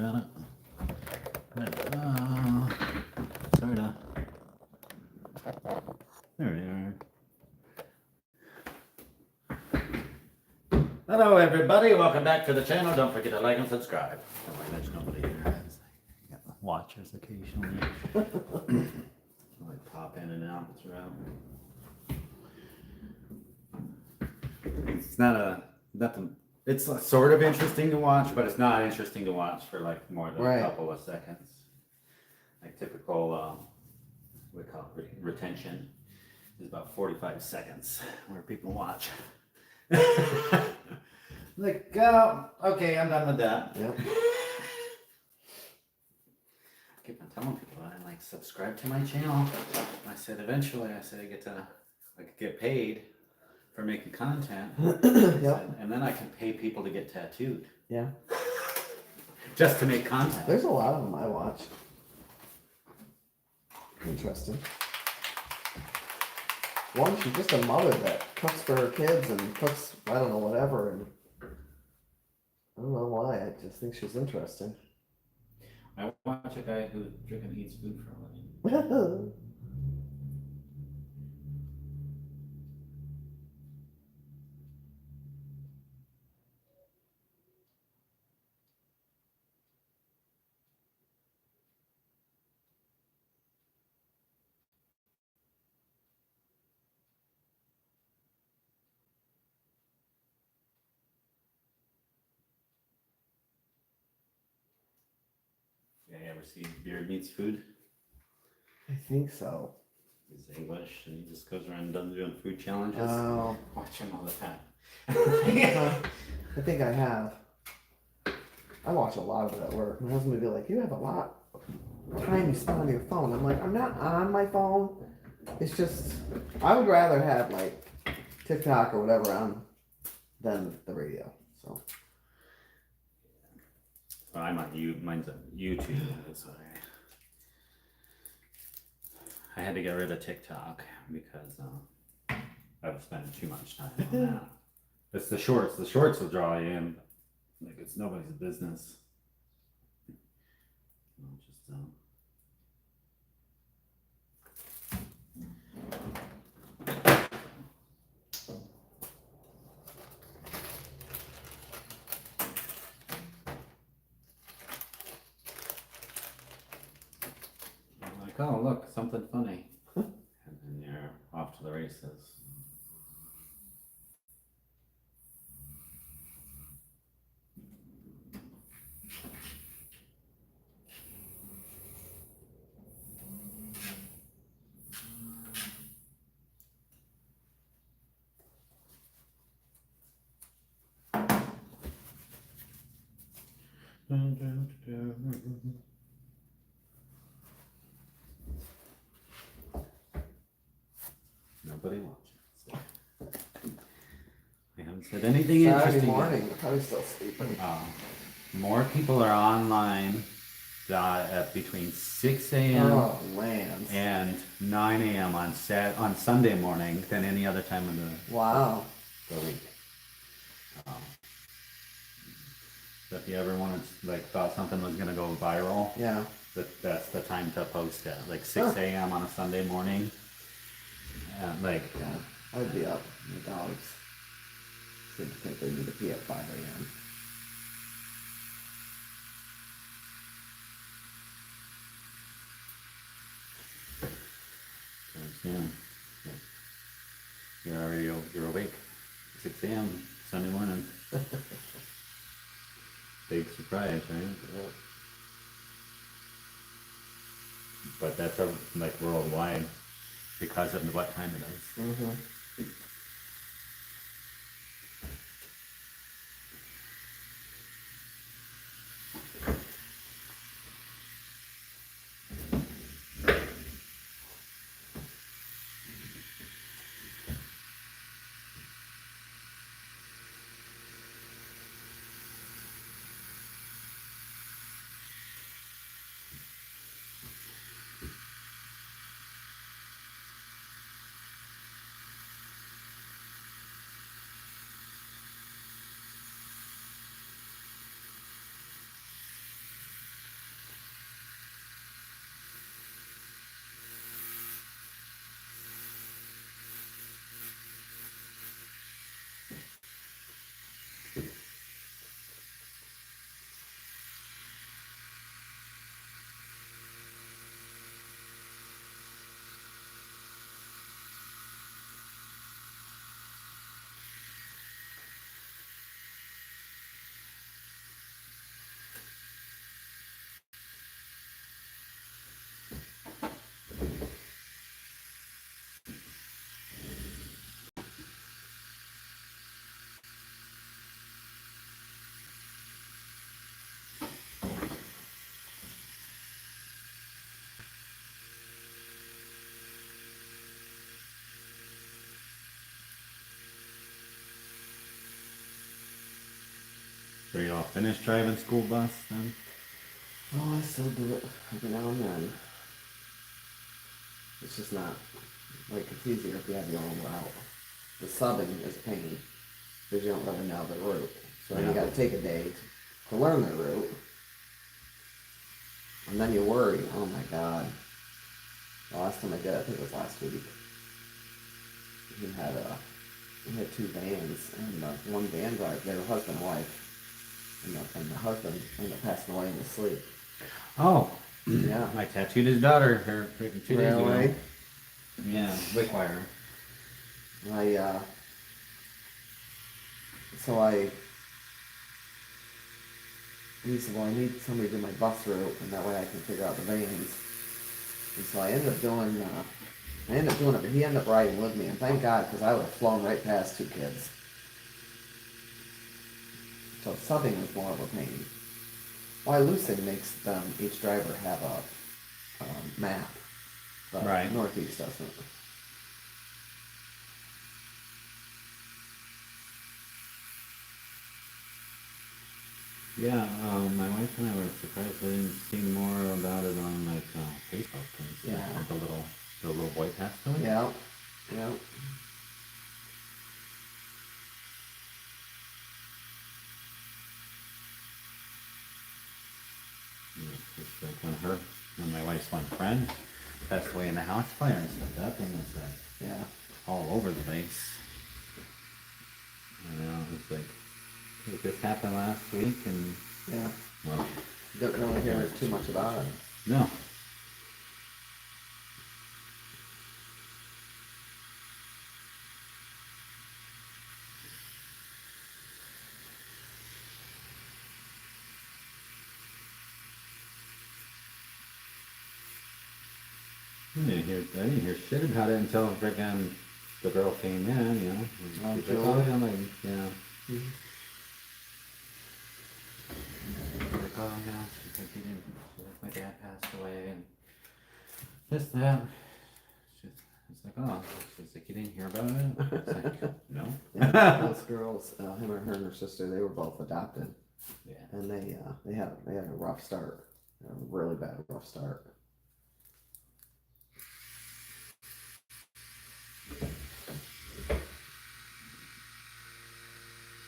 got it. Sorta. There we are. Hello everybody, welcome back to the channel. Don't forget to like and subscribe. There's nobody here. Watchers occasionally. Like pop in and out throughout. It's nothing. It's sort of interesting to watch, but it's not interesting to watch for like more than a couple of seconds. Like typical, we call it retention is about 45 seconds where people watch. Like, okay, I'm done with that. Yep. I keep on telling people I like subscribe to my channel. I said eventually I get to get paid for making content. Yep. And then I can pay people to get tattooed. Yeah. Just to make content. There's a lot of them I watch. Interesting. One, she's just a mother that cooks for her kids and cooks, I don't know, whatever. And I don't know why. I just think she's interesting. I watch a guy who freaking eats food for a living. Yeah, you ever see Beard Meats Food? I think so. He's English and he just goes around and does doing food challenges. Oh. Watch him all the time. I think I have. I watch a lot of it at work. My husband would be like, "You have a lot of time you spend on your phone." I'm like, "I'm not on my phone. It's just, I would rather have like TikTok or whatever on than the radio." So. Well, I'm on mine's on YouTube. That's what I had to get rid of TikTok because I was spending too much time on that. It's the shorts. The shorts will draw you in. Like it's nobody's business. Just like, oh look, something funny, and then you're off to the races. Nobody watching. So. I haven't said anything Saturday interesting. morning, they're probably still sleeping. More people are online at between 6 a.m. And 9 a.m. on Sunday morning than any other time of the week. So if you ever wanted, thought something was gonna go viral, Yeah. that's the time to post it. Like 6 a.m. on a Sunday morning. Yeah, I'd be up. The dogs seem to think they need to pee at 5 a.m. Yeah. You're awake. 6 a.m. Sunday morning. Big surprise, right? Yeah. But that's worldwide because of what time it is. Mm-hmm. So you all finished driving school bus then? Oh, I still do it every now and then. It's just not, like, it's easier if you have your own route. The subbing is a pain, because you don't really know the route. So then you Yeah. gotta take a day to learn the route. And then you worry, oh my god. The last time I did it, I think it was last week. He had two vans, and one van driver, they were husband and wife. And the husband ended up passing away in his sleep. Oh, Yeah. I tattooed his daughter here 2 days ago. Really? Yeah, Wickwire. He said, well, I need somebody to do my bus route, and that way I can figure out the vans. And so I ended up doing it, but he ended up riding with me, and thank God, because I would have flown right past two kids. So subbing was more of a pain. Why Lucid makes them, each driver have a map, but Right. Northeast doesn't. Yeah, my wife and I were surprised we didn't see more about it on like Facebook and stuff. Yeah. Like the little boy passed away. Yeah, yeah. It's like when my wife's one friend passed away in the house fire and stuff. That thing was like Yeah. all over the place. It's like it just happened last week and Yeah. well, Don't really hear too much about it. no. I didn't hear shit about it until freaking the girl came in, you know. Oh, She's like, Julie? oh, yeah, I'm like, yeah. Mhm. Like, oh, yeah, she's like, my dad passed away and this, that. It's like, oh, she's like, you didn't hear about it? It's like, no. Yeah, those girls, him and her and her sister, they were both adopted, Yeah. and they had a rough start, a really bad rough start.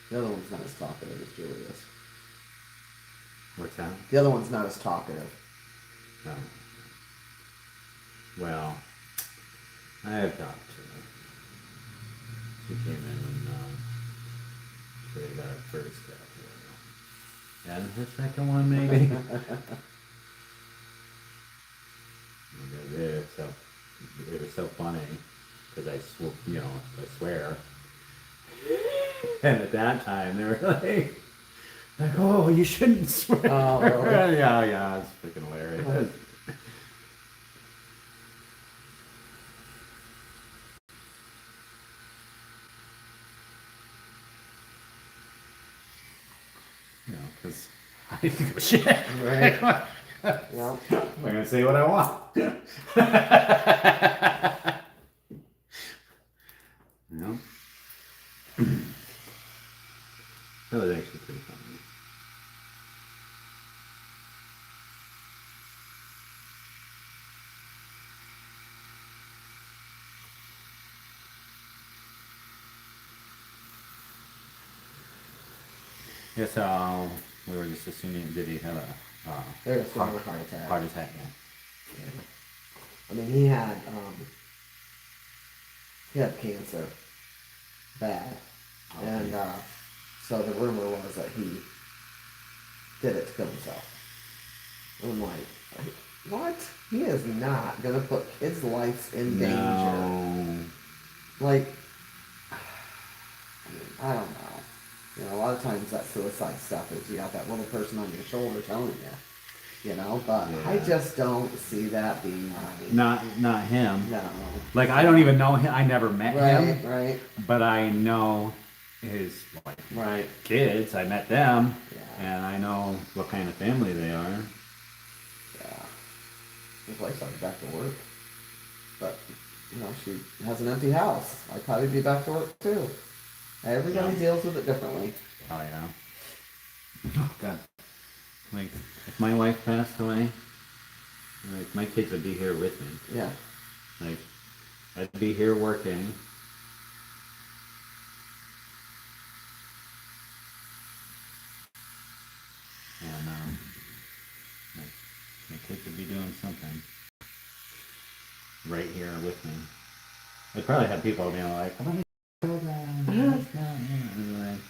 The other one's not as talkative as Julie is. What's that? The other one's not as talkative. No. Well, I have talked to her. She came in and she got her first tattoo. And her second one, maybe. It was so funny because I swear. And at that time, they were like, oh, you shouldn't swear. Oh, really? Yeah, it's freaking hilarious. You know, because I didn't give a shit. Right. Yeah. I'm gonna say what I want. You know? That was actually pretty funny. Yeah, so we were just assuming, did he have a They were still with heart attack. heart attack? Yeah. I mean, he had cancer, bad, Okay. and so the rumor was that he did it to kill himself. I'm like, what? He is not gonna put kids' lives in danger. No. Like, I don't know. You know, a lot of times that suicide stuff is you got that little person on your shoulder telling you, you know. But I Yeah. just don't see that being right. Not him. No. Like I don't even know him. I never met him, Right. but I know his Right. kids. I met them, Yeah. and I know what kind of family they are. Yeah. His wife started back to work, but you know she has an empty house. I'd probably be back to work too. Everybody Yeah. deals with it differently. Oh yeah. Oh God. Like, if my wife passed away, like, my kids would be here with me. Yeah. Like, I'd be here working. And, like, my kids would be doing something right here with me. I'd probably have people being like, "Come on, children, let's go," and like,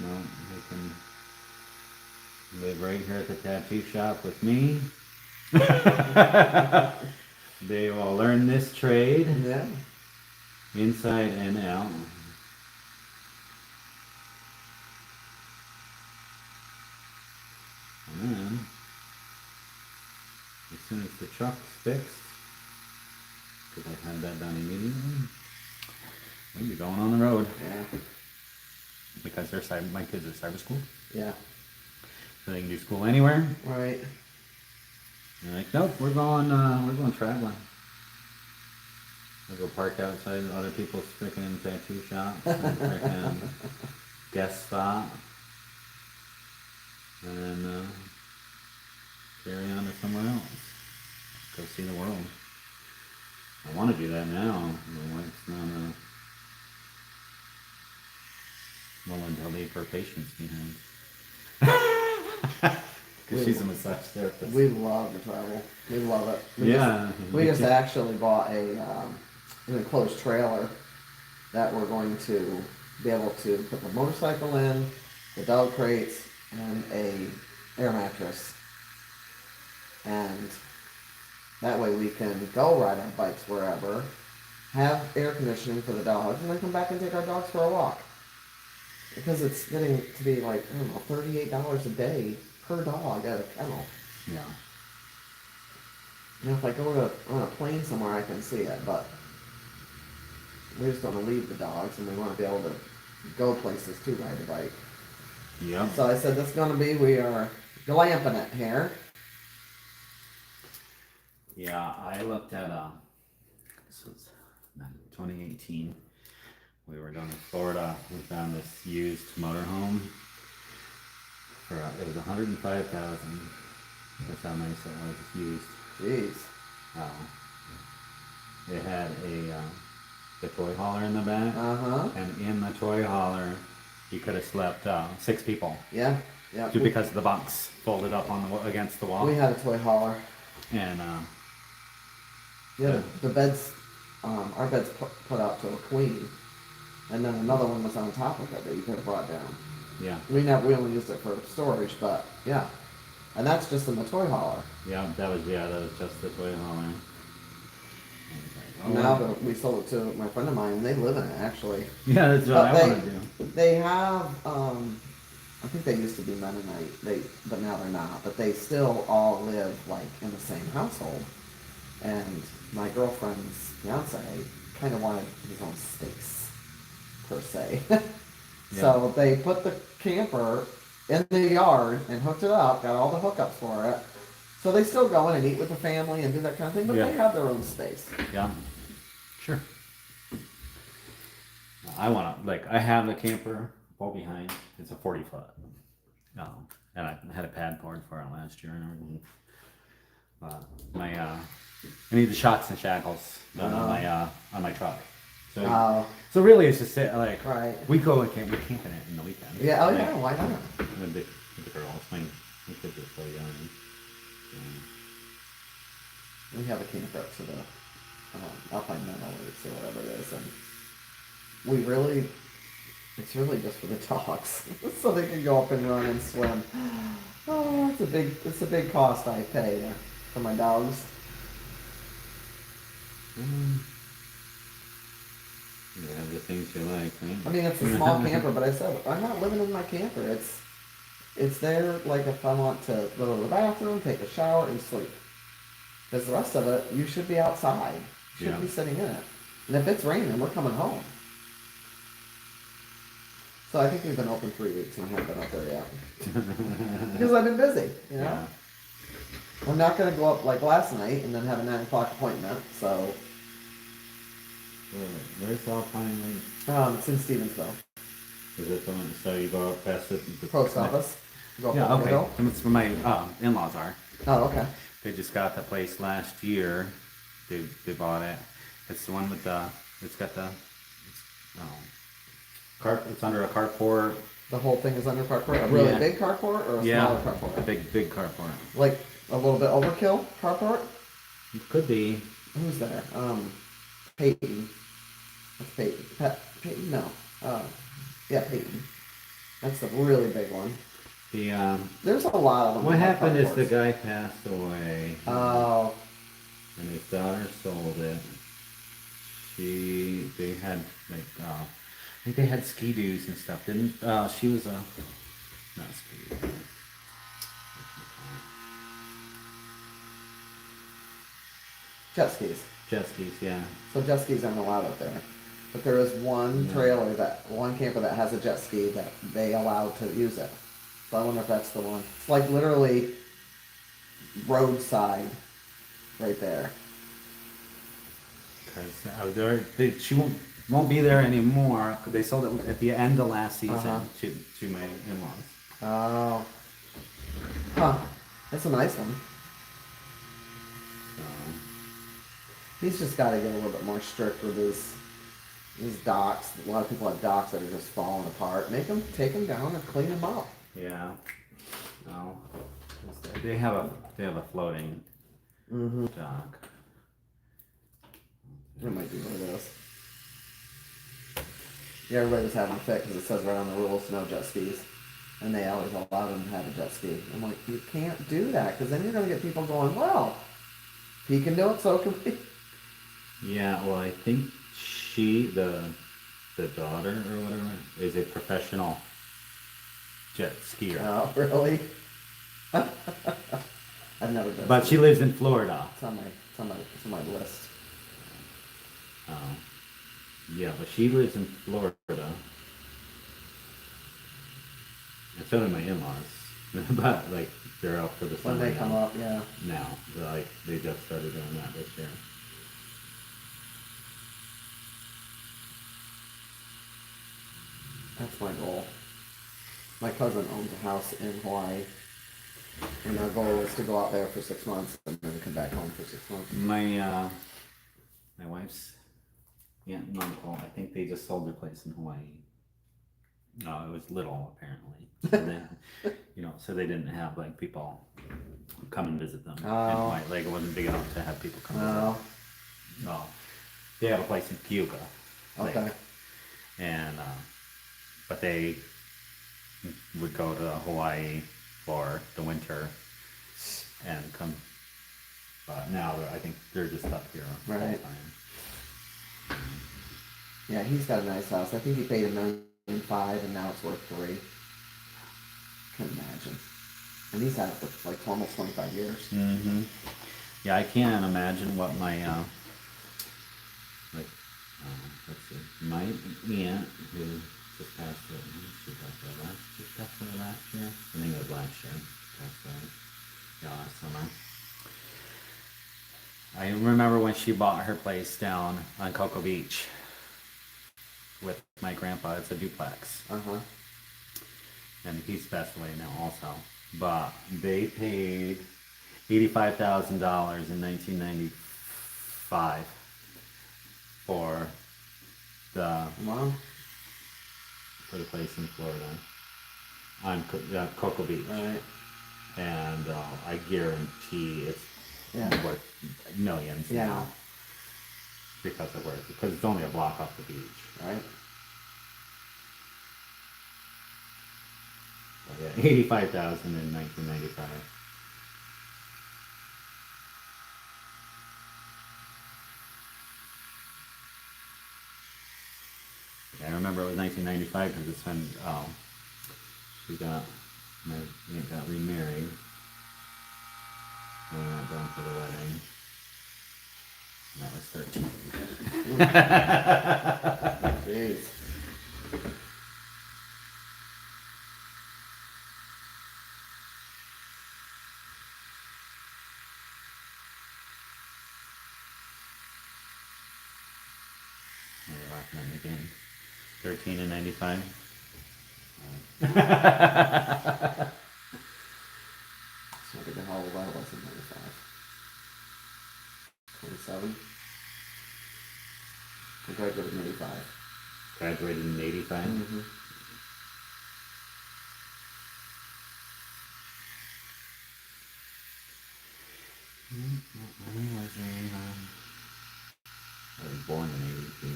no, they can live right here at the tattoo shop with me. They will learn this trade Yeah. inside and out. And then, as soon as the truck's fixed, because I had that done immediately, we'll be going on the road. Yeah. Because my kids are cyber school, Yeah. so they can do school anywhere. Right. They're like, nope, we're going traveling. We'll go park outside other people's freaking tattoo shops and freaking guest spot. And then carry on to somewhere else. Go see the world. I want to do that now. My wife's not willing to leave her patients behind. Because she's a massage therapist. We love to travel. We love it. We just actually bought an enclosed trailer that we're going to be able to put the motorcycle in, the dog crates, and a air mattress. And that way we can go ride our bikes wherever, have air conditioning for the dogs, and then come back and take our dogs for a walk. Because it's getting to be like, I don't know, $38 a day per dog at a kennel. Yeah. And if I go on a plane somewhere, I can see it, but we just don't want to leave the dogs, and we want to be able to go places to ride a bike. Yep. So I said, we are glamping it here. Yeah, I looked at, this was 2018. We were down in Florida. We found this used motorhome for, it was $105,000. That's how nice it was. It's used. Jeez. It had the toy hauler in the back. And in the toy hauler, you could have slept 6 people. Yeah. Yeah. Just because the bunks folded up on against the wall. We had a toy hauler. And yeah, the beds, our beds put out to a queen, and then another one was on top of it that you could have brought down. Yeah. We only used it for storage, but yeah, and that's just in the toy hauler. Yeah, that was just the toy hauler. Now we sold it to my friend of mine, and they live in it actually. Yeah, that's what I want to do. They have, I think they used to be Mennonite, but now they're not. But they still all live like in the same household. And my girlfriend's fiance kind of wanted his own space, per se. So they put the camper in the yard and hooked it up, got all the hookups for it. So they still go in and eat with the family and do that kind of thing, but they have their own space. Yeah, sure. I want to, I have the camper pull behind. It's a 40-foot. And I had a pad poured for it last year and everything. I need the shocks and shackles done on my truck. So really, it's just Right. we go and we camp in it in the weekend. Yeah. Oh yeah. Why not? With the girls, my kids are so young. We have a camper up to the Alpine Meadows or whatever it is, and it's really just for the dogs, so they can go up and run and swim. Oh, it's a big cost I pay for my dogs. You have the things you like, right? I mean, it's a small camper, but I said I'm not living in my camper. It's there like if I want to go to the bathroom, take a shower, and sleep. Because the rest of it, you should be outside. You shouldn't be sitting in it. And if it's raining, we're coming home. So I think we've been open 3 weeks and I haven't been up there yet. Because I've been busy, you know? Yeah. I'm not going to go up like last night and then have a 9 o'clock appointment, so... Where's Alpine Lake? It's in Stevensville. Is it the one, so you go up past the Post office. Go Yeah, up the okay. hill. That's where my in-laws are. Oh, okay. They just got the place last year. They bought it. It's the one with the. It's got the. It's, it's under a carport. The whole thing is under carport. A really Yeah. big carport or a Yeah. smaller carport? A big carport. Like a little bit overkill carport. It could be. Who's there? Peyton. That's Peyton. Peyton? No. Yeah, Peyton. That's a really big one. The There's a lot of them. what that have happened is the carports. guy passed away. Oh. And his daughter sold it. They had like, I think they had ski doos and stuff. Didn't, she was a, not ski doo. Jet skis. Jet skis, yeah. So jet skis aren't allowed up there. But there is one trailer one camper that has a jet ski that they allow to use it. So I wonder if that's the one. It's like literally roadside right there. Because she won't be there anymore. They sold it at the end of last season Uh-huh. to my in-laws. Oh. Huh. That's a nice one. So, He's just got to get a little bit more strict with his docks. A lot of people have docks that are just falling apart. Take them down and clean them up. yeah. No. They have a floating Mm-hmm. dock. It might be one of those. Yeah, everybody was having a fit because it says right on the rules, no jet skis. And they always allow them to have a jet ski. I'm like, you can't do that because then you're going to get people going, well, if he can do it, so can we. Yeah, well, I think the daughter or whatever is a professional jet skier. Oh, really? I've never done But she lives in Florida. It's on my list. Yeah, but she lives in Florida. And so do my in-laws. But like they're out for the When summer they come now. up, yeah. Now, they just started doing that this year. That's my goal. My cousin owns a house in Hawaii. And our goal is to go out there for 6 months and then come back home for 6 months. My wife's aunt and uncle, I think they just sold their place in Hawaii. No, it was little apparently. So so they didn't have like people come and visit them in Oh. Hawaii. Like it wasn't big enough to have people come Oh, visit. No, they have a place in Kyoga. okay. Lake. And but they would go to Hawaii for the winter and come. But now I think they're just up here full Right. time. Yeah, he's got a nice house. I think he paid $1,500,000 and now it's worth $3 million. Can't imagine. And he's had it for like almost 25 years. Mm-hmm. Yeah, I can't imagine what my let's see, my aunt who just passed away. She passed away last year. I think it was last year. Passed away. Yeah, last summer. I remember when she bought her place down on Cocoa Beach with my grandpa. It's a duplex. Uh-huh. And he's passed away now also. But they paid $85,000 in 1995 for the Wow. place in Florida on Cocoa Beach. Right. And I guarantee it's Yeah. worth millions Yeah. now because it's only a block off the beach. Right. Yeah, 85,000 in 1995. Yeah, I remember it was 1995 because it's when my aunt got remarried. And we went down for the wedding. And that was 13. Jeez. We're laughing at me again. 13 and 95. So I think how old I was in 95. 27. I graduated in 85. Graduated in 85. Mm-hmm. I was born in 82.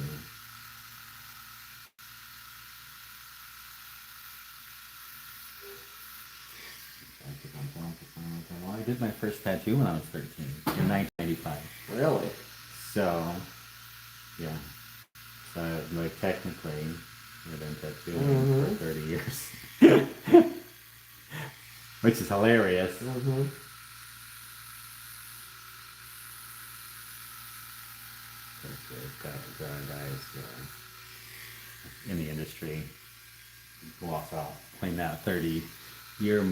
Well, I did my first tattoo when I was 13 in 1995. Really? So, yeah. So, like, technically, I've been tattooing for 30 years. Which is hilarious. Mm-hmm. Guys in the industry walk out, claim that 30-year,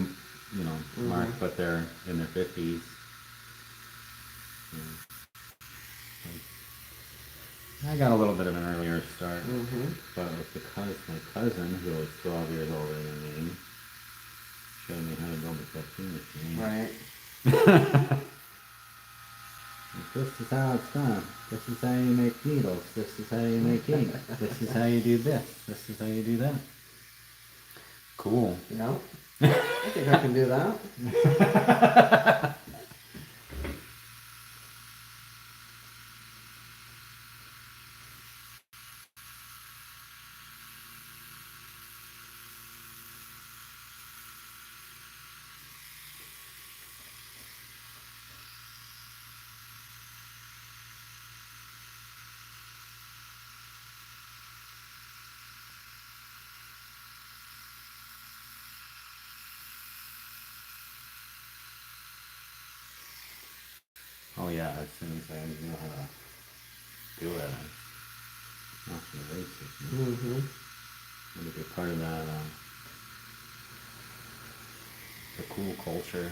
mark, but they're in their 50s. I got a little bit of an earlier start, but it was because my cousin, who was 12 years older than me, showed me how to build a tattoo machine. Right. This is how it's done. This is how you make needles. This is how you make ink. This is how you do this. This is how you do that. Cool. Yeah. I think I can do that. Oh yeah, as soon as I know how to do it, I'm off to the races. Mm-hmm. I'm gonna be part of that, the cool culture.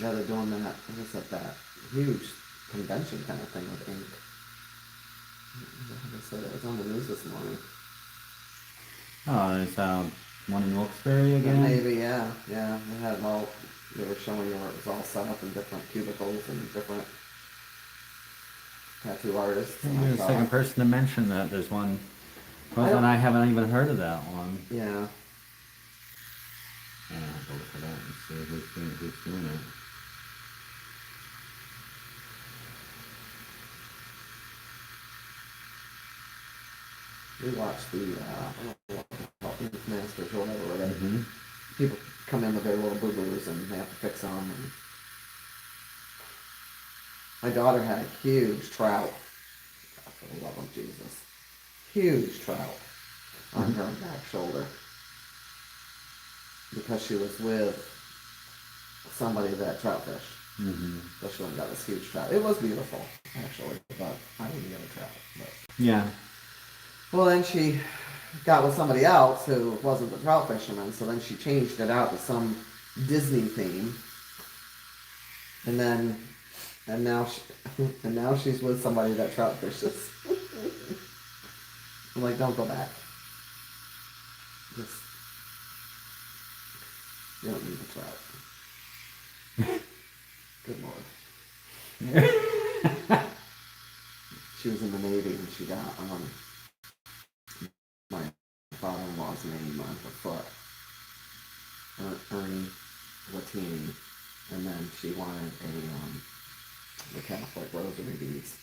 Yeah, they're doing that. I guess at that huge convention kind of thing with ink. They said it was on the news this morning. Oh, there's one in Wilkes-Barre again? Maybe, yeah. Yeah, they had it all. They were showing you where it was all set up in different cubicles and different tattoo artists. You're the second person to mention that. There's one. Well, and I haven't even heard of that one. Yeah. Yeah, I'll go look for that and see who's doing it. We watched the Ink Masters or whatever, where they, people come in with their little boo-boos and they have to fix them. And my daughter had a huge trout. God, for the love of Jesus. Huge trout on her back shoulder. Because she was with somebody that trout fished. So she went and got this huge trout. It was beautiful, actually, but I didn't get a trout. But. Yeah. Well, then she got with somebody else who wasn't the trout fisherman, so then she changed it out to some Disney theme. And now she's with somebody that trout fishes. I'm like, don't go back. Just, you don't need the trout. Good Lord. She was in the Navy and she got my father-in-law's name on her foot. Ernie Latini. And then she wanted the Catholic rosary beads.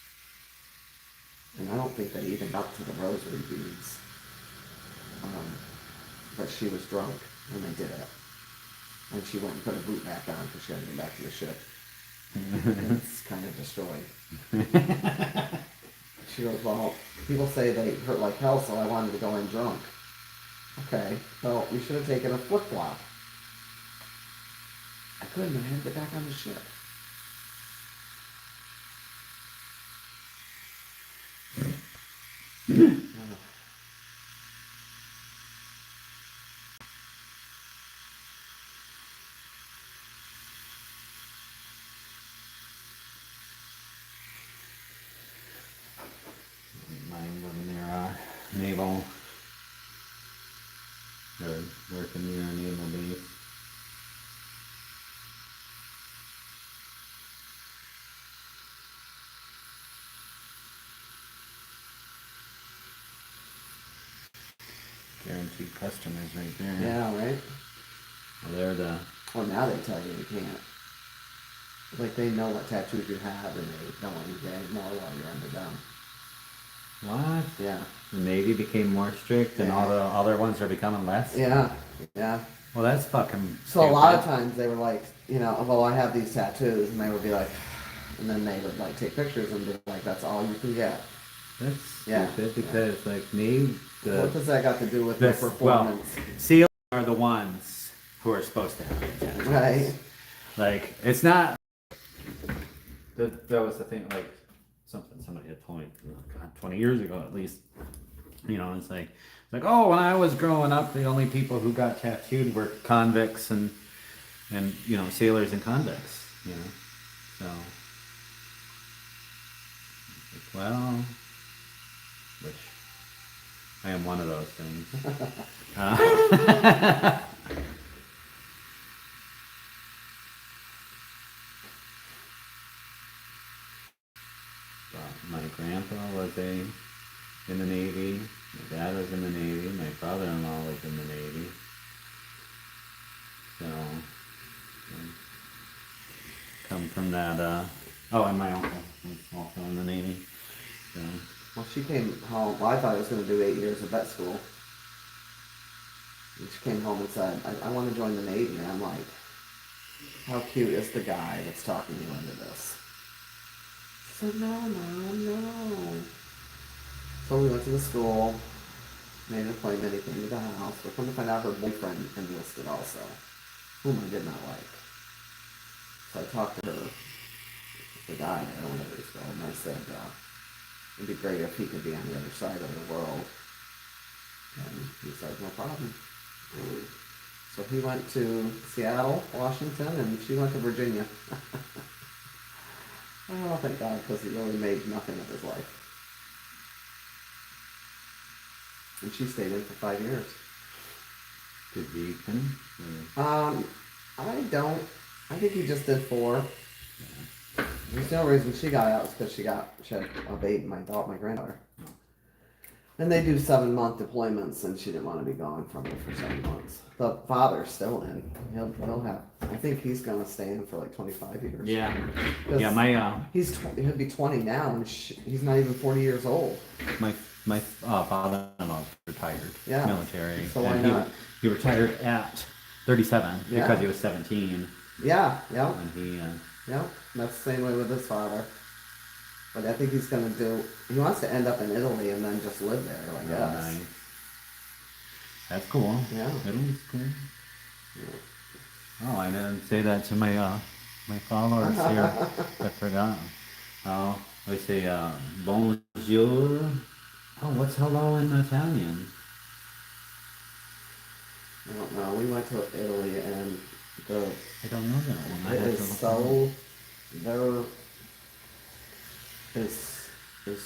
And I don't think they even got to the rosary beads. But she was drunk when they did it. And she went and put a boot back on because she had to go back to the ship. And it's kind of destroyed. She goes, well, people say they hurt like hell, so I wanted to go in drunk. Okay, well, you should have taken a flip-flop. I couldn't, I had to get back on the ship. Mine living near Naval freaking near naval base. Guaranteed customers right there. Yeah, right? Well, they're the... Well, now they tell you can't. Like, they know what tattoos you have, and they don't want you to ignore while you're under them. What? Yeah. The Navy became more strict and all the other ones are becoming less? Yeah, yeah. Well, that's fucking So a lot of times they were like, you know, well, I have these tattoos, and they would be like, and then they would like take pictures and be like, that's all you can get. That's Yeah. stupid because like Navy... What does that got to do with their Well, performance? SEALs are the ones who are supposed to have the tattoos. Right. Like, it's not... That was the thing, like, somebody had told me, God, 20 years ago at least. You know, it's like, oh, when I was growing up, the only people who got tattooed were convicts and you know, sailors and convicts, you know. So, well, which I am one of those things. My grandpa was in the Navy. My dad was in the Navy. My father-in-law was in the Navy. So, come from that. Oh, and my uncle was also in the Navy. So, Well, she came home. Well, I thought I was going to do 8 years of vet school. And she came home and said, I want to join the Navy. And I'm like, how cute is the guy that's talking you into this? She said, no, Mom, no. So we went to the school, made an appointment, he came to the house. We're come to find out her boyfriend enlisted also, whom I did not like. So I talked to her, the guy there, whatever he's called, and I said, it'd be great if he could be on the other side of the world. And he said, no problem. So he went to Seattle, Washington, and she went to Virginia. Oh, thank God, because he really made nothing of his life. And she stayed in for 5 years. did he finish? I think he just did 4. There's no reason she got out, because she had a baby, my granddaughter. And they do 7-month deployments, and she didn't want to be gone from it for 7 months. The father's still in. He'll have. I think he's gonna stay in for like 25 years. Yeah. 'Cause Yeah, he'll be 20 now, and he's not even 40 years old. my father-in-law retired military. So why and not? He retired at 37 Yeah. because he was 17. Yeah. And he Yeah, that's the same way with his father. But I think he wants to end up in Italy and then just live there, I guess. nice. That's cool. Yeah. Italy's cool. Oh, I didn't say that to my followers here. I forgot. Oh, we say bonjour. Oh, what's hello in Italian? I don't know. We went to Italy and I don't know that one. It's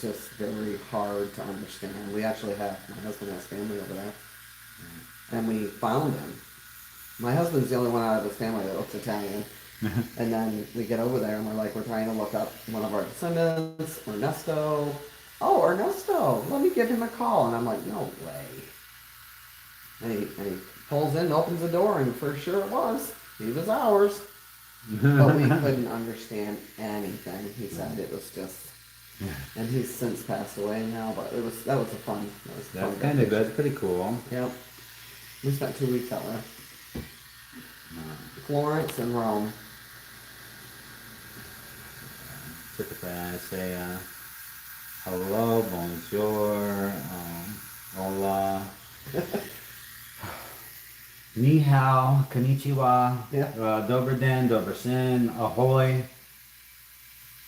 just very hard to understand. We actually my husband has family over there. And we found him. My husband's the only one out of his family that looks Italian. And then we get over there and we're trying to look up one of our descendants, Ernesto. Oh, Ernesto, let me give him a call. And I'm like, no way. And he pulls in, opens the door, and for sure it was. He was ours. But we couldn't understand anything. He said it was just... And he's since passed away now, but that was a fun. That's kind of good. Pretty cool. Yep. We spent 2 weeks out there. Florence and Rome. Typically, I say hello, bonjour, hola, ni hao, konnichiwa, Yeah. dober den, dober sen, ahoy.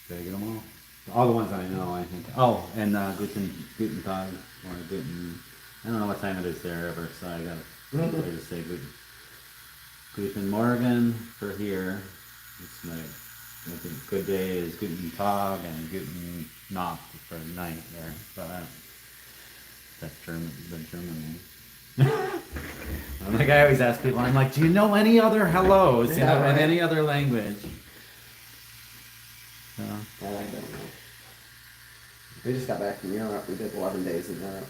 Did I get them all? All the ones I know, I think. Oh, and guten tag, or guten. I don't know what time it is there ever, so I gotta just say guten morgen for here. It's I think good day is guten tag and guten nacht for night there. But that's the German name. Like I always ask people, I'm like, do you know any other hellos, you Yeah, know, in right. any other language? So, I don't know. We just got back from Europe. We did 11 days in Europe.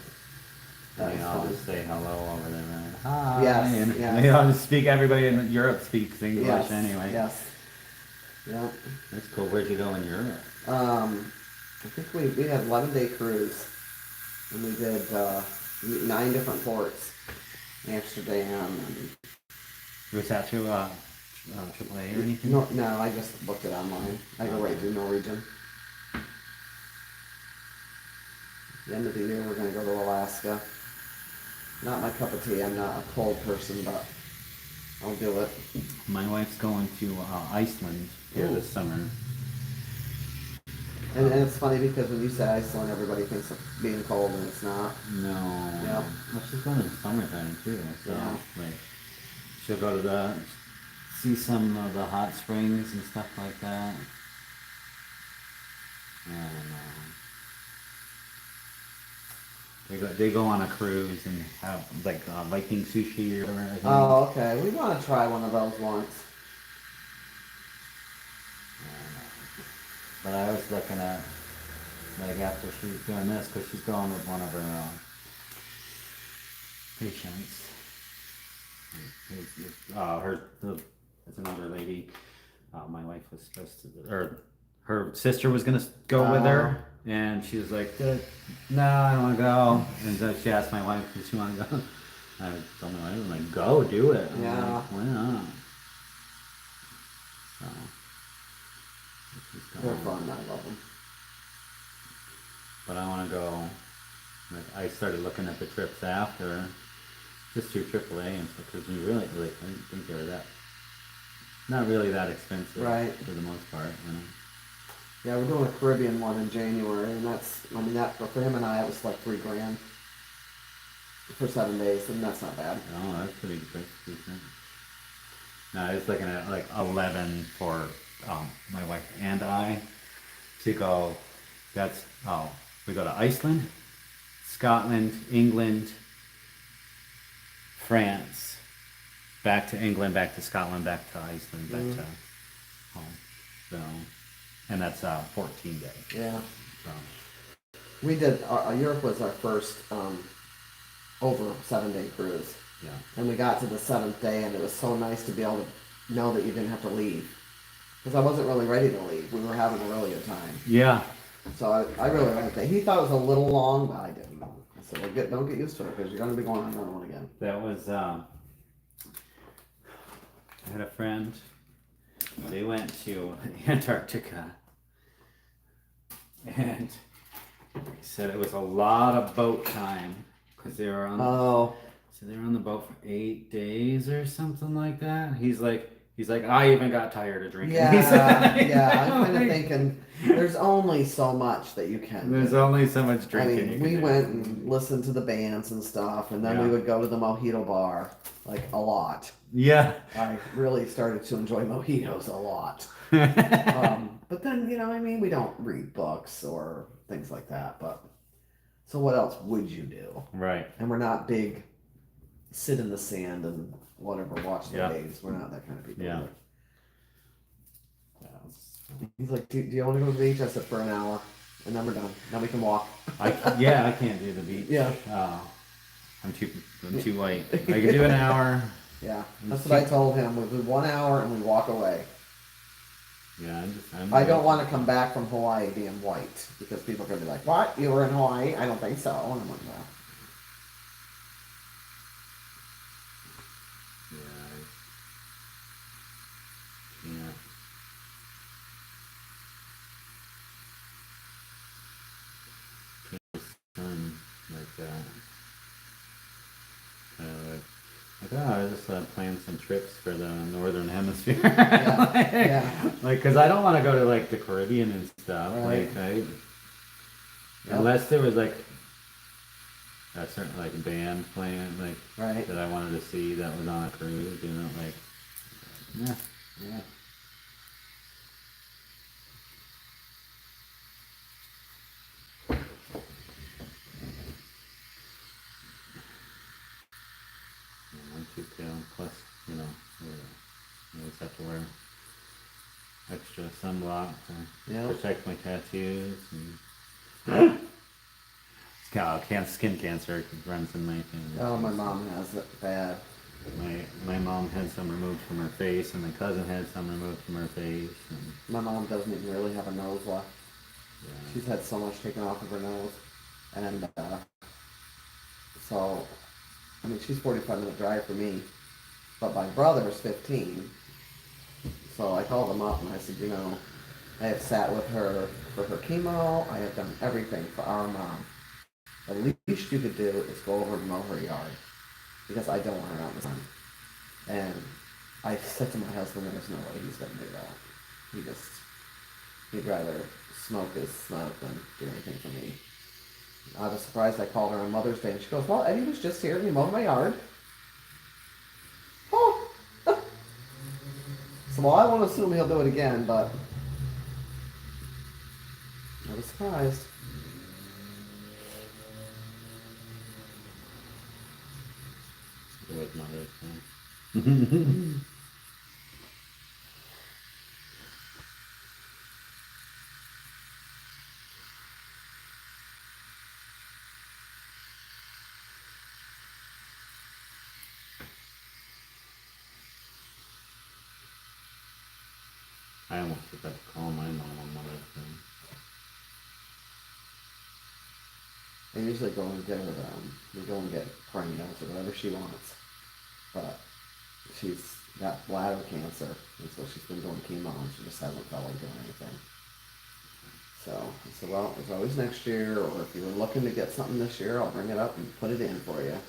That they was all fun. just say hello over there, right? Hi. Yes, And yes. they all just speak, everybody in Europe speaks English Yes. anyway. Yes. Yeah. That's cool. Where'd you go in Europe? I think we had 11-day cruise, and we did 9 different ports. Amsterdam and Was that through AAA or anything? no, I just booked it online. I go right through Norwegian. The end of the year, we're gonna go to Alaska. Not my cup of tea. I'm not a cold person, but I'll do it. My wife's going to Iceland here Ooh. this summer. And it's funny because when you say Iceland, everybody thinks of being cold, and it's not. No. Yep. Well, she's going in the summertime too, so Yeah. like she'll go to see some of the hot springs and stuff like that. And they go on a cruise and have like Viking sushi or whatever. I think. Oh, okay. We want to try one of those once. But I was looking at like after she's doing this because she's going with one of her patients. It's another lady. My wife was supposed to, or her sister was gonna go with her, and she was like, "No, I don't want to go." And so she asked my wife, "Does she want to go?" I told my wife, "I'm like, go, do it." I'm Yeah. like, why not? So, she's They're going. fun. I love them. But I want to go. Like, I started looking at the trips after, just through AAA and stuff, because you really, like, I didn't think they were that, not really that expensive, Right. for the most part, you know. Yeah, we're doing a Caribbean one in January, and that for him and I, it was like $3,000 for 7 days, and that's not bad. Oh, that's pretty decent. No, I was looking at like 11 for my wife and I to go. We go to Iceland, Scotland, England, France, back to England, back to Scotland, back to Iceland, back to home. So, and that's 14 days. Yeah. So, We did, Europe was our first over 7-day cruise. yeah. And we got to the 7th day, and it was so nice to be able to know that you didn't have to leave. Because I wasn't really ready to leave. We were having a really good time. Yeah. So I really liked it. He thought it was a little long, but I didn't. I said, well, don't get used to it, because you're going to be going on another one again. That was, I had a friend, they went to Antarctica, and he said it was a lot of boat time, because they were on, so they were on the boat for 8 days or something like that. He's like, I even got tired of drinking. Yeah, I'm kind of thinking, there's only so much that you can There's do. only so much I drinking. mean, you we can went do. and listened to the bands and stuff, and then we Yeah. would go to the mojito bar, like, a lot. Yeah. I really started to enjoy mojitos a lot. But then, I mean, we don't read books or things like that, but so what else would you do? Right. And we're not big sit in the sand and whatever, watch the Yeah. waves. We're not that kind of people. Yeah. either. He's like, do you want to go to the beach? I said, for an hour, and then we're done. Then we can walk. I can't do the beach. Yeah. I'm too white. I could do an hour. Yeah, that's what I told him. We do 1 hour and we walk away. Yeah, I don't want to come back from Hawaii being white, because people are going to be like, what? You were in Hawaii? I don't think so. And I'm like, well. Yeah. Sun like that. I just plan some trips for the northern hemisphere. Yeah. Like, cause I don't want to go to like the Caribbean and stuff. Right. Like, unless there was like a certain like band playing like Right. that I wanted to see that was on a cruise. Like, yeah. too. Plus, you know, we always have to wear extra sunblock to Yeah. protect my tattoos. And skin cancer runs in my family. Oh, my mom has it bad. My mom had some removed from her face, and my cousin had some removed from her face. And, My mom doesn't even really have a nose left. yeah. She's had so much taken off of her nose. And so, I mean, she's 45-minute drive for me. But my brother's 15. So I called him up and I said, you know, I have sat with her for her chemo. I have done everything for our mom. The least you could do is go over and mow her yard. Because I don't want her out in the sun. And I said to my husband, there's no way he's going to do that. He'd rather smoke his smoke than do anything for me. I was surprised I called her on Mother's Day and she goes, well, Eddie was just here and he mowed my yard. Oh! So, well, I won't assume he'll do it again, but I was surprised. It was Mother's Day. I almost forgot to call my mom on Mother's Day. I usually go and get her, we go and get perennials or whatever she wants. But she's got bladder cancer, and so she's been doing chemo and she just hasn't felt like doing anything. So I said, well, there's always next year, or if you were looking to get something this year, I'll bring it up and put it in for you. Yes,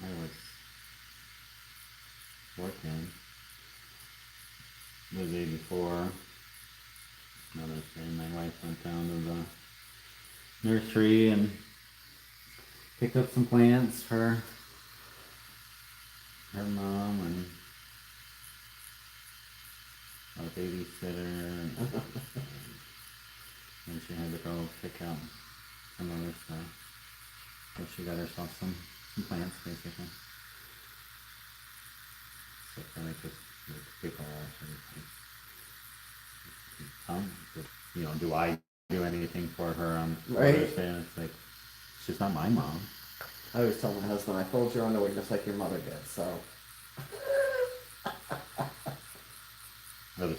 I was working the day before Mother's Day. My wife went down to the nursery and picked up some plants for her mom and our babysitter. And she had to go pick out some other stuff. So she got herself some plants, basically. So I just people you know, do I do anything for her on Mother's Day? And it's like, she's not my mom. I always tell my husband, I fold your underwear just like your mother did, so.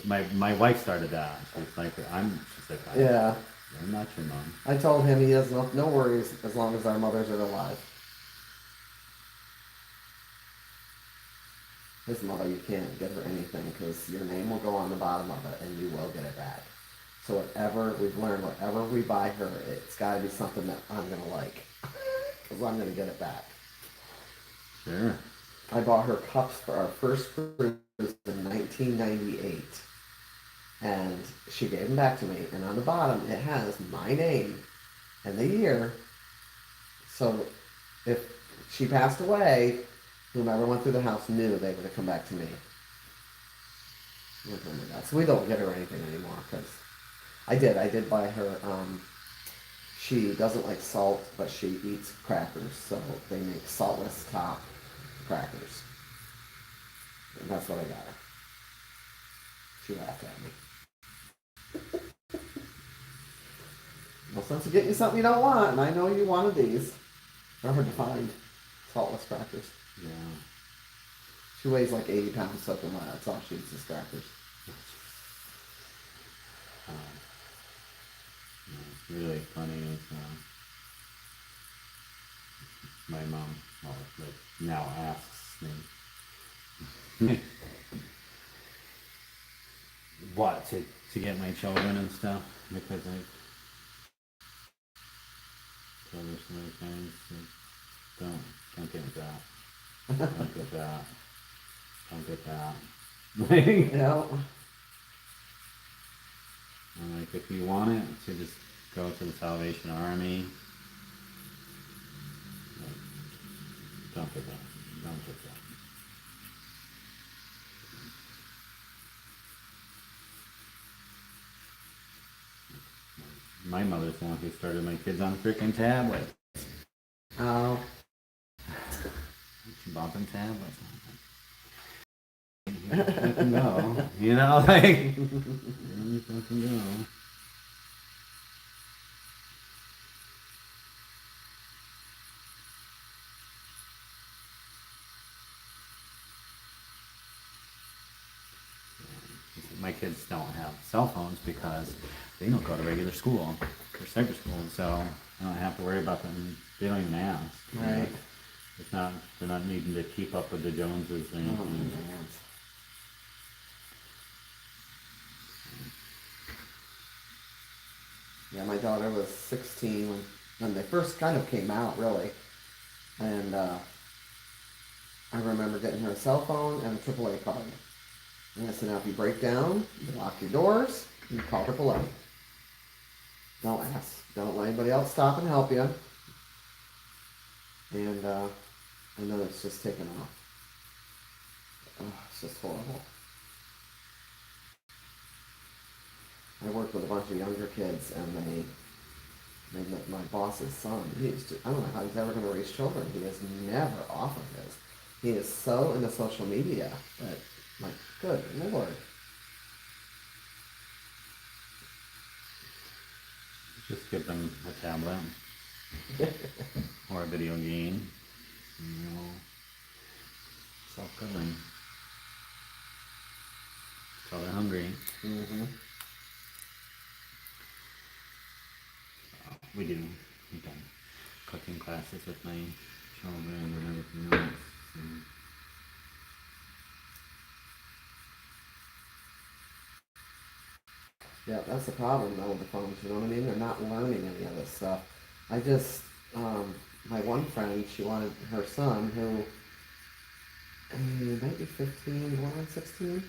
My wife started that. She's like, Yeah. I'm not your mom. I told him he has no worries as long as our mothers are alive. His mother, you can't get her anything because your name will go on the bottom of it and you will get it back. So whatever we've learned, whatever we buy her, it's got to be something that I'm going to like because I'm going to get it back. Sure. I bought her cups for our first cruise in 1998. And she gave them back to me. And on the bottom, it has my name and the year. So if she passed away, whomever went through the house knew they were to come back to me. So we don't get her anything anymore because I did buy her. She doesn't like salt, but she eats crackers, so they make saltless top crackers. And that's what I got her. She laughed at me. No sense of getting you something you don't want, and I know you wanted these. They're hard to find. Saltless crackers. Yeah. She weighs like 80 pounds soaking wet. That's all she eats is crackers. It's really funny is my mom, well, like, now asks me what to get my children and stuff because I told her so many times, like, don't get that, don't get that, don't get that. Yeah. And like, if you want it, to just go to the Salvation Army. Like, don't get that. Don't get that. My mother's the one who started my kids on freaking tablets. Oh. She bought them tablets. Here you fucking go. You know, like, here you fucking go. My kids don't have cell phones because they don't go to regular school. They're cyber school, so I don't have to worry about them. They don't even ask. Right. It's not, they're not needing to keep up with the Joneses or Oh, anything. man. Yeah, my daughter was 16 when they first kind of came out, really. And I remember getting her a cell phone and a AAA card. And I said, now if you break down, you lock your doors, you call AAA. Don't ask. Don't let anybody else stop and help you. And then it's just taken off. Oh, it's just horrible. I worked with a bunch of younger kids, and my boss's son, I don't know how he's ever going to raise children. He is never off of his. He is so into social media that, like, good Lord. Just give them a tablet or a video game. You know, self-covering. Until they're hungry. Mm-hmm. We've done cooking classes with my children and everything else. And Yeah, that's the problem though with the phones, you know what I mean? They're not learning any of this stuff. I just, my one friend, she wanted her son, who might be 15, going on 16,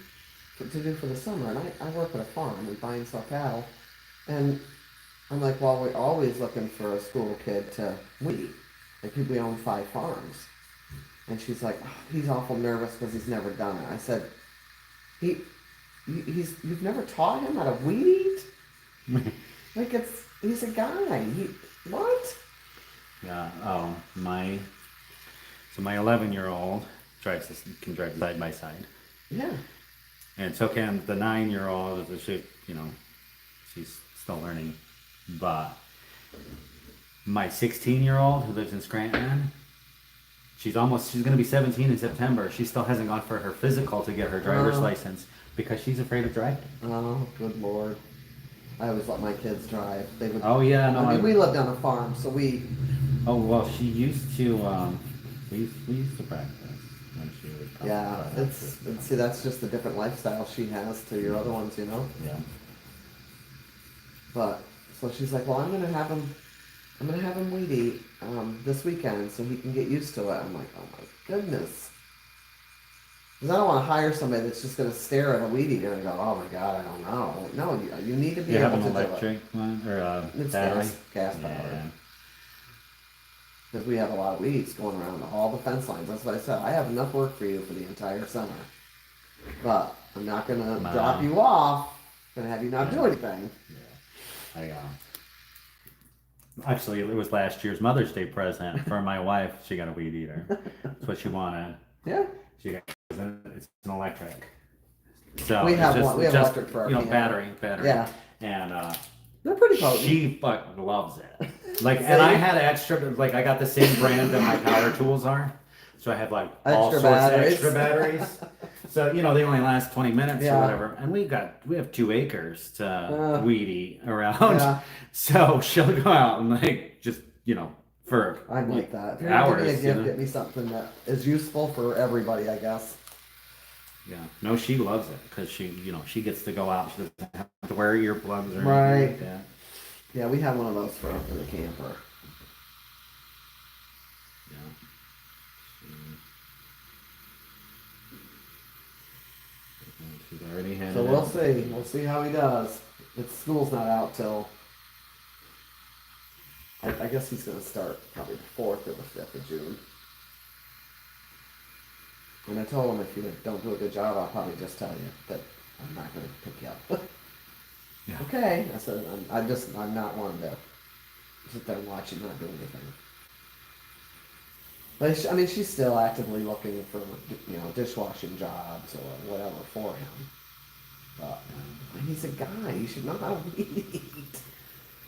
to do for the summer. And I work at a farm, we buy and sell cattle. And I'm like, well, we're always looking for a school kid to weed. Like, we own 5 farms. And she's like, oh, he's awful nervous because he's never done it. I said, you've never taught him how to weed eat? Like, he's a guy. What? yeah, my 11-year-old can drive side by side. Yeah. And so can the 9-year-old. She's still learning. But my 16-year-old who lives in Scranton, she's going to be 17 in September. She still hasn't gone for her physical to get her driver's license because she's afraid of driving. Oh, good Lord. I always let my kids drive. They would. Oh yeah, no. I mean, we lived on a farm, so we. Oh well, she used to. We used to practice when she was. Yeah, see, that's just a different lifestyle she has to your other ones, you know. Yeah. But so she's like, well, I'm gonna have him weed eat this weekend so he can get used to it. I'm like, oh my goodness. Because I don't want to hire somebody that's just going to stare at a weed eater and go, oh my God, I don't know. No, you need to be You able have to an do it. electric one or It's battery? gas powered. Because we have a lot of weeds going around all the fence lines. That's what I said. I have enough work for you for the entire summer. But I'm not going to drop you off. I'm going to have you not do anything. Yeah. Actually, it was last year's Mother's Day present for my wife. She got a weed eater. That's what she wanted. Yeah. It's an electric. So We have it's one. We have just, electric for our camper. battery. Yeah. And They're pretty potent. she fucking loves it. Like, and I had extra. Like, I got the same brand that my power tools are. So I have like all Extra sorts batteries. of extra batteries. So they only last 20 minutes Yeah. or whatever. And we have 2 acres to weed eat around. Yeah. So she'll go out and like just for I'd like that. If you're gonna hours. give me a gift, get me something that is useful for everybody, I guess. Yeah. No, she loves it because she gets to go out. She doesn't have to wear earplugs or Right. anything like that. Yeah, we have one of those for the camper. Yeah. She's already had So it. we'll see. We'll see how he does. School's not out till. I guess he's going to start probably the 4th or the 5th of June. And I told him if you don't do a good job, I'll probably just tell you that I'm not going to pick you up. Yeah. Okay. I said I'm not wanting to sit there and watch you not do anything. But I mean, she's still actively looking for, dishwashing jobs or whatever for him. But he's a guy. He should know how to read.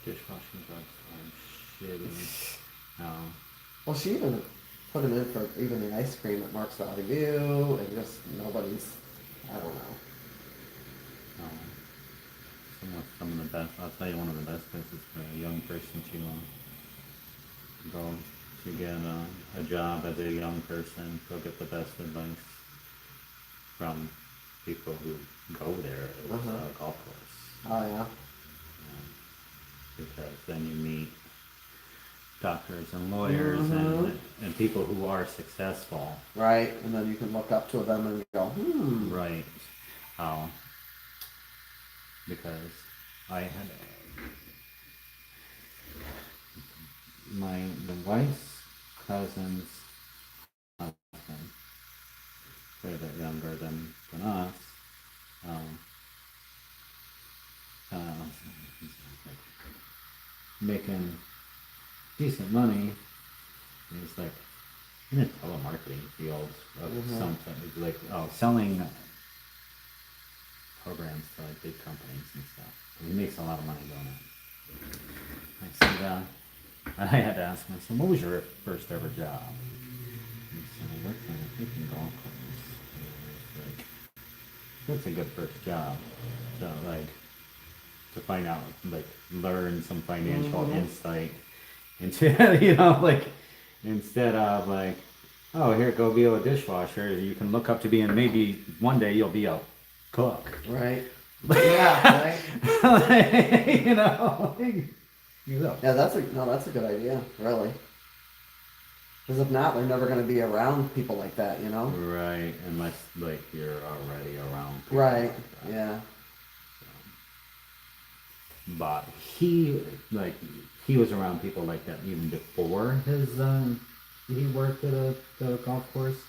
Dishwashing drugs are shitty. Well, she even put him in for even the ice cream at Mark's Valley View, and just nobody's. I don't know. Some of the best, I'll tell you one of the best places for a young person to go to get a job as a young person, go get the best advice from people who go there is a golf course. Oh yeah. Because then you meet doctors and lawyers and people who are successful. Right, and then you can look up to them and go, Right. Because I had the wife's cousin's husband, they're a bit younger than us. Making decent money. He's like in a telemarketing field of something, like selling programs to like big companies and stuff. He makes a lot of money doing it. I said, I had to ask him, I said, what was your first ever job? He said, I worked in a freaking golf course. And I was like, that's a good first job. So like, to find out, like, learn some financial insight into, like, instead of like, oh, here, go be a dishwasher. You can look up to being, maybe one day you'll be a cook. Right. Yeah, right. Yeah, that's a good idea, really. Because if not, they're never going to be around people like that, Right, unless like you're already around people Right. like that. Yeah. But he was around people like that even before he worked at the golf course,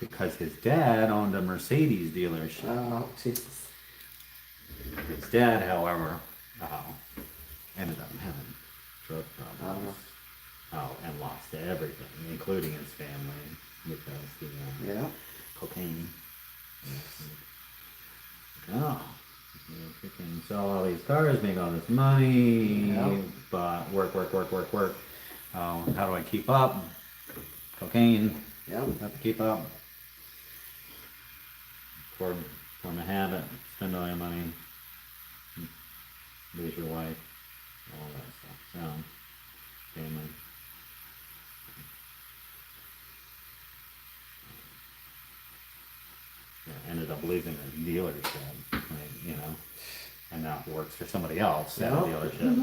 because his dad owned a Mercedes dealership. Oh, Jesus. His dad, however, ended up having drug problems. And lost everything, including his family, because he cocaine. Freaking sell all these cars, make all this money, but work. How do I keep up? Cocaine. Yeah. Have to keep up. Form a habit, spend all your money, lose your wife, all that stuff. Family. Ended up losing a dealership, and now works for somebody else at a dealership,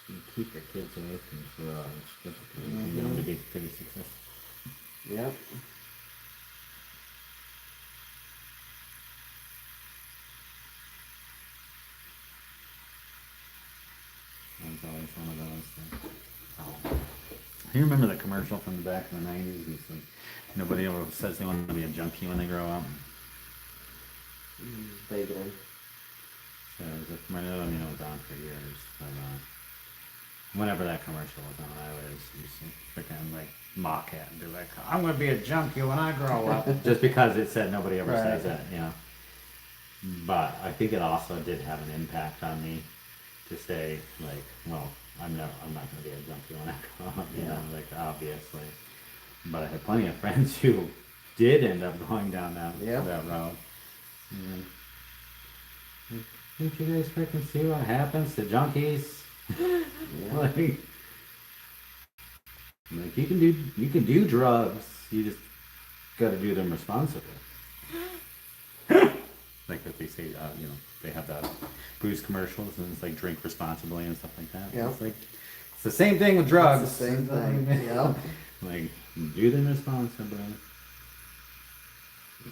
You keep your kids away from drugs, just because you know to be pretty successful. Yep. It's always one of those things. You remember the commercial from the back in the 90s? It's like, nobody ever says they want to be a junkie when they grow up. Vaguely. So the commercial, it was on for years. But whenever that commercial was on, I always used to freaking like mock it and be like, I'm going to be a junkie when I grow up. Just because it said nobody ever says that, But I think it also did have an impact on me to say, like, well, I'm not going to be a junkie when I grow up, obviously. But I had plenty of friends who did end up going down that road. Don't you guys freaking see what happens to junkies? like you can do drugs. You just got to do them responsibly. Like that they say, they have the booze commercials and it's like drink responsibly and stuff like that. Yeah. It's the same thing with drugs. It's the same thing. Yeah. Like Do them responsibly.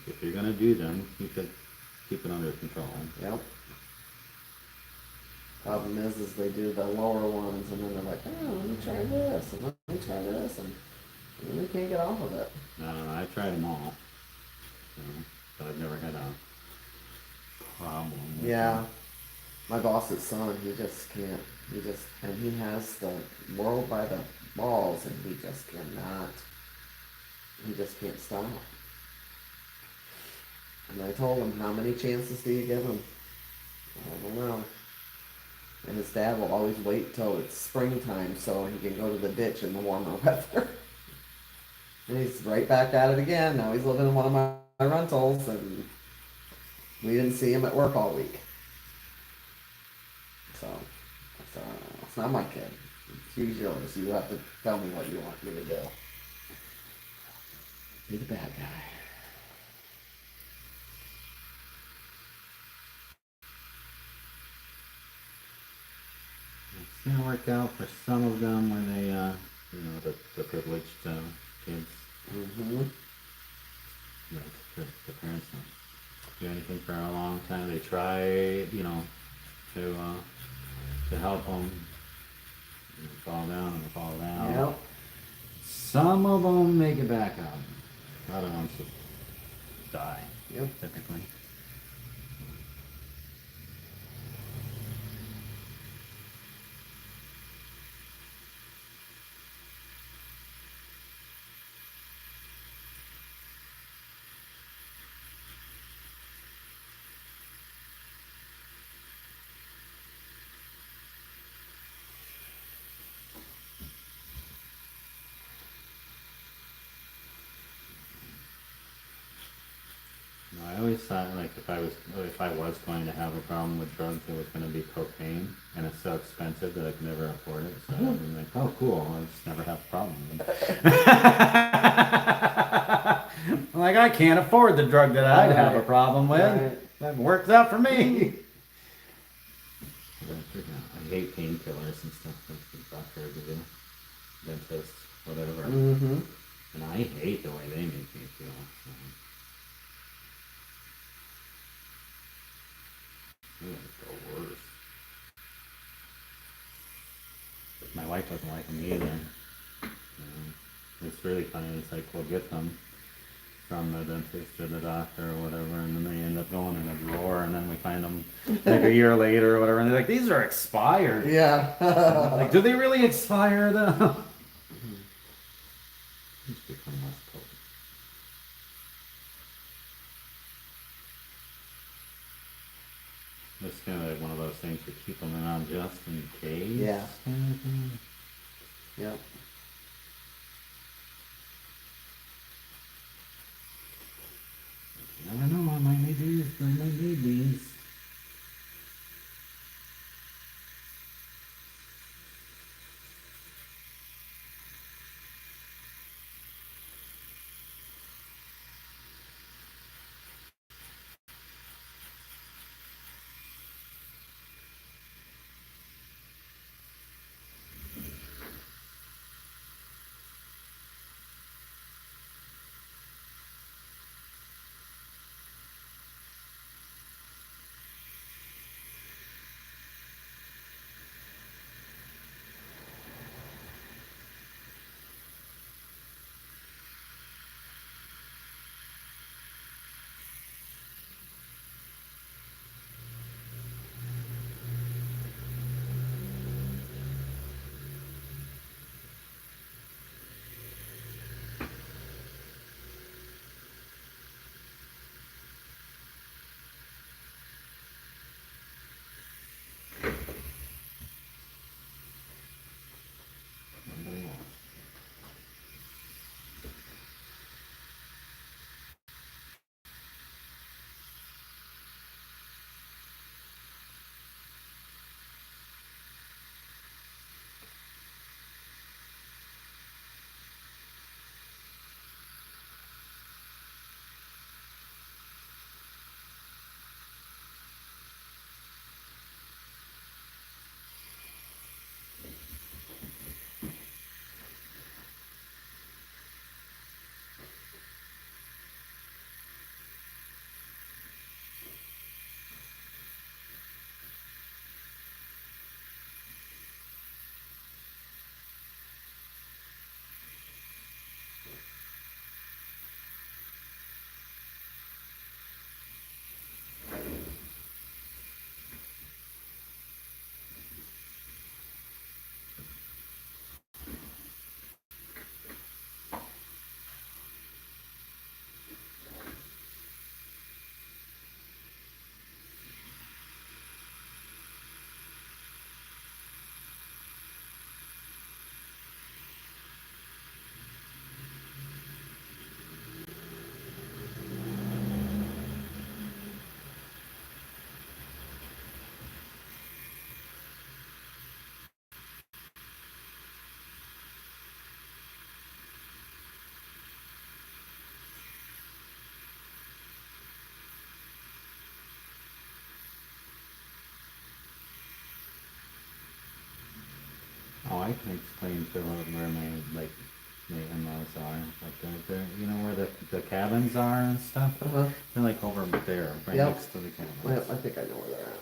If you're gonna do them, keep it under control. Yep. Problem is they do the lower ones, and then they're like, oh, let me try this, and let me try this, and they can't get off of it. I don't know. I tried them all, but I've never had a problem. Yeah. My boss's son, he just can't. And he has the world by the balls, and he just cannot. He just can't stop. And I told him, how many chances do you give him? I don't know. And his dad will always wait till it's springtime so he can go to the ditch in the warmer weather. And he's right back at it again. Now he's living in one of my rentals, and we didn't see him at work all week. So, it's not my kid. It's yours. You have to tell me what you want me to do. Be the bad guy. It's gonna work out for some of them when they, the privileged kids. Mm-hmm. The parents don't do anything for a long time. They try, to help them. And they fall down and they fall down. Yep. Some of them make it back up. Other ones just die. Yep. Typically. I always thought like if I was going to have a problem with drugs, it was going to be cocaine, and it's so expensive that I could never afford it. So I'm like, oh, cool, I'll just never have a problem. Like I can't afford the drug that I'd have a problem with. Right. That works out for me. I hate painkillers and stuff like the doctor would do, dentist, whatever. Mm-hmm. And I hate the way they make me feel. So. The worst. My wife doesn't like them either. It's really funny. It's like we'll get them from the dentist or the doctor or whatever, and then they end up going in a drawer, and then we find them like a year later or whatever, and they're like, "These are expired." Yeah. Like, do they really expire though? It's become less potent. It's kind of like one of those things to keep them around just in case. Yeah. Kind of thing. Yep. You never know, I might need these, I might need these. can explain to where my in-laws are. Like they're you know where the cabins are and stuff. Uh-huh. They're like over there, right Yep. next to the cabins. Well, I think I know where they're at.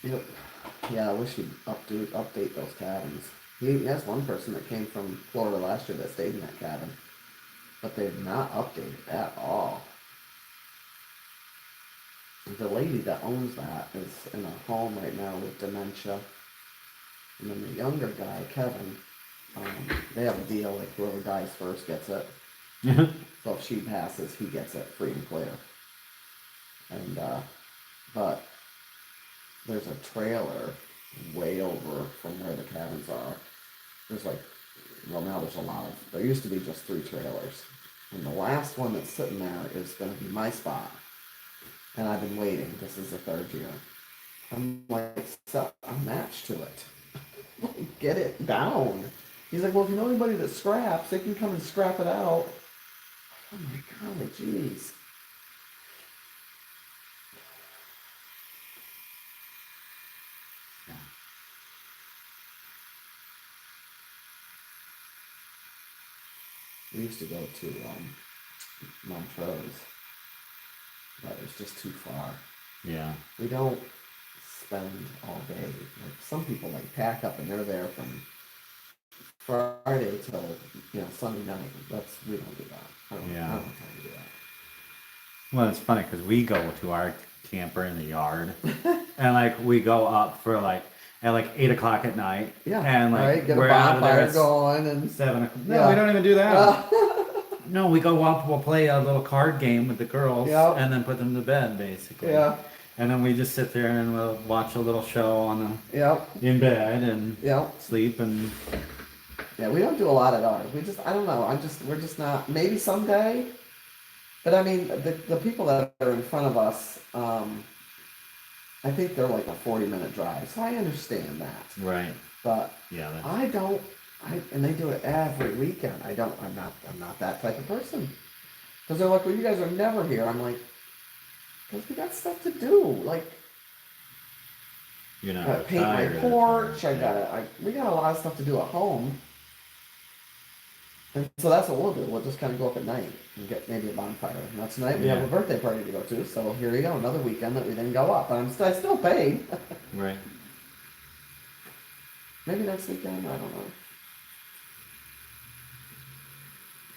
Yep. Yeah, I wish you'd update those cabins. He has one person that came from Florida last year that stayed in that cabin, but they've not updated at all. The lady that owns that is in a home right now with dementia. And then the younger guy, Kevin, they have a deal like whoever dies first gets it. So if she passes, he gets it free and clear. And but there's a trailer way over from where the cabins are. There's like, well now there's a lot of, there used to be just 3 trailers. And the last one that's sitting there is gonna be my spot. And I've been waiting, this is the 3rd year. I'm like, set a match to it. Get it down. He's like, well, if you know anybody that scraps, they can come and scrap it out. Oh my god, jeez. Yeah. We used to go to Montrose, but it was just too far. Yeah. We don't spend all day. Like some people like pack up and they're there from Friday till Sunday night. We don't do that. I don't have time to do that. Well, it's funny because we go to our camper in the yard, and like we go up for like at like 8 o'clock at night. Yeah. And like right? Get we're a out of there bonfire at going and 7 o'clock. No, Yeah. we don't even do that. No, we go up. We'll play a little card game with the girls, Yep. and then put them to bed basically. Yeah. And then we just sit there and we'll watch a little show on Yep. in bed and Yep. sleep and. Yeah, we don't do a lot at ours. I don't know. We're just not. Maybe someday. But I mean, the people that are in front of us, I think they're like a 40-minute drive. So I understand that. Right. But Yeah. I don't. And they do it every weekend. I'm not that type of person. Because they're like, well, you guys are never here. I'm like, because we got stuff to do. Like, You're not I gotta paint my retired, porch. yeah. We got a lot of stuff to do at home. And so that's what we'll do. We'll just kind of go up at night and get maybe a bonfire. Now tonight we have Yeah. a birthday party to go to, so here you go, another weekend that we didn't go up. And I still paid. Right. Maybe next weekend, I don't know.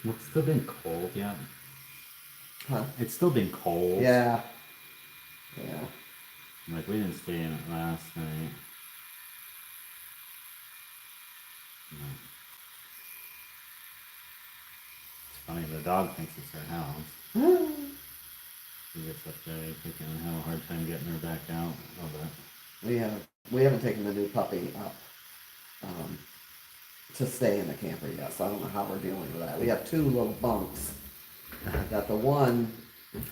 Well, it's still been cold, yeah. Huh? It's still been cold. Yeah. Yeah. Like we didn't stay in it last night. No. It's funny, the dog thinks it's her house. She gets up there, you think I have a hard time getting her back out of it. We haven't taken the new puppy up to stay in the camper yet, so I don't know how we're dealing with that. We have 2 little bunks. That the one,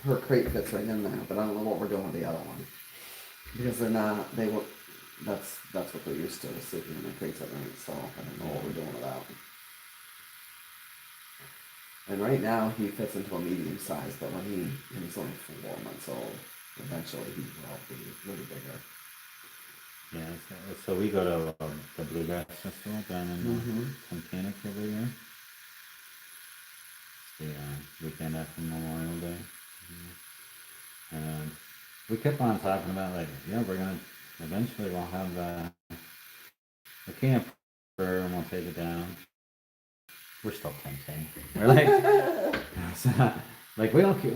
her crate fits right in there, but I don't know what we're doing with the other one. Because that's what they're used to, is sleeping in their crates at night, so I don't know what we're doing with that. And right now, he fits into a medium size, but when he's only 4 months old, eventually he will be really bigger. Yeah, so we go to the Bluegrass Festival down in Tunkhannock every year. It's the weekend after Memorial Day. And we kept on talking about like, yeah, eventually we'll have a camper and we'll take it down. We're still 10. We're like, like we don't care.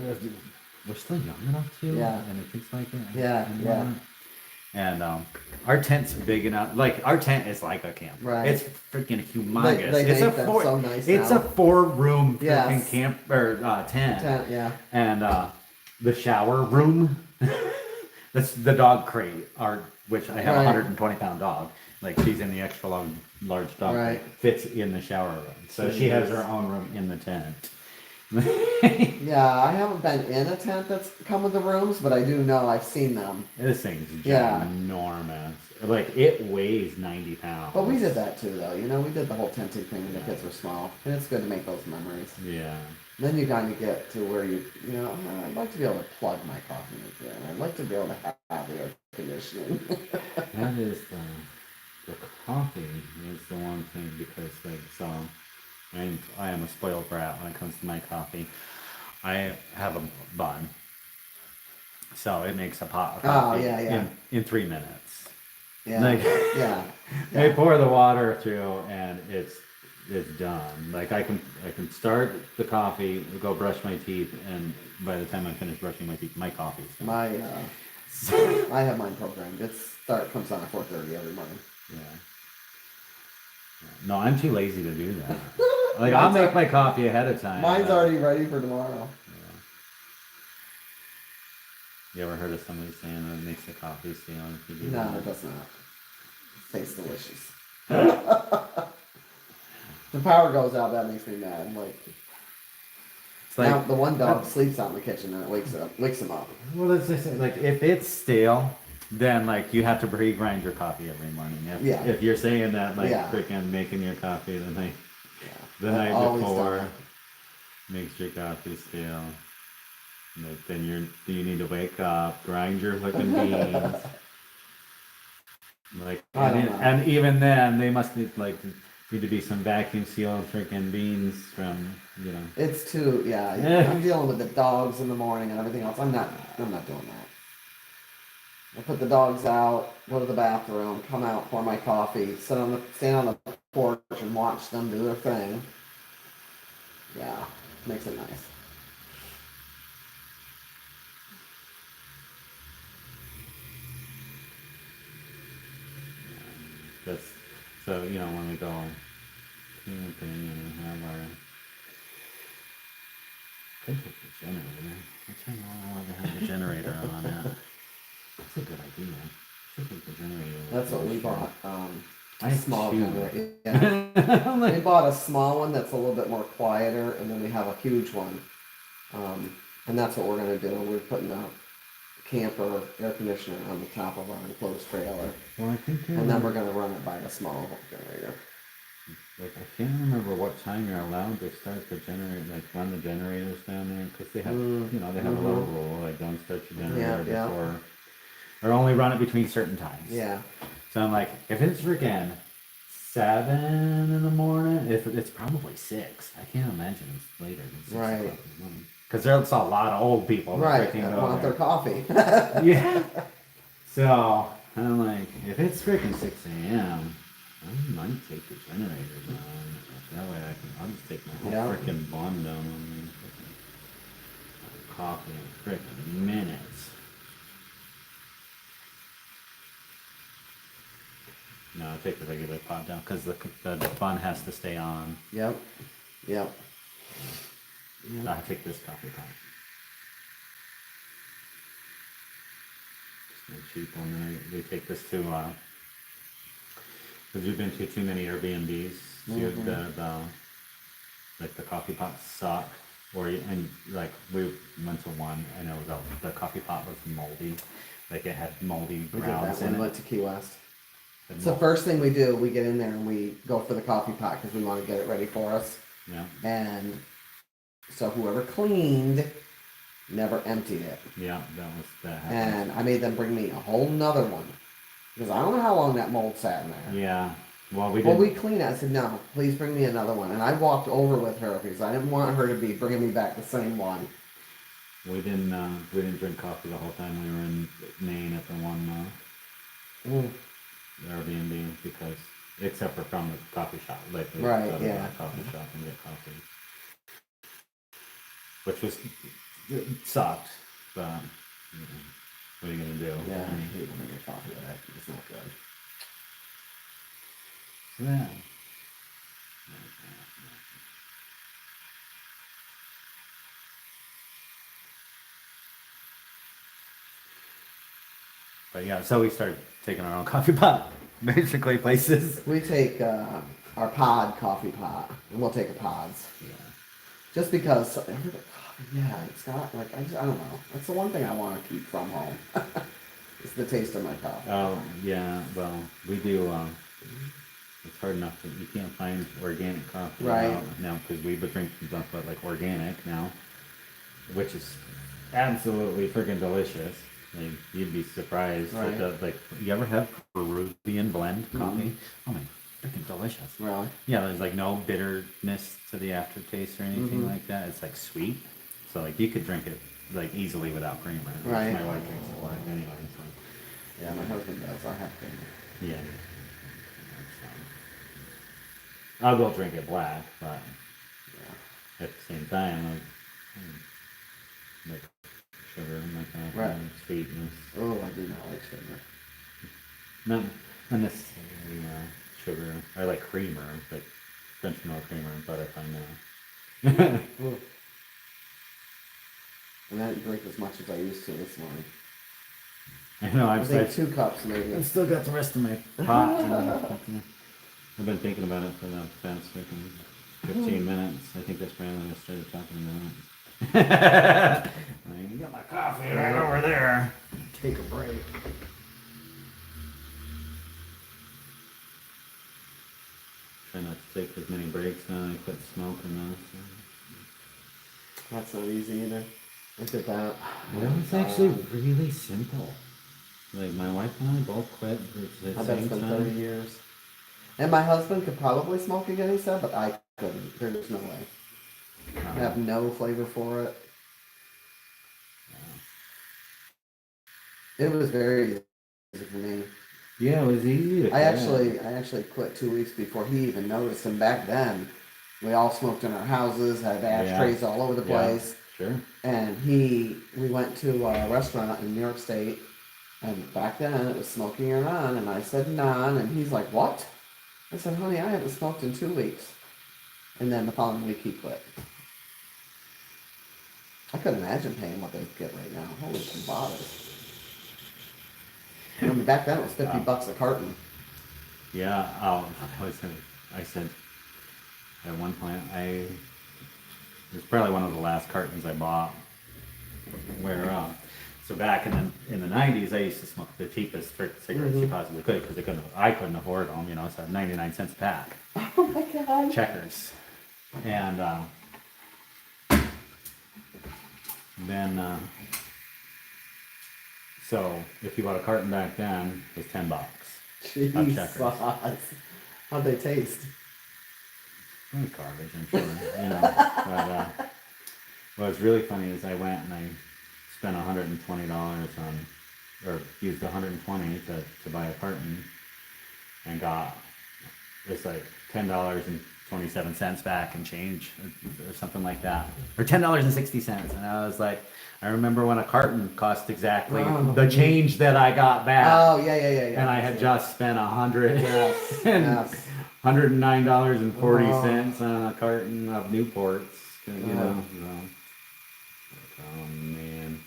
We're still young enough to. Yeah. And the kids like it. Yeah, yeah. And our tent's big enough. Like our tent is like a camp. Right. It's freaking humongous. They it's make them so nice It's now. a 4-room freaking Yes. camp or tent. Yeah. And the shower room. That's the dog crate. Which I have a Right. 120-pound dog. Like she's in the extra large dog Right. crate. Fits in the shower room. So she has her own room in the tent. Yeah, I haven't been in a tent that's come with the rooms, but I do know I've seen them. This thing's Yeah. ginormous. Like it weighs 90 pounds. But we did that too, though. We did the whole tenting thing when the kids were small, and it's good to make those memories. Yeah. Then you kind of get to where I'd like to be able to plug my coffee maker in. I'd like to be able to have the air conditioning. That is the coffee is the one thing because like so I am a spoiled brat when it comes to my coffee. I have a bun, so it makes a pot of Oh, coffee yeah. in 3 minutes. Yeah. Like Yeah. I pour the water through and it's done. Like I can start the coffee, go brush my teeth, and by the time I finish brushing my teeth, my coffee's done. My I have mine programmed. Comes on at 4:30 every morning. Yeah. No, I'm too lazy to do that. Like I'll make my coffee ahead of time. Mine's already ready for tomorrow. You ever heard of somebody saying that it makes the coffee stale if you do No, that? it does not. It tastes delicious. The power goes out, that makes me mad. I'm like, It's like now the one dog sleeps out in the kitchen and it wakes him up. well, it's just like if it's stale, then like you have to pre-grind your coffee every morning. Yeah. If you're saying that like Yeah. freaking making your coffee Yeah. the I've night always done before that. makes your coffee stale. Like, then you need to wake up, grind your fucking beans. Like I don't know. and even then they must need to be some vacuum sealed freaking beans from It's too, yeah. Yeah. I'm dealing with the dogs in the morning and everything else. I'm not doing that. I put the dogs out, go to the bathroom, come out, pour my coffee, stand on the porch and watch them do their thing. Yeah, makes it nice. That's so when we go camping and we have our could put the generator. What's wrong I want to have the generator on it? That's a good idea. Should put the generator. That's what we bought. I A small two. generator. Yeah. I'm We like, bought a small one that's a little bit more quieter, and then we have a huge one. And that's what we're gonna do. We're putting a camper air conditioner on the top of our enclosed trailer, well, I think and then we're gonna run it by a small generator. like I can't remember what time you're allowed to start the generator, like run the generators down there, because they have they have a little rule like don't start your generator Yeah. before, or only run it between certain times. Yeah. So I'm like, if it's freaking 7 in the morning, if it's probably 6. I can't imagine it's later than 6 Right. o'clock in the morning. Because there's a lot of old people that Right. freaking I go want their there. coffee. Yeah. So I'm like, if it's freaking 6 a.m., I might take the generator down. That way I'll just take my whole Yeah. freaking bun down on me. Coffee in freaking minutes. No, I take the regular pot down because the bun has to stay on. Yep. I take this coffee pot. Just a cheap one. We take this to because we've been to too many Airbnbs. The coffee pots suck. And like we went to one and the coffee pot was moldy. Like it had moldy We did that grounds when in we it. went to Key West. Had It's the mold- first thing we do. We get in there and we go for the coffee pot because we want to get it ready for us. Yeah. And so whoever cleaned never emptied it. Yeah, that happened. And I made them bring me a whole nother one. Because I don't know how long that mold sat in there. Yeah. Well, we Well, did. we cleaned it. I said, no, please bring me another one. And I walked over with her because I didn't want her to be bringing me back the same one. We didn't drink coffee the whole time we were in Maine at the one Airbnb because except for from the coffee shop, like we Right, go to yeah. that coffee shop and get coffee, which it sucked, but what are you gonna do? Yeah, I I mean, hate when I get coffee that. It's not good. yeah. But yeah, so we started taking our own coffee pot, basically places. We take our pod coffee pot, and we'll take a pods. Yeah. Just because, yeah, it's got, like, I don't know. That's the one thing I want to keep from home. It's the taste of my coffee. Oh yeah, well we do. It's hard enough to you can't find organic coffee Right. now because we would drink stuff but like organic now, which is absolutely freaking delicious. Like, you'd be surprised. Right. Like, you ever have Peruvian blend coffee? Oh my, freaking delicious. Really? Yeah, there's like no bitterness to the aftertaste or anything Mhm. like that. It's like sweet. So like you could drink it like easily without creamer. which Right. My wife drinks it black anyway. Yeah, my husband does. I have to. So yeah. So, I'll go drink it black, but Yeah. at the same time, like sugar and like that, Right. and sweetness. Oh, I do not like sugar. Not unnecessarily sugar. I like creamer, like French vanilla creamer, but if I know. Ooh. And I didn't drink as much as I used to this morning. I know, I I've think 2 cups maybe. still got the rest of my pot. I've been thinking about it for the past 15 minutes. I think that's probably when I started talking about it. I got my coffee right over there. Take a break. Try not to take as many breaks now. I quit smoking now. That's not easy either. Look at that. Well, it's actually really simple. Like my wife and I both quit at the I bet same it's been 30 time. years. And my husband could probably smoke again, he said, but I couldn't. There's no way. I have no flavor for it. It was very easy for me. Yeah, it was easy to I quit. actually quit 2 weeks before he even noticed. And back then, we all smoked in our houses, had ashtrays all over the Yeah, place. sure. And we went to a restaurant in New York State, and back then it was smoking or non, and I said non, and he's like, what? I said, honey, I haven't smoked in 2 weeks. And then the following week he quit. I couldn't imagine paying what they get right now. Holy tomatoes. I mean, back then it was $50 a carton. Yeah, I said at one point, it was probably one of the last cartons I bought. Where, so back in the 90s, I used to smoke the cheapest cigarettes you possibly could because I couldn't afford them, you know, so 99 cents a pack. Oh my god. Checkers. And then, so if you bought a carton back then, it was $10. Jesus. Checkers. How'd they taste? Garbage, I'm sure, you know. But what was really funny is I went and I spent $120 on, or used $120 to buy a carton, and got it's like $10.27 back and change, or something like that, or $10.60, and I was like, I remember when a carton cost exactly the change that I got back. Oh yeah. And I had just spent Yes. Yes. $109.40 on a carton of Newports. You know, so, oh man.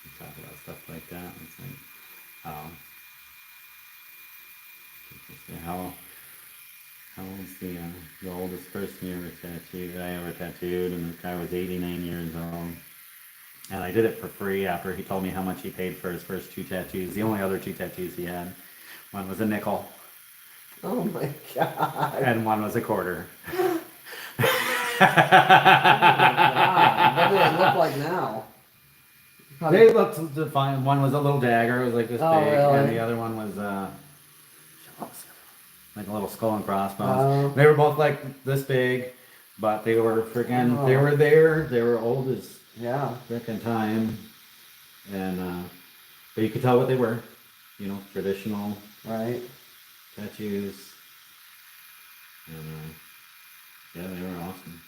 You talk about stuff like that. It's like, how old's the oldest person I ever tattooed, and the guy was 89 years old. And I did it for free after he told me how much he paid for his first 2 tattoos. The only other 2 tattoos he had. One was a nickel. Oh my god. And one was a quarter. Oh my god. What do they look like now? They looked defined. One was a little dagger. It was like this Oh, big. really? And the other one was like a little skull and crossbones. Oh. They were both like this big, but they were freaking. Oh. They were there. They were old as Yeah. frickin' time. And but you could tell what they were. You know, traditional Right. tattoos. And yeah, they were awesome.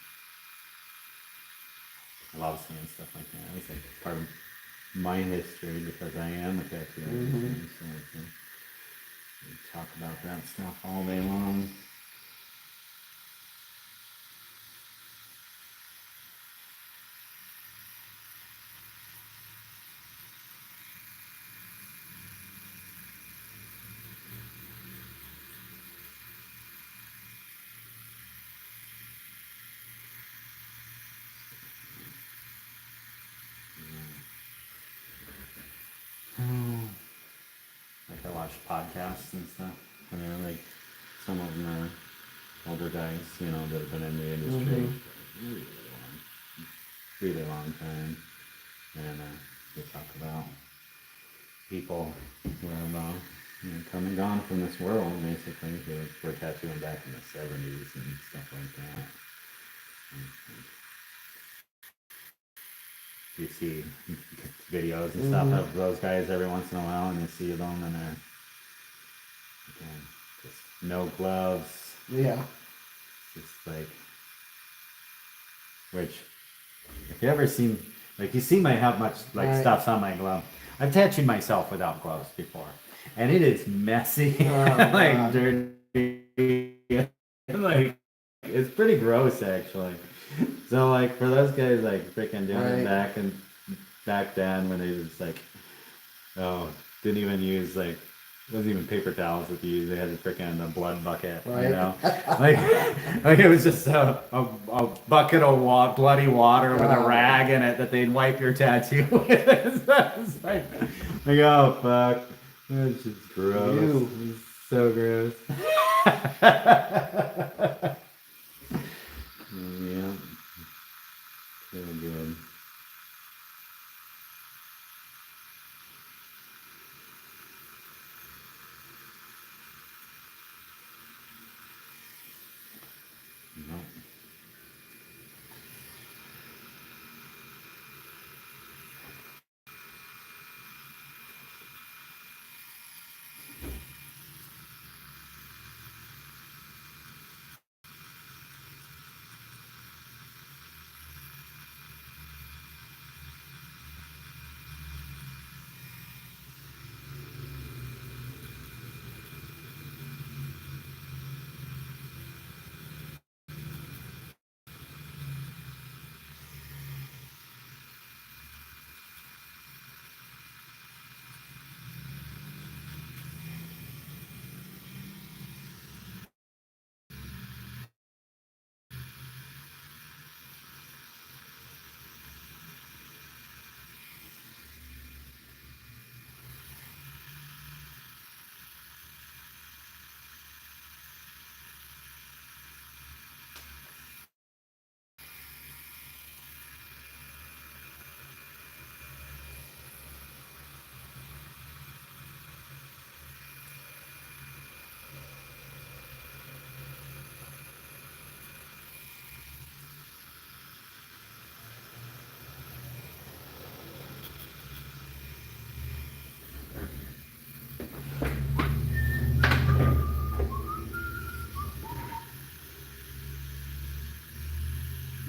I love seeing stuff like that. It's like part of my history because I am a tattoo artist. So we talk about that stuff all day long. Like I watch podcasts and stuff, and they're like, some of them are older guys, you know, that have been in the industry. really long time. And we talk about people who have come and gone from this world, basically, who were tattooing back in the 70s and stuff like that. You see videos and stuff of those guys every once in a while, and you see them, and they're again, just no gloves. Yeah. Just like, which, if you ever seen, like, you see, I have much like Right. stuffs on my glove. I've tattooed myself without gloves before, and it is messy, like God. dirty, like it's pretty gross actually. So like for those guys like freaking doing Right. it back then when they just like didn't even use like it wasn't even paper towels that they used. They had a freaking blood bucket, Right. you know, like it was just a bucket of bloody water with a God. rag in it that they'd wipe your tattoo with. It's like oh fuck, that's just gross. Ew. It's so gross. Yeah, so good. No.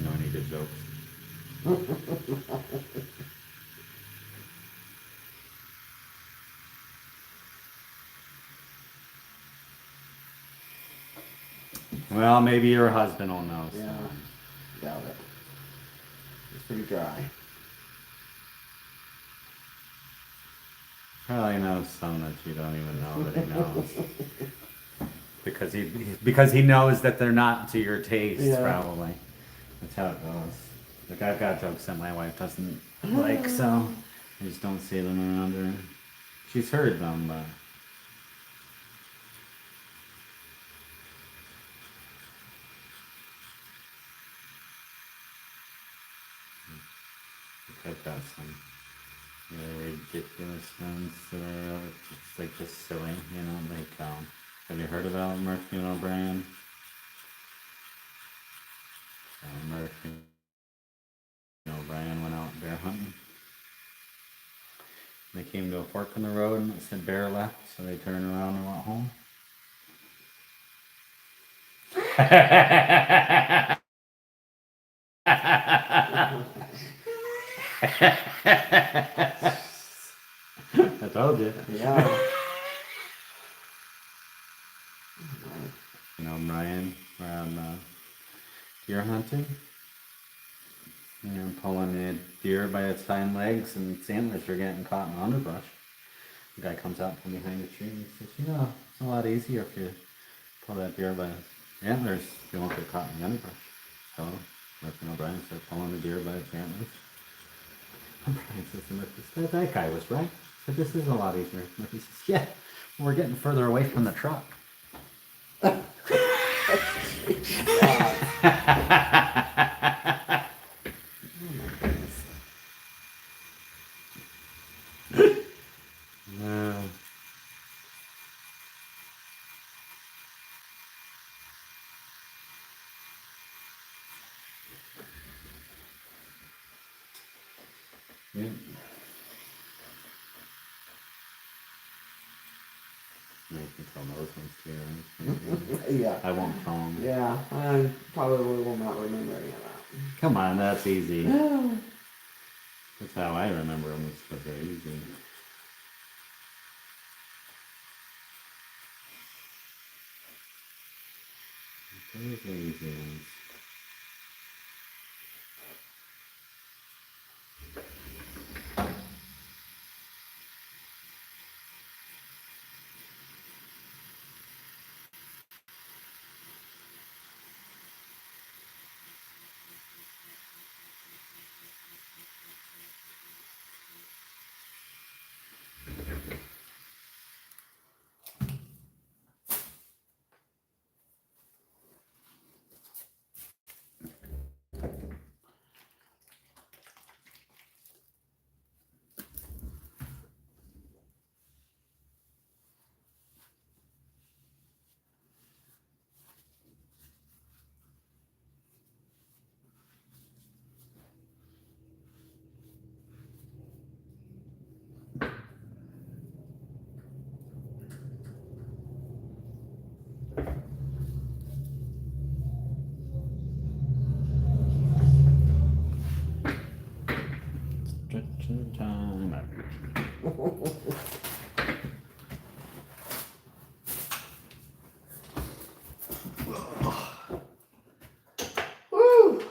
No need to joke. Well, maybe your husband will know. Yeah. Doubt it. It's pretty dry. Probably knows some that you don't even know that he knows. because he knows that they're not to your taste, Yeah. probably. That's how it goes. Like I've got jokes that my wife doesn't like, so I just don't say them around her. She's heard them, but I've got some really ridiculous ones that are it's like just silly, you know, like have you heard about Murphy and O'Brien? Murphy and O'Brien went out bear hunting. They came to a fork in the road and it said bear left, so they turned around and went home. I told you. Yeah. You know, Brian, around deer hunting. You're pulling the deer by its hind legs and its antlers are getting caught in the underbrush. The guy comes out from behind a tree and he says, you know, it's a lot easier if you pull that deer by its antlers, you won't get caught in the underbrush. So, Murphy and O'Brien started pulling the deer by its antlers. O'Brien says to Murphy, that guy was right. But this is a lot easier. Murphy says, yeah, we're getting further away from the truck. Yeah. You can tell those ones too, right? Yeah. I won't comb. Yeah, I probably will not remember any of Come on, that's easy. that. That's how I remember them, because they're easy. Those are easy ones. Stretching time. Woo!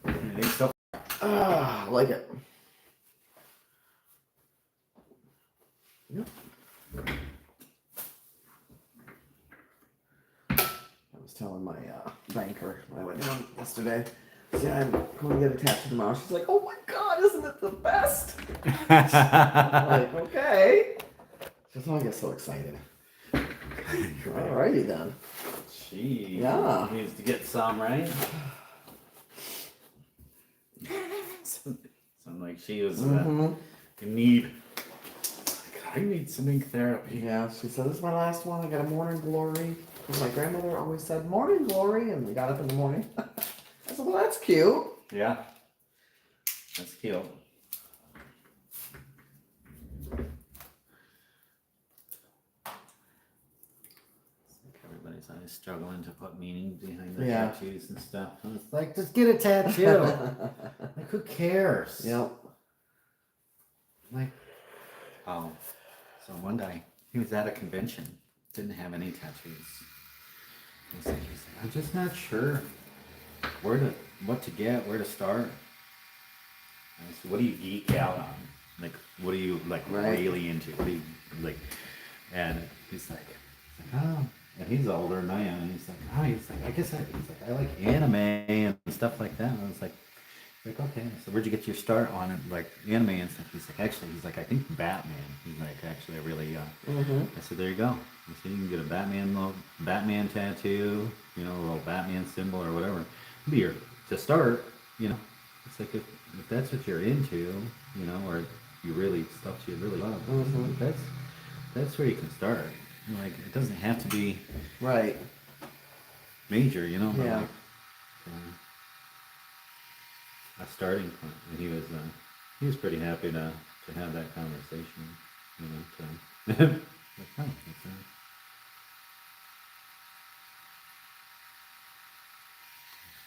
You think so? I like it. Yep. I was telling my banker when I went down yesterday. Yeah, I'm going to get a tattoo tomorrow. She's like, "Oh my God, isn't it the best?" I'm like, okay. She doesn't get so excited. Alrighty then. She Yeah. needs to get some, right? Sound like she was in need. I need some ink therapy. Yeah, she said, "This is my last one. I got a morning glory." And my grandmother always said, "Morning glory," and we got up in the morning. I said, "Well, that's cute." Yeah. That's cute. Everybody's always struggling to put meaning behind their tattoos and stuff. And it's like, just get a tattoo. Like, who cares? Yep. Like, oh, so one day he was at a convention, didn't have any tattoos. He's like, I'm just not sure what to get, where to start. I said, what do you geek out on? Like, what are you like really into? What do you like? And he's like, oh, and he's older than I am. And he's like, oh, I guess he's like, I like anime and stuff like that. And I was like, okay, so where'd you get your start on it, like anime and stuff? He's like, I think Batman. He's like, actually, I really, I said, there you go. I said, you can get a little Batman tattoo, you know, a little Batman symbol or whatever. Be your to start, you know. It's like if that's what you're into, you know, or you really stuff you really love, that's where you can start. Like it doesn't have to be Right. major, you know. But Yeah. like, a starting point, and he was pretty happy to have that conversation, you know. To, like, oh, okay.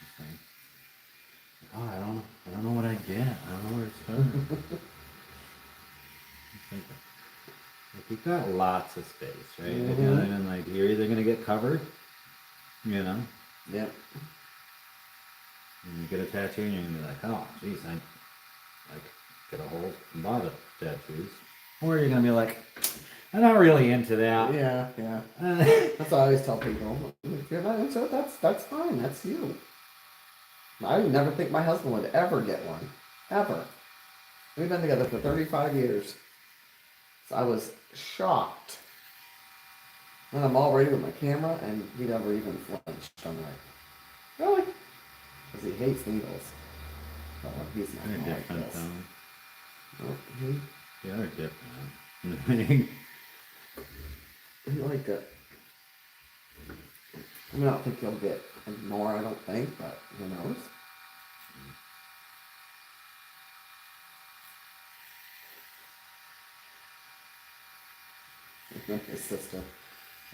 It's like, oh, I don't know what I get. I don't know where to start. Like you've got lots of space, right? You know, and like you're either gonna get covered, you know. Yep. And you get a tattoo, and you're gonna be like, oh, geez, I like get a whole lot of tattoos, or you're gonna be like, I'm not really into that. Yeah, yeah. That's what I always tell people. If you're not into it, that's fine. That's you. I would never think my husband would ever get one. Ever. We've been together for 35 years. So I was shocked. And I'm all ready with my camera, and he never even flinched. I'm like, really? Because he hates needles. So he's not They're gonna like different, this. though. Nope, Yeah, they're different. he liked it. I mean, I don't think he'll get more, I don't think, but who knows? His sister.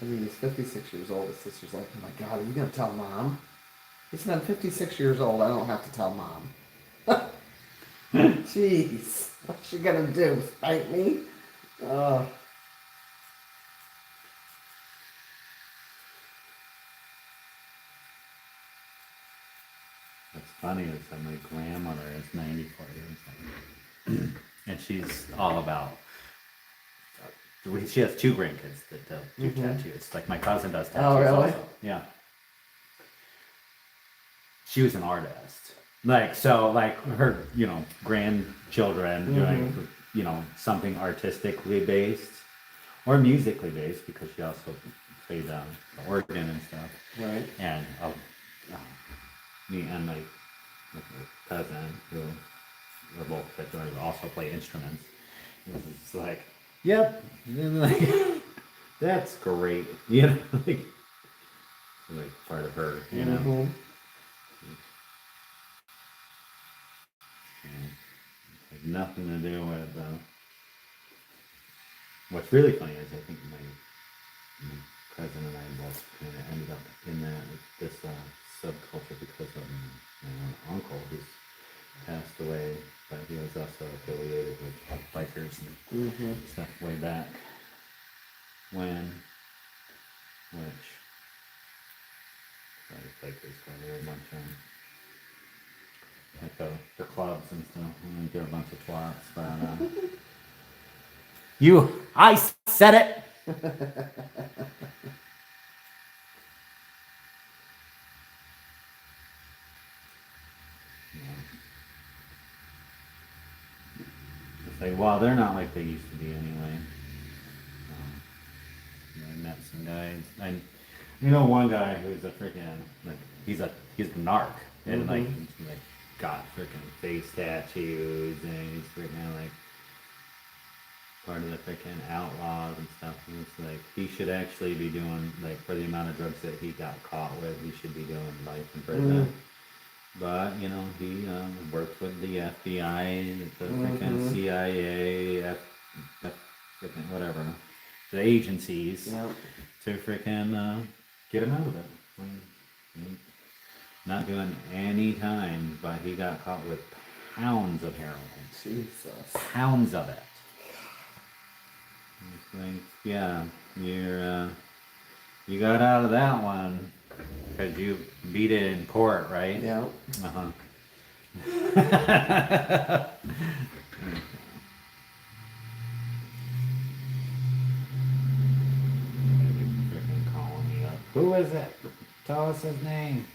I mean, he's 56 years old. His sister's like, oh my God, are you going to tell mom? He said, I'm 56 years old. I don't have to tell mom. Jeez. What's she going to do? Spank me? What's funny is that my grandmother is 94 years old, and she's all about. She has two grandkids that do tattoos. Like my cousin does tattoos. Oh, really? Also. Yeah. She was an artist. Like so, like her, you know, grandchildren doing, you know, something artistically based or musically based because she also played the organ and stuff. Right. And me and my cousin, who were both that also play instruments, it's like, yep, like, that's great, you know, like part of her, you know. Had nothing to do with. What's really funny is I think my cousin and I both kind of ended up in this subculture because of my own uncle who's passed away, but he was also affiliated with bikers and stuff way back when, which bikers probably were a bunch of like the clubs and stuff. And they're a bunch of twats, but I said it. It's like, well, they're not like they used to be anyway. I met some guys. You know one guy who's a freaking like he's a narc and like got freaking face tattoos and he's freaking like part of the freaking outlaws and stuff. And it's like he should actually be doing like for the amount of drugs that he got caught with, he should be doing life in prison. But you know he worked with the FBI, the freaking CIA, freaking whatever, the agencies to freaking get him out of it. Not doing any time, but he got caught with pounds of heroin. Jesus. Pounds of it. It's like, yeah, you got out of that one because you beat it in court, right? Yeah. Uh-huh. Freaking calling me up. Who is it? Tell us his name.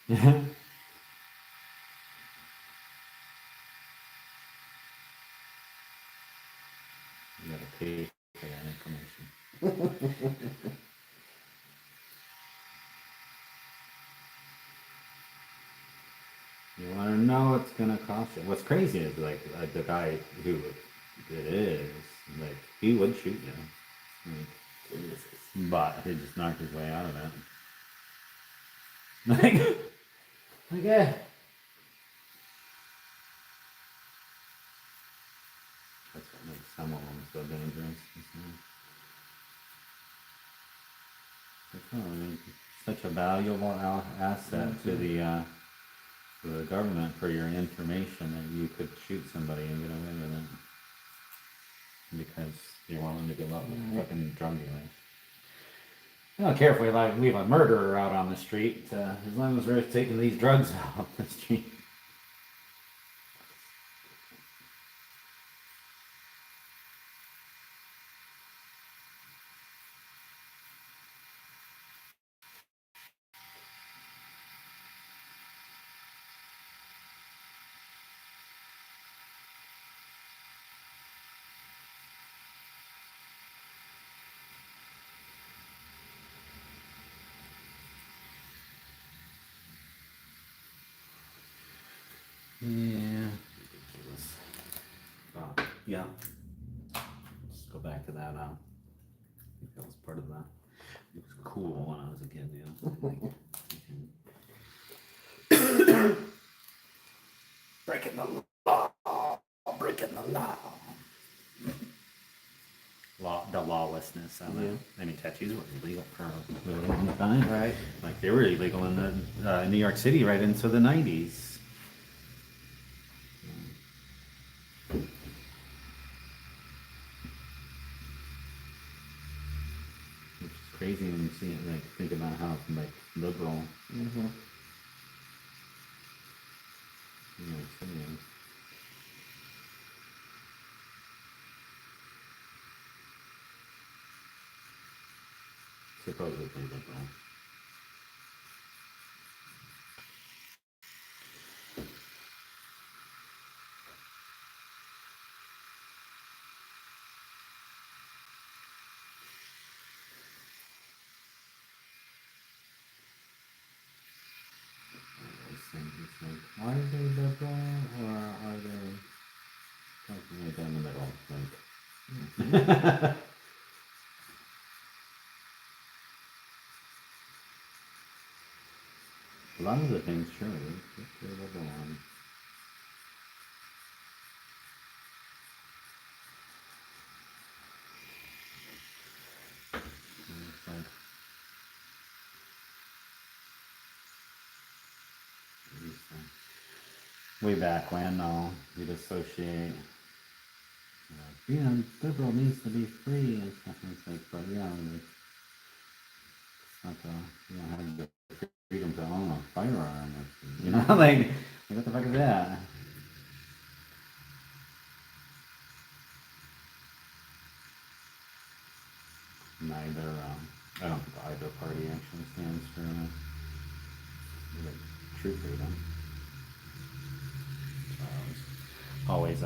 You gotta pay for that information. You want to know what's gonna cost you. What's crazy is like the guy who it is, like he would shoot you, but he just knocked his way out of it. Like yeah. That's what makes some of them so dangerous. Like, oh, I mean, such a valuable asset to the government for your information that you could shoot somebody and get away with it because you're willing to give up fucking drug dealers. I don't care if we like leave a murderer out on the street, as long as we're taking these drugs off the street. Yeah. Ridiculous. Yeah. Just go back to that. I think that was part of that. It was cool when I was a kid. Breaking the law. Breaking the law. The lawlessness of it. I mean, tattoos were illegal for a really long time. Right. Like they were illegal in New York City right into the 90s. Which is crazy when you see it, like think about how it's like liberal. Mm-hmm. New York City is. Supposedly liberal. It's like, are they liberal or are they something like in the middle? Like, a lot of the things, sure, they're liberal on. It's like, way back when, you'd associate, yeah, liberal needs to be free and stuff. And it's like, but yeah, like, it's not you don't have the freedom to own a firearm. You know, like what the fuck is that? Neither, I don't think either party actually stands for like, true freedom. Always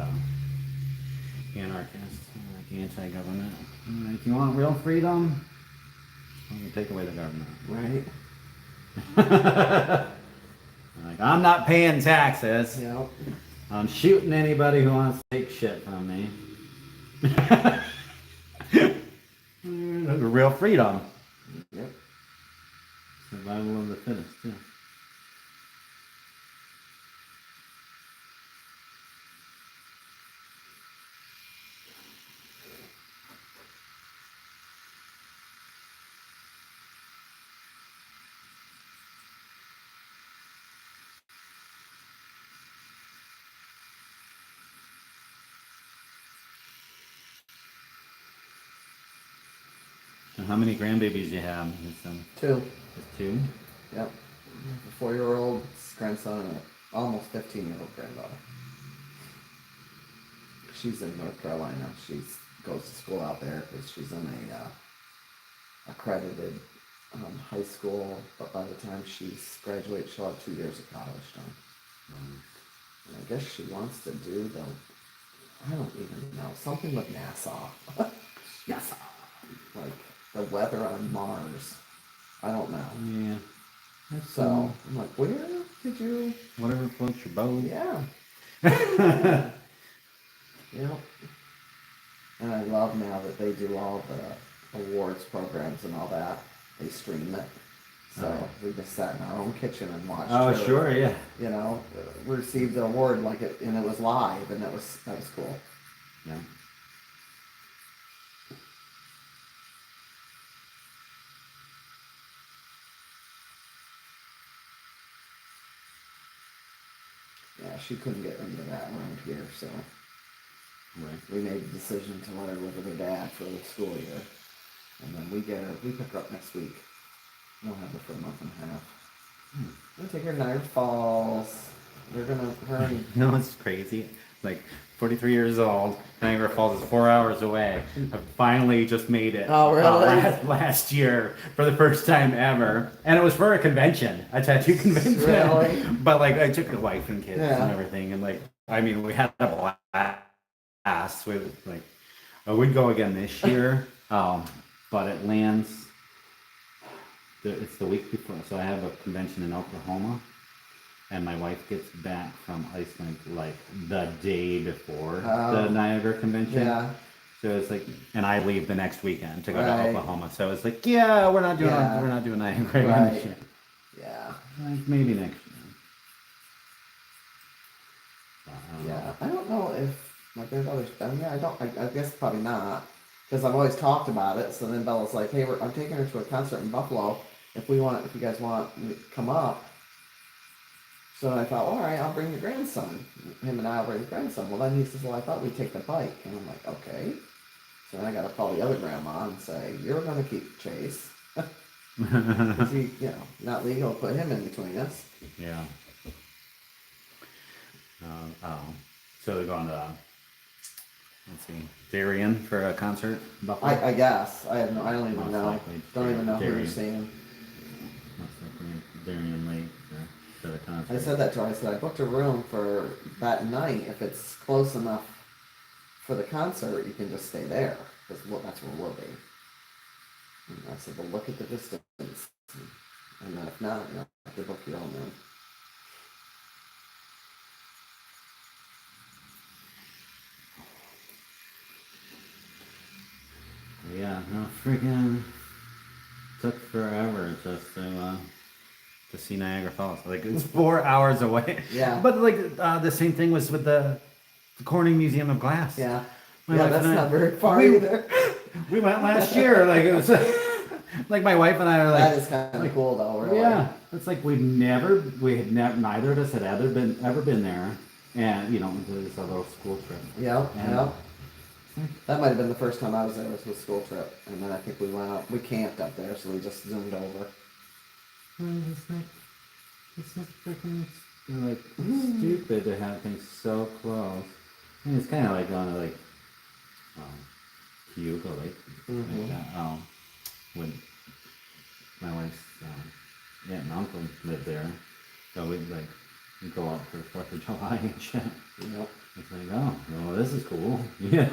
anarchist, like anti-government. Like, you want real freedom? I'm gonna take away the government. Right. Like, I'm not paying taxes. Yep. I'm shooting anybody who wants to take shit from me. Real freedom. Yep. Survival of the fittest, too. And how many grandbabies you have? Just, 2. just 2? Yep. A 4-year-old grandson and an almost 15-year-old granddaughter. She's in North Carolina. She goes to school out there because she's in a accredited high school. But by the time she graduates, she'll have 2 years of college done. And I guess she wants to do I don't even know, something with NASA. Yes. Like the weather on Mars. I don't know. Yeah. That's So I'm like, where did you? whatever floats your boat. Yeah. Yep. And I love now that they do all the awards programs and all that. They stream it. So we just sat in our own kitchen and watched Oh, her, sure, yeah. receive the award like it, and it was live, and that was cool. Yeah. Yeah, she couldn't get into that around here, so Right. we made the decision to let her live with her dad for the school year, and then we pick her up next week. We'll have her for a month and a half. We'll take her to Niagara Falls. Her and No, it's crazy. Like 43 years old, Niagara Falls is 4 hours away. I finally just made it. Oh, really? Last year for the first time ever, and it was for a convention, a tattoo convention. Really? But like, I took the wife and kids Yeah. and everything, and like, I mean, we had a blast with like. I would go again this year, but it lands. It's the week before, so I have a convention in Oklahoma. And my wife gets back from Iceland like the day before the Niagara convention. yeah, So it's like, and I leave the next weekend to go Right. to Oklahoma. So it's like, yeah, we're not doing Niagara Right. this year. yeah, Like maybe next year. But I don't know. yeah. I don't know if my granddaughter's been there. I guess probably not, because I've always talked about it. So then Bella's like, "Hey, I'm taking her to a concert in Buffalo. If you guys want to come up." So I thought, all right, I'll bring your grandson. Him and I'll bring the grandson. Well, then he says, well, I thought we'd take the bike. And I'm like, okay. So then I got to call the other grandma and say, you're going to keep Chase. Because he, not legal to put him in between us. Yeah. So they're going to, let's see, Darien for a concert in Buffalo? I guess. I don't even Most know. likely Don't even know who you're Darien. seeing. Most likely Darien Lake for the concert. I said that to her. I said, I booked a room for that night. If it's close enough for the concert, you can just stay there. Because that's where we'll be. And I said, well, look at the distance. And then if not, you have to book your own room. Yeah, no, freaking took forever just to see Niagara Falls. Like it's 4 hours away. Yeah. But like the same thing was with the Corning Museum of Glass. Yeah. My Yeah, wife that's and I- not very far we- either. We went last year. Like it was like my wife and I are like. That is kind of cool though, really. Yeah, it's like neither of us had ever been there, and it's a little school trip. Yep, And- yep. That might have been the first time I was there was with school trip. And then I think we camped up there, so we just zoomed over. It's just freaking like stupid to have things so close. I mean, it's kind of like going to like Cayuga Lake, like that. When my wife's aunt and uncle lived there, so we'd like go out for 4th of July and shit. Yep. It's like, oh, well, this is cool. Yeah.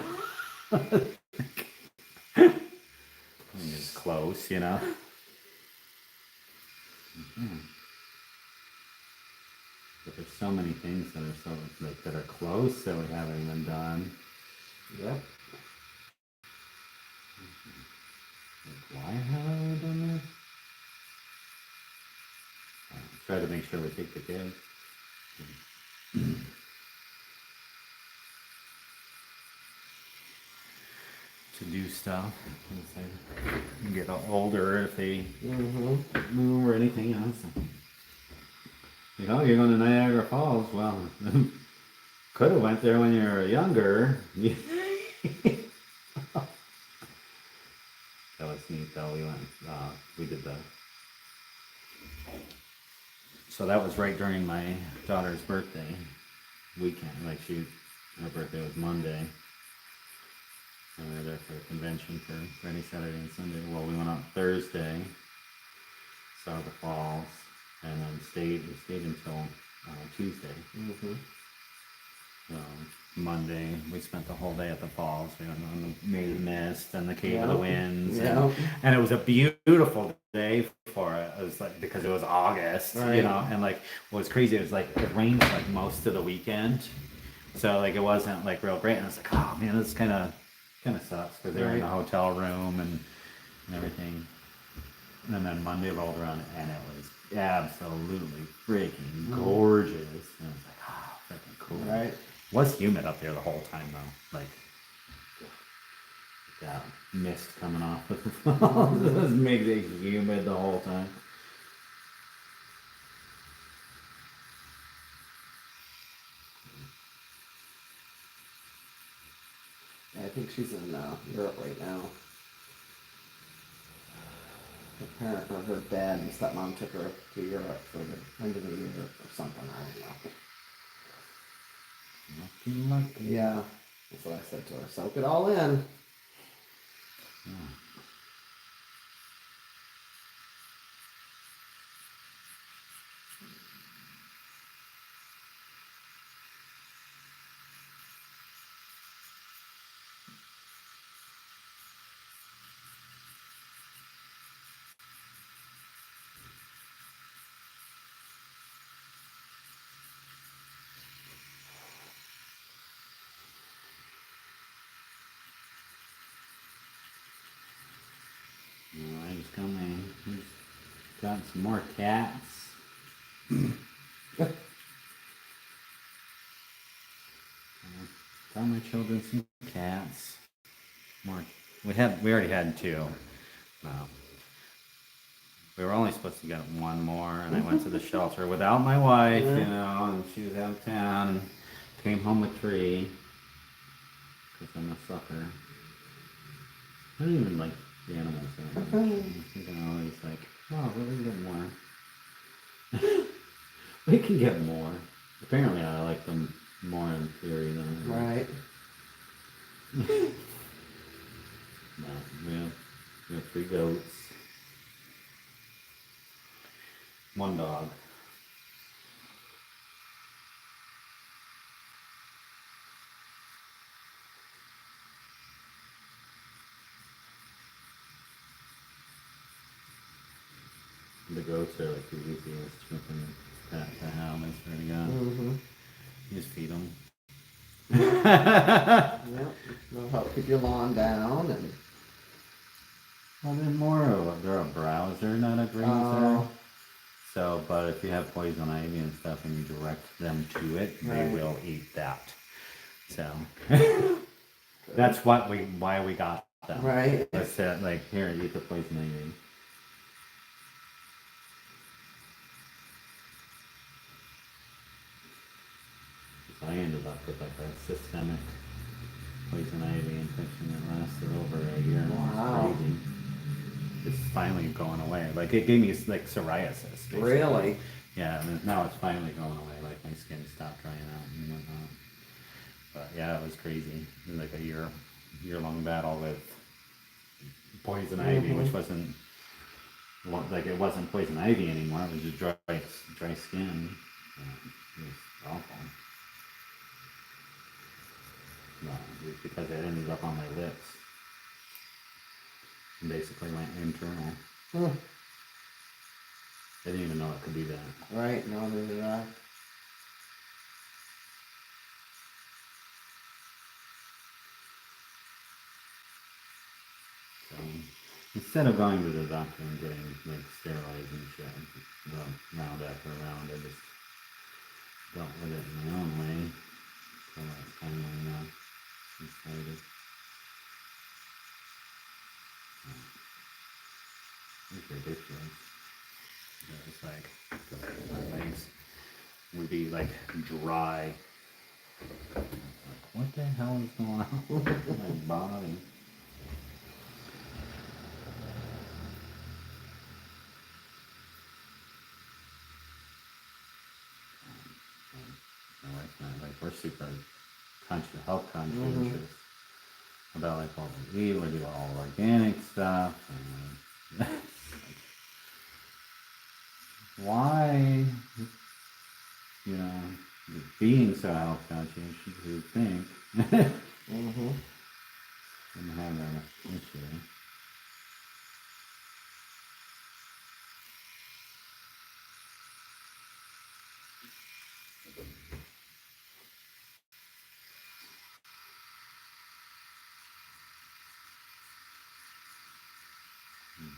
It's close, But there's so many things that are that are close that we haven't even done. Yep. Like, why haven't we done this? Try to make sure we take the kids. To do stuff. As they get older, if they move or anything else. You're going to Niagara Falls. Well, could have went there when you were younger. That was was neat though. We did so that was right during my daughter's birthday weekend. Like her birthday was Monday. And we were there for a convention for Friday, Saturday, and Sunday. Well, we went out Thursday, saw the falls, and then we stayed until Tuesday. Mm-hmm. Monday, we spent the whole day at the falls. We went on the Maid Mist and the Cave of the Yep. Winds. Yeah. And it was a beautiful day for it. It was like, because it was August, Right. you know, and like what was crazy, it was like, it rained like most of the weekend. So like, it wasn't like real great. And I was like, oh man, this kind of sucks because they were in the hotel room and everything. And then Monday rolled around and it was absolutely freaking gorgeous. And I was like, oh, freaking cool. Right. It was humid up there the whole time though. Like that mist coming off of the falls. It was makes it humid the whole time. Yeah, I think she's in Europe right now. Her dad and stepmom took her to Europe for the end of the year or something. I don't know. Lucky. Yeah, that's what I said to her. Soak it all in. Yeah. He's coming. He's got some more cats. Got my children some cats. More. We already had two. We were only supposed to get one more, and I went to the shelter without my wife, you know, and she was out of town, and came home with three. Because I'm a sucker. I don't even like the animals that much. I think I'm always like, oh, we can get more. We can get more. Apparently I like them more in theory than Right. No, we have 3 goats. 1 dog. The goats are like the easiest looking pet to have, I swear to God. Mm-hmm. You just feed them. Yep. Know how to keep your lawn down and. Well, they're a browser, not a grazer. Oh. So, but if you have poison ivy and stuff and you direct them to it, they Right. will eat that. So, that's why we got them. Right. I said, like, here, eat the poison ivy. So I ended up with like a systemic poison ivy infection that lasted over a year. Wow. It was crazy. It's finally going away. Like it gave me like psoriasis. Basically. Really? Yeah, and now it's finally going away. Like my skin stopped drying out and whatnot. But yeah, it was crazy. It was like a year-long battle with poison ivy, which wasn't like it wasn't poison ivy anymore. It was just dry skin. It was awful. No, because it ended up on my lips. And basically went internal. Hmm. I didn't even know it could do that. Right. No, neither did I. So instead of going to the doctor and getting like steroids and shit, round after round, I just dealt with it in my own way. So that's finally decided. It's ridiculous. It's like my legs would be like dry. Like, what the hell is going on with my body? super health conscious Mhm. about like what we eat. We do all organic stuff. And why, you know, being so health conscious, you would think, Mhm. and have an issue.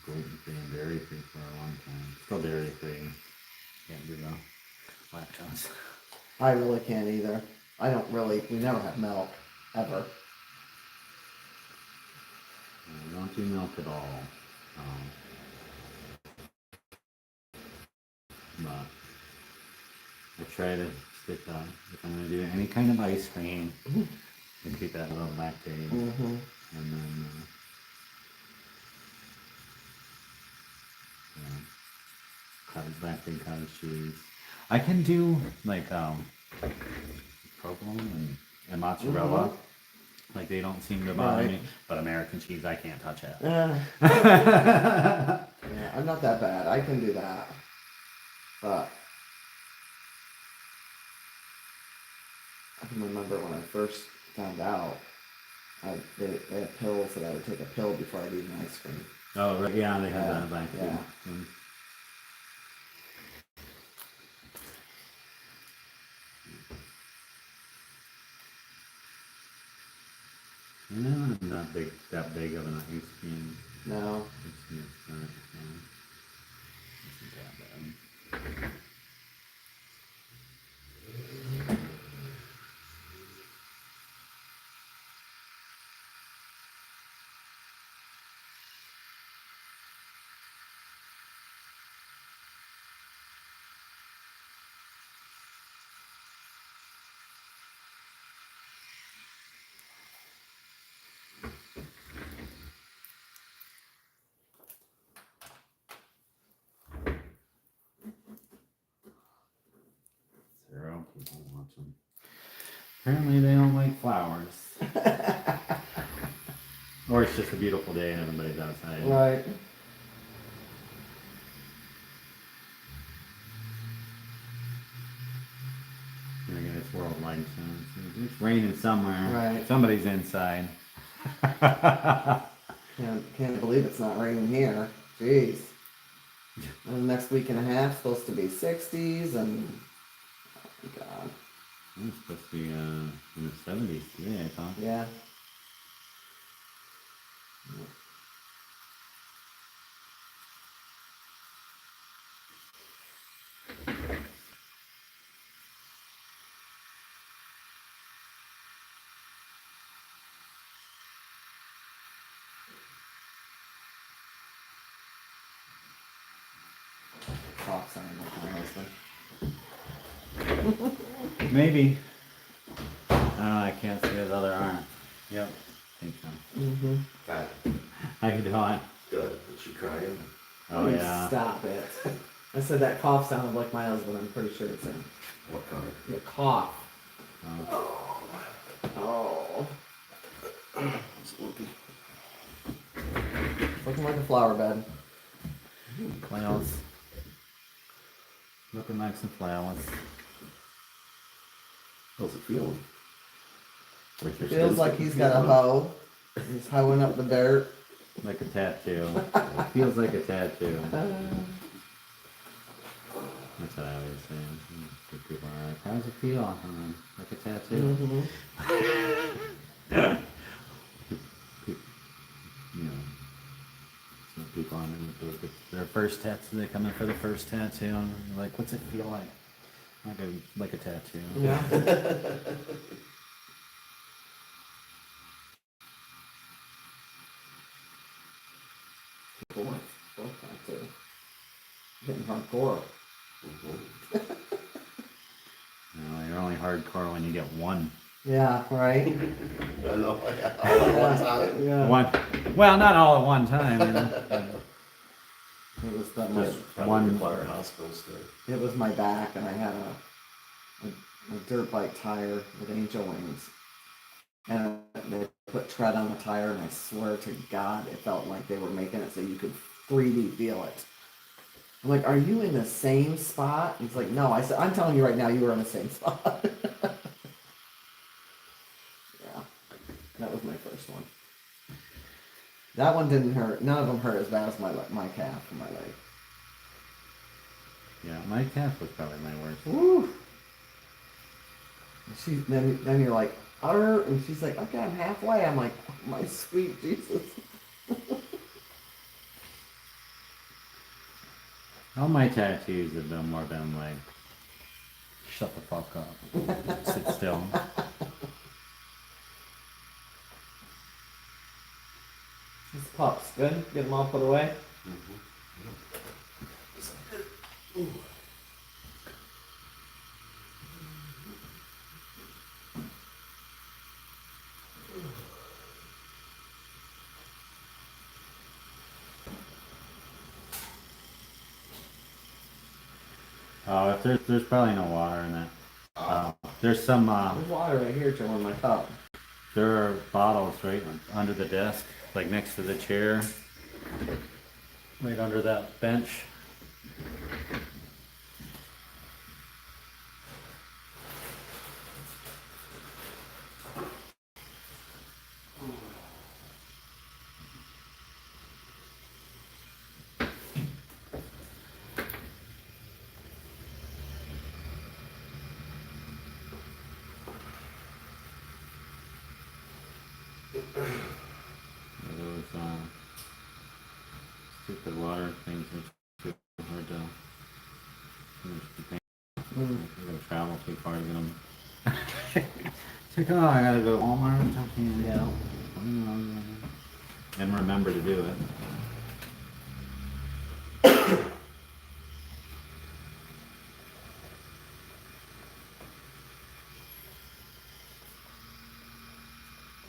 Gluten free and dairy free for a long time. Still dairy free. Can't do the lactose. I really can't either. I don't really. We never have milk ever. I don't do milk at all. Um, but I try to stick on if I'm gonna do any kind of ice cream, I keep that low lactate, Mhm. and then you know, cottage lactate, cottage cheese. I can do like provolone and mozzarella. Mhm. Like they don't seem to bother Right. me, but American cheese I can't touch it. Yeah. Yeah. I'm not that bad. I can do that. But I can remember when I first found out, they had pills that I would take a pill before I'd eat an ice cream. Oh right, yeah, they have Yeah. that lactate. Yeah. No, I'm not that big of an ice cream. No. Ice cream fan, so isn't that bad. Zero people watching. Apparently they don't like flowers. Or it's just a beautiful day and everybody's outside. Right. And again, it's worldwide, so it's raining somewhere. Right. Somebody's inside. Can't believe it's not raining here. Jeez. And the next week and a half supposed to be 60s and oh my god. It's supposed to be in the 70s today, I thought. Yeah. Cough sign with my husband. Maybe. I don't know, I can't see his other arm. Yep. I think so. Mm-hmm. Fat. How you doing? Good. Is she crying? Oh yeah. Stop it. I said that cough sounded like my husband. I'm pretty sure it's him. What kind? The cough. Oh. Oh. It's looking. Looking like a flower bed. Flowers. Looking like some flowers. How's it feeling? Like your Feels skin's like getting he's got a feeling? hoe. He's hoeing up the dirt. Like a tattoo. It feels like a tattoo. That's what I always say. People are like, how does it feel? Like a tattoo. Mm-hmm. You know, some people on their first tattoo, they come in for the first tattoo, and they're like, what's it feel like? Like a tattoo. Yeah. Boy, tattoo. Getting hardcore. Mhm. You're only hardcore when you get one. Yeah, right? I know. All at one time. Yeah. One. Well, not all at one time. You know. It was Just my, probably One- require hospital stay. it was my back, and I had a a dirt bike tire with angel wings. And they put tread on the tire, and I swear to God, it felt like they were making it so you could 3D feel it. I'm like, are you in the same spot? He's like, no. I said, I'm telling you right now, you were in the same spot. Yeah, that was my first one. That one didn't hurt. None of them hurt as bad as my calf or my leg. Yeah, my calf was probably my worst. Woo! Then you're like, utter, and she's like, okay, I'm halfway. I'm like, oh, my sweet Jesus. All my tattoos have been more than like, shut the fuck up, sit still. These pups, good? Get them all put away? Oh, if there's probably no water in it. There's some, There's water right here, Joe, in my cup. there are bottles right under the desk, like next to the chair, right under that bench. Those stupid water things are too hard to finish the paint. You gotta travel too far to get them. It's like, oh, I gotta go to Walmart or something. Yeah. And remember to do it.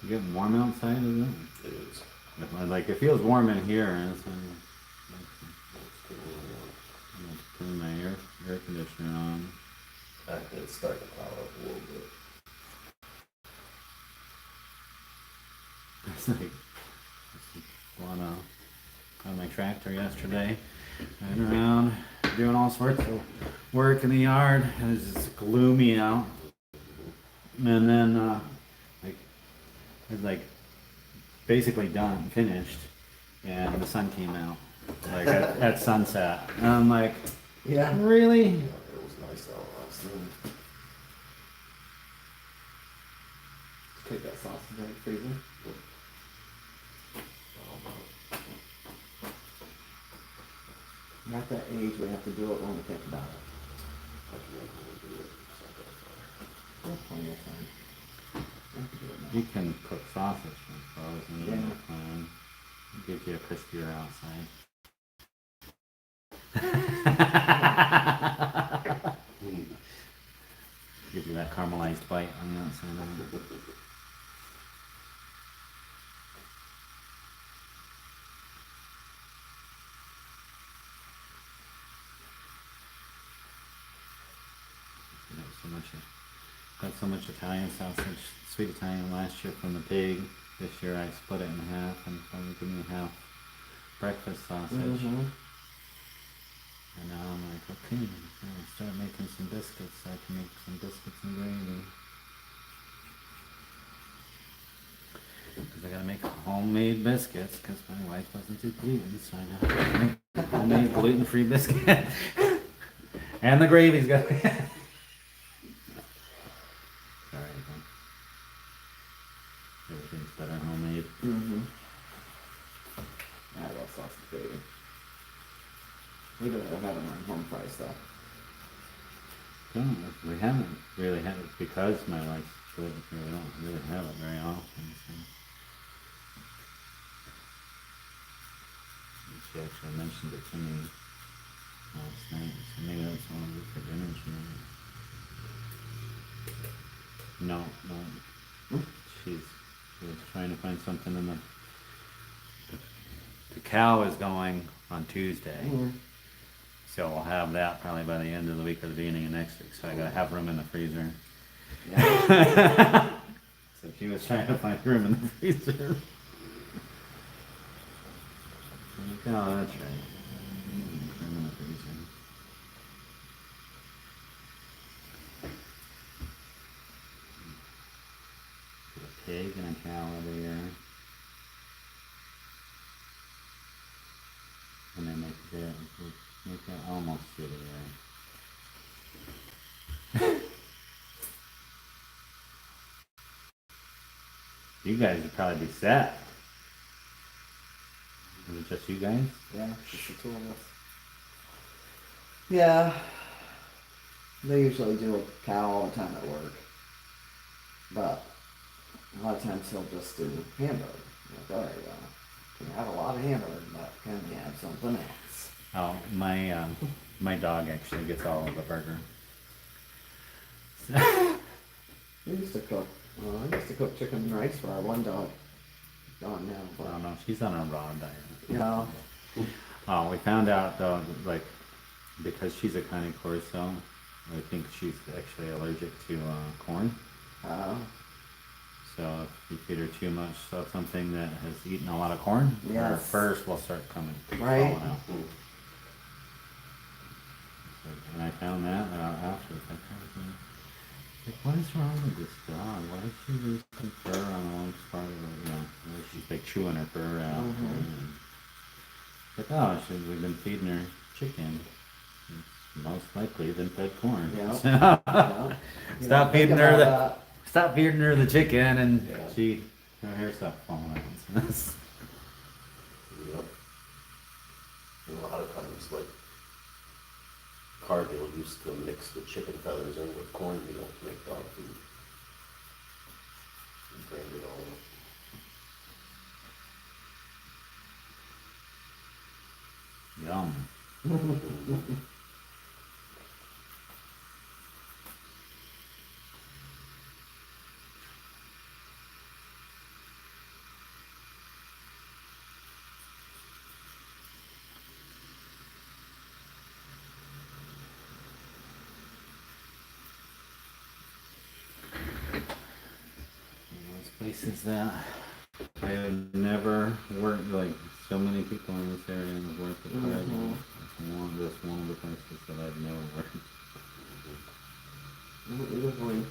You getting warm outside, isn't it? It is. Like it feels warm in here, and so I'm gonna turn my air conditioner on. It's starting to pile up a little bit. It's like on my tractor yesterday, riding around doing all sorts of work in the yard, and it's just gloomy out. And then it's like basically done, finished, and the sun came out like at sunset. And I'm like, Yeah. really? Yeah, it was nice out last night. Take that sausage out of the freezer. We're at that age we have to do it when we think about it. There's plenty of time. We have to do it now. You can cook sausage from frozen in Yeah. the pan. It gives you a crispier outside. Gives you that caramelized bite on the outside of it. Got so much Italian sausage, sweet Italian last year from the pig. This year I split it in half and probably give me half breakfast sausage. Mm-hmm. And now I'm like, okay, I'm gonna start making some biscuits so I can make some biscuits and gravy. Because I gotta make homemade biscuits because my wife doesn't do gluten, so I gotta make homemade gluten-free biscuit. And the gravy's got. Everything's better homemade. Mm-hmm. I love sausage gravy. We don't have it on home fries though. No, we haven't really had it because my wife's gluten-free. We don't really have it very often. So. She actually mentioned it to me last night. So maybe that's what I'll do for dinner tonight. No. She was trying to find something in the cow is going on Tuesday. Mm-hmm. So we'll have that probably by the end of the week or the beginning of next week. So I gotta have room in the freezer. Yeah. So she was trying to find room in the freezer. There you go, that's right. Room in the freezer. Put a pig and a cow over here. And then make it almost city, right? You guys would probably be set. Is it just you guys? Yeah, just the two of us. Yeah. They usually do a cow all the time at work. But a lot of times he'll just do hamburger. Like, all right, well, can have a lot of hamburger, but can we have something else? Oh, my dog actually gets all of the burger. We used to cook. I used to cook chicken and rice for our one dog. Gone now, I but don't know, she's on a raw diet. you know. Oh, we found out though, like, because she's a Cane Corso, I think she's actually allergic to corn. Uh, So if you feed her too much of something that has eaten a lot of corn, her Yes. furs will start falling Right. out. And I found that out after. Like, what is wrong with this dog? Why is she losing fur on one part of her, why is she like chewing her fur out? Like, oh, we've been feeding her chicken. It's most likely been fed corn. Yeah. So, you Stop know, think feeding her about stop feeding her the chicken and Yeah. her hair stopped falling out. Yep. And a lot of times, like, Cargill used to mix the chicken feathers in with cornmeal to make dog food. And brand it all. Yum. Those places that I have never worked, like, so many people in this area have worked at Cargill. That's one of the places that I've never worked. we usually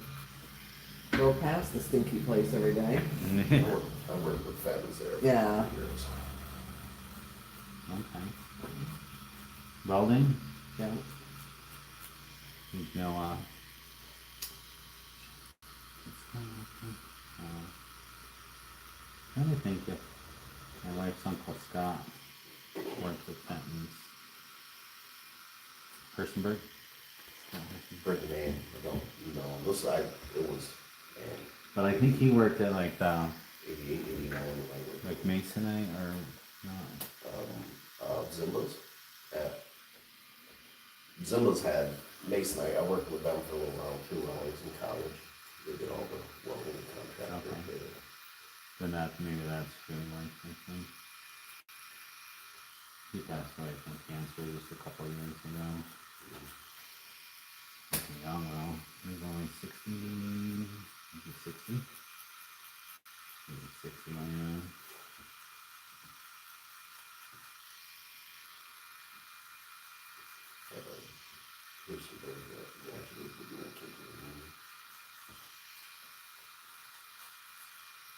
go past the stinky place every day. I worked with Fabs there for Yeah. years. Okay. Welding? Yeah. No, I'm trying to think if my wife's Uncle Scott worked with Fenton's. Hersenberg? Britain man, I don't know. On this side, it was, man, But I think he worked at like 88, 89, like Masonite or not. Zimba's. Zimba's had Masonite. I worked with them for a little while too when I was in college. They did all the welding contractors. Okay. Then maybe that's who he worked with him. He passed away from cancer just a couple of years ago. He's young though. He's only 60, maybe 60. Maybe 60 right now.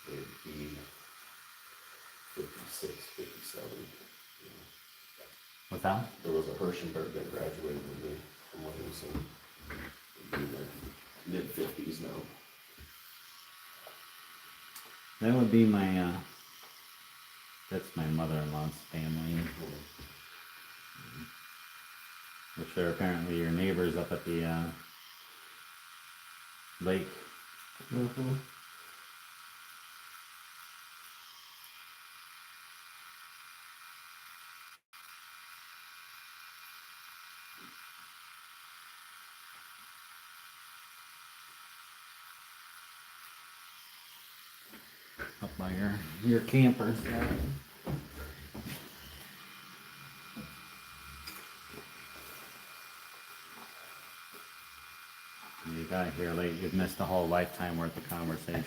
They'd be 56, 57. What's that? There was a Hirschenberg that graduated with me from Livingston. He'd be in their mid-50s now. That would be my, that's my mother-in-law's family. Which are apparently your neighbors up at the, lake. Mm-hmm. Up by your campers. You got here late, you've missed a whole lifetime worth of conversation.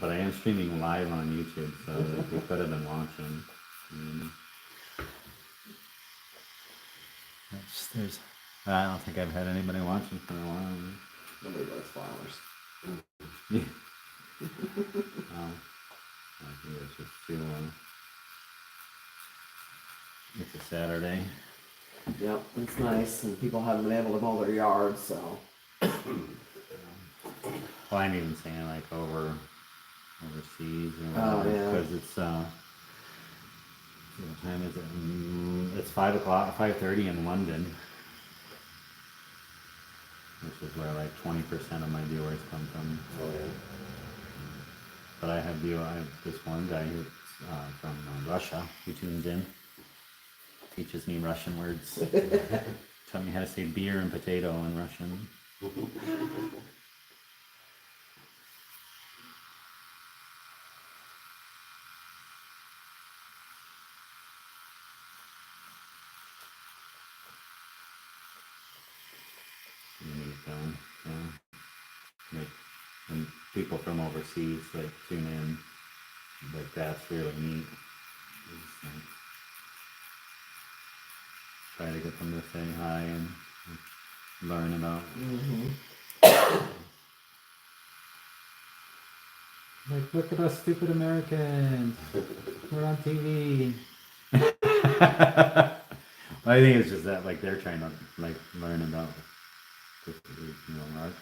But I am streaming live on YouTube, so you could have been watching. There's, I don't think I've had anybody watching for a while. Nobody likes flowers. Yeah. I think it's just too. It's a Saturday. Yep, it's nice, and people haven't been able to mow their yards, so. Well, I'm even saying like overseas or Oh, whatever, yeah. because it's what time is it? It's 5:00, 5:30 in London, which is where like 20% of my viewers come from. Oh, yeah. But I have this one guy who's from Russia who tunes in, teaches me Russian words, taught me how to say beer and potato in Russian. And people from overseas like tune in, like that's really neat. It's, like, try to get them to say hi and learn about. Like, look at us stupid Americans. We're on TV. I think it's just that like they're trying to like learn about our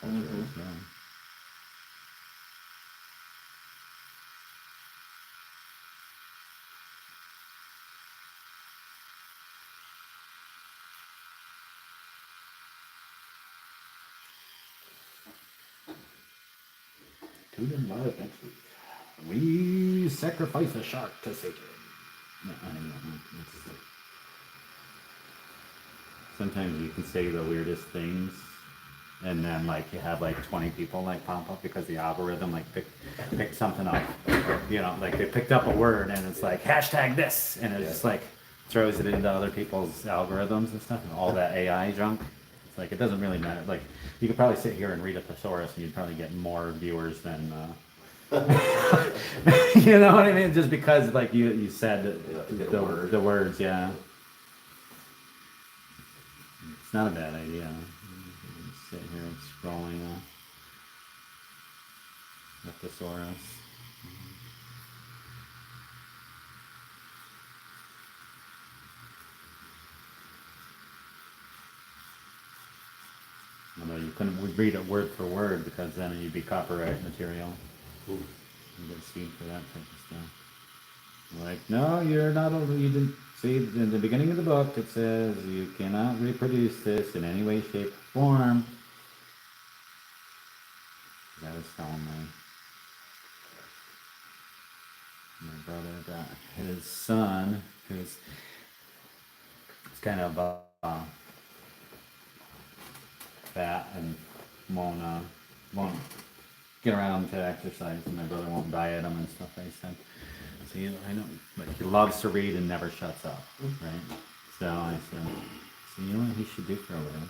culture as well. Tune in live next week. We sacrifice a shark to Satan. No, I don't know. Sometimes you can say the weirdest things, and then like you have like 20 people like pop up because the algorithm like picked something up, or, like they picked up a word and it's like hashtag this, and it just like throws it into other people's algorithms and stuff, and all that AI junk. It's like it doesn't really matter. Like you could probably sit here and read a thesaurus and you'd probably get more viewers than. You know what I mean? Just because like you said the words, yeah. It's not a bad idea. Just sit here scrolling a thesaurus. Although you couldn't read it word for word because then you'd be copyright material. You get sued for that type of stuff. Like, no, you're not over. You didn't see in the beginning of the book. It says you cannot reproduce this in any way, shape, or form. I was telling my brother that his son, who's kind of fat and won't get around to exercise, and my brother won't diet him and stuff. I said, so I know, like he loves to read and never shuts up, right? So I said, so you know what he should do for a living?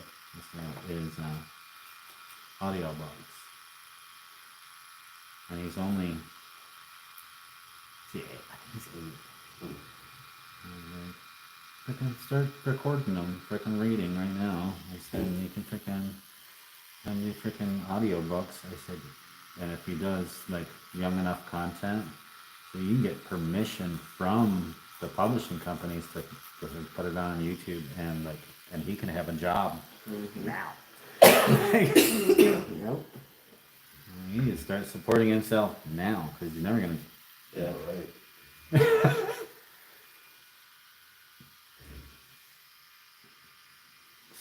Is audiobooks. And he's only, he's 8. Frickin' start recording them, frickin' reading right now. I said, you can frickin' send me frickin' audiobooks. I said, and if he does like young enough content, so you can get permission from the publishing companies to put it on YouTube, and he can have a job now. Yep. He needs to start supporting himself now, because he's never gonna. Yeah, right.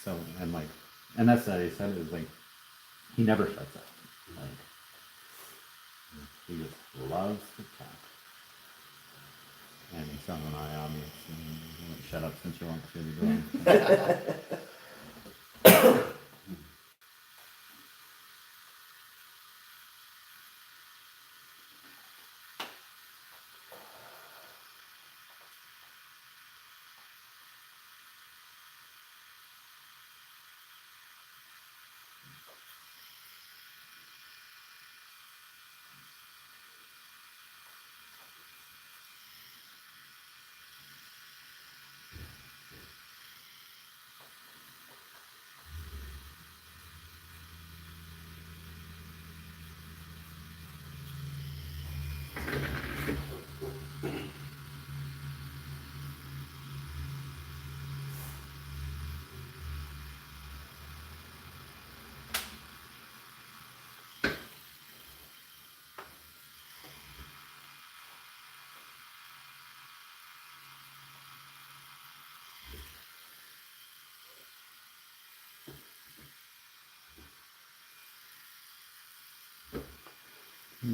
So and that's what he said, is like he never shuts up. Like he just loves to talk. And he's on an eye, obviously. You won't shut up since you walked through the door. What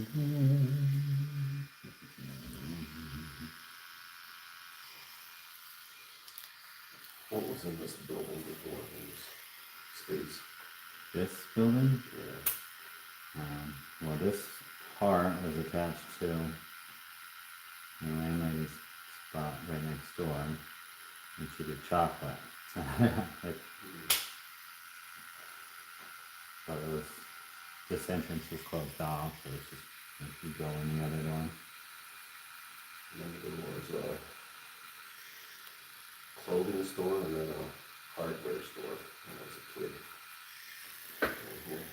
was in this building before, in this space? This building, Yeah. well, this part was attached to the landlady's spot right next door, and she did chocolate. So, like, but it was, this entrance was closed off, so it's just, like, you go in the other door. And then there was a clothing store and then a hardware store when I was a kid. Right here.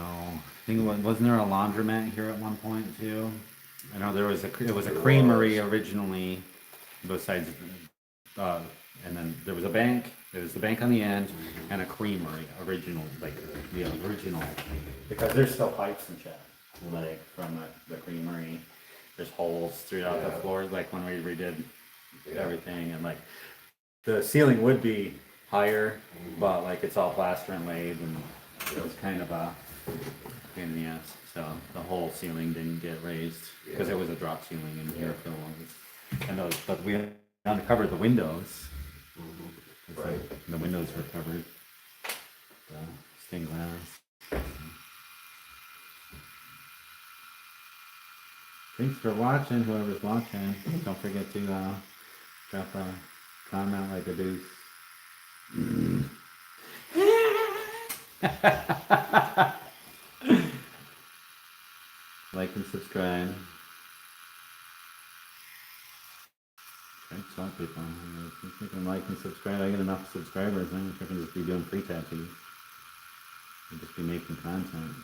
Oh, I think wasn't there a laundromat here at one point too? I know there was it was a creamery originally, besides, and then there was a bank. There was the bank on the end and a creamery original, like the original, because there's still pipes and shit, like from the creamery. There's holes throughout the floor, like when we redid everything, and like the ceiling would be higher, but like it's all plaster and laid, and it was kind of a pain in the ass. So the whole ceiling didn't get raised because it was a drop ceiling in here for the longest. And those, but we uncovered the windows. Right. The windows were covered. So stained glass. Thanks for watching, whoever's watching. Don't forget to drop a comment like a deuce. Like and subscribe. Thanks, a lot of people. If you can like and subscribe, I get enough subscribers, then I can just be doing free tattoos. I'll just be making content.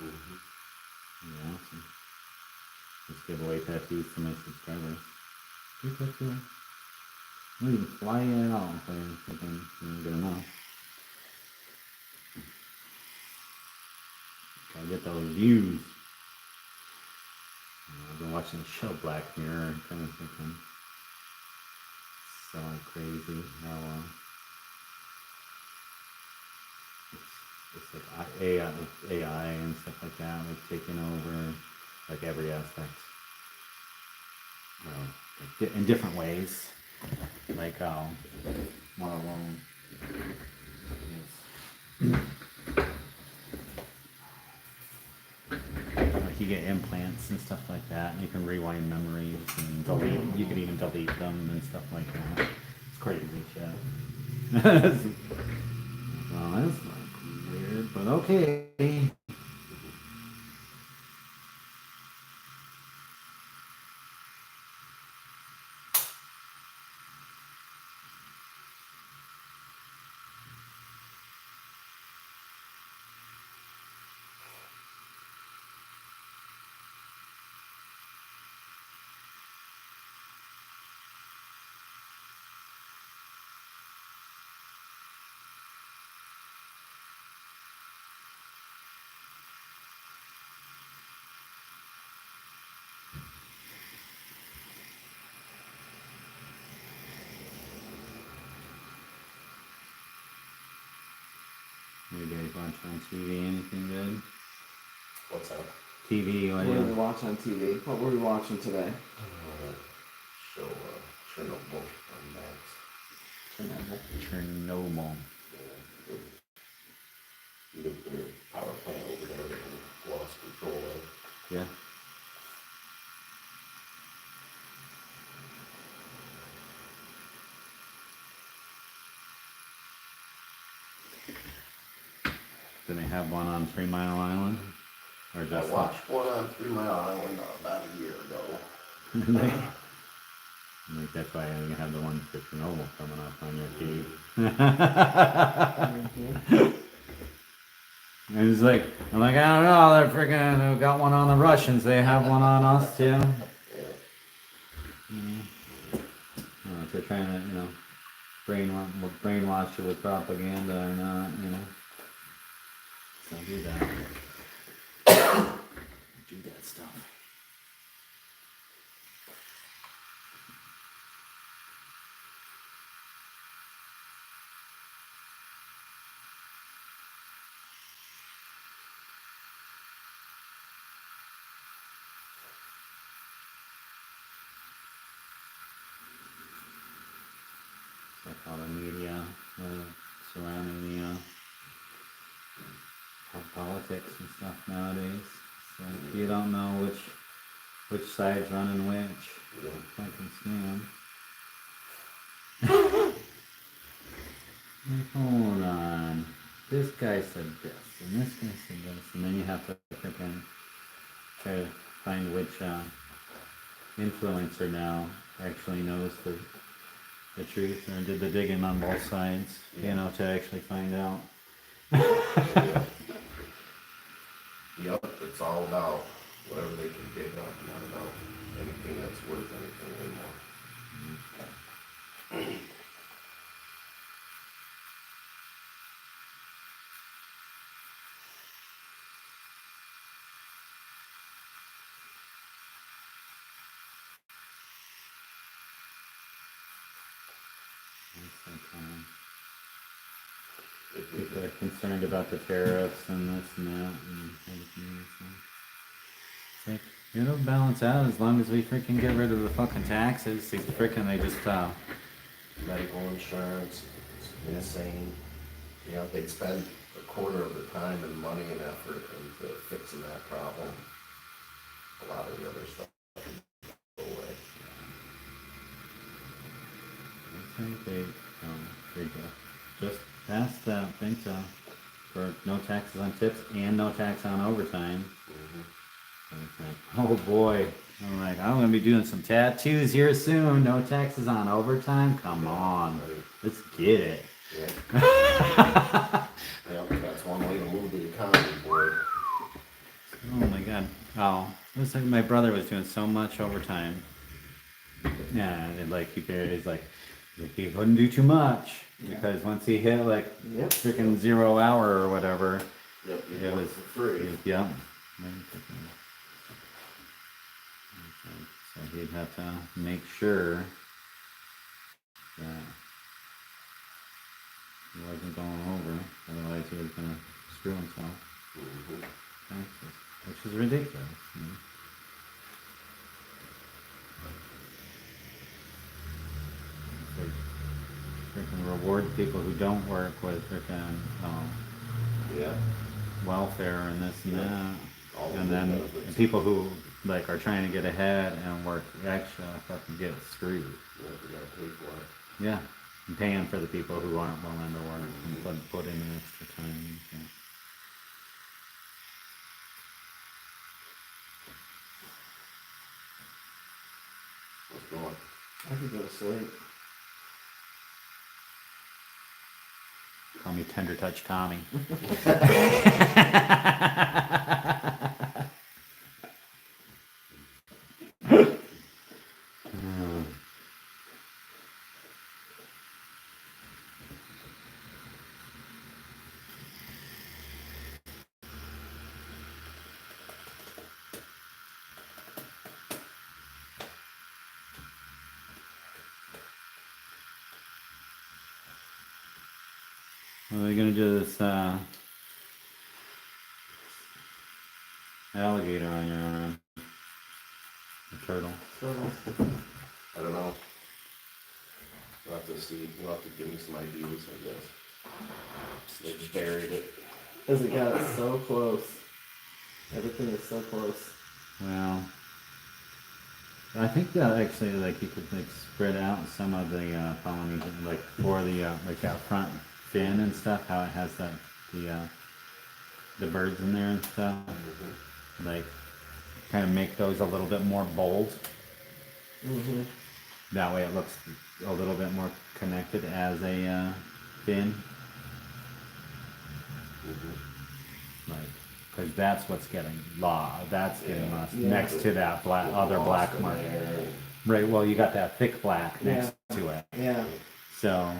Yeah, awesome. Just give away tattoos to my subscribers. Free tattoo. I don't even fly it out if I think I'm good enough. Gotta get those views. I've been watching the show Black Mirror, kind of thinking so crazy how it's like AI and stuff like that, like taking over like every aspect, like in different ways. Like one of them is like you get implants and stuff like that, and you can rewind memories and delete. You can even delete them and stuff like that. It's crazy shit. Well, that's like weird, but okay. You guys watch on TV anything good? What's that? TV, What did we watch on TV? What were we watching today? Show Chernobyl on Max. Chernobyl. The nuclear power plant over there that we lost control of. Yeah. Do they have one on 3 Mile Island? Or I just watched one on 3 Mile Island about a year ago. like that's why you have the one for Chernobyl coming up on your feed. And it's like, I'm like, I don't know, they're freaking got one on the Russians, they have one on us too. Yeah. If they're trying to, brainwash you with propaganda or not, So do that. Do that stuff. politics and stuff nowadays. So you don't know which side's running which. Yeah. Fucking scam. Like, hold on. This guy said this, and this guy said this, and then you have to freaking try to find which influencer now actually knows the truth, or did the digging on both sides, you know, to actually find out. Yeah. Yep, it's all about whatever they can dig up, not about anything that's worth anything anymore. People are concerned about the tariffs and this and that and everything. So. It's like, it'll balance out as long as we freaking get rid of the fucking taxes. They just Medical insurance, it's insane. You know, they'd spend a quarter of the time and money and effort into fixing that problem. A lot of the other stuff would go away. I think they just passed that thing for no taxes on tips and no tax on overtime. Mhm. So it's like, oh boy. I'm like, I'm gonna be doing some tattoos here soon. No taxes on overtime. Come on, Right. let's get it. Yeah. Yep, that's one way to move the economy, boy. Oh my god. Oh, it was like my brother was doing so much overtime. Yeah, and like he's like he couldn't do too much because once he hit like Yep. freaking 0 hour or whatever, Yep, you it work was for free. yeah. So he'd have to make sure that he wasn't going over, otherwise he was gonna screw himself. Mhm. Taxes, which is ridiculous. You know? It's like freaking reward people who don't work with freaking Yeah. welfare and this and that, All and the then benefits. people who like are trying to get ahead and work extra fucking get screwed. Yeah, you gotta pay for it. Yeah, and paying for the people who aren't willing to work and put in the extra time. And shit. What's going? I could go to sleep. Call me Tender Touch Tommy. What are they gonna do to this alligator on your arm? The turtle. Turtle. I don't know. You'll have to see. You'll have to give me some ideas, I guess. They just buried it. Because it got so close. Everything is so close. Well, I think that actually, like, you could like spread out some of the Polynesian, like for the like that front fin and stuff. How it has the birds in there and stuff. Like, kind of make those a little bit more bold. Mm-hmm. That way, it looks a little bit more connected as a fin. Like, because that's what's getting that's getting lost Yeah. next to that other black mark. Right, well, you got that thick black next to it. Yeah. So,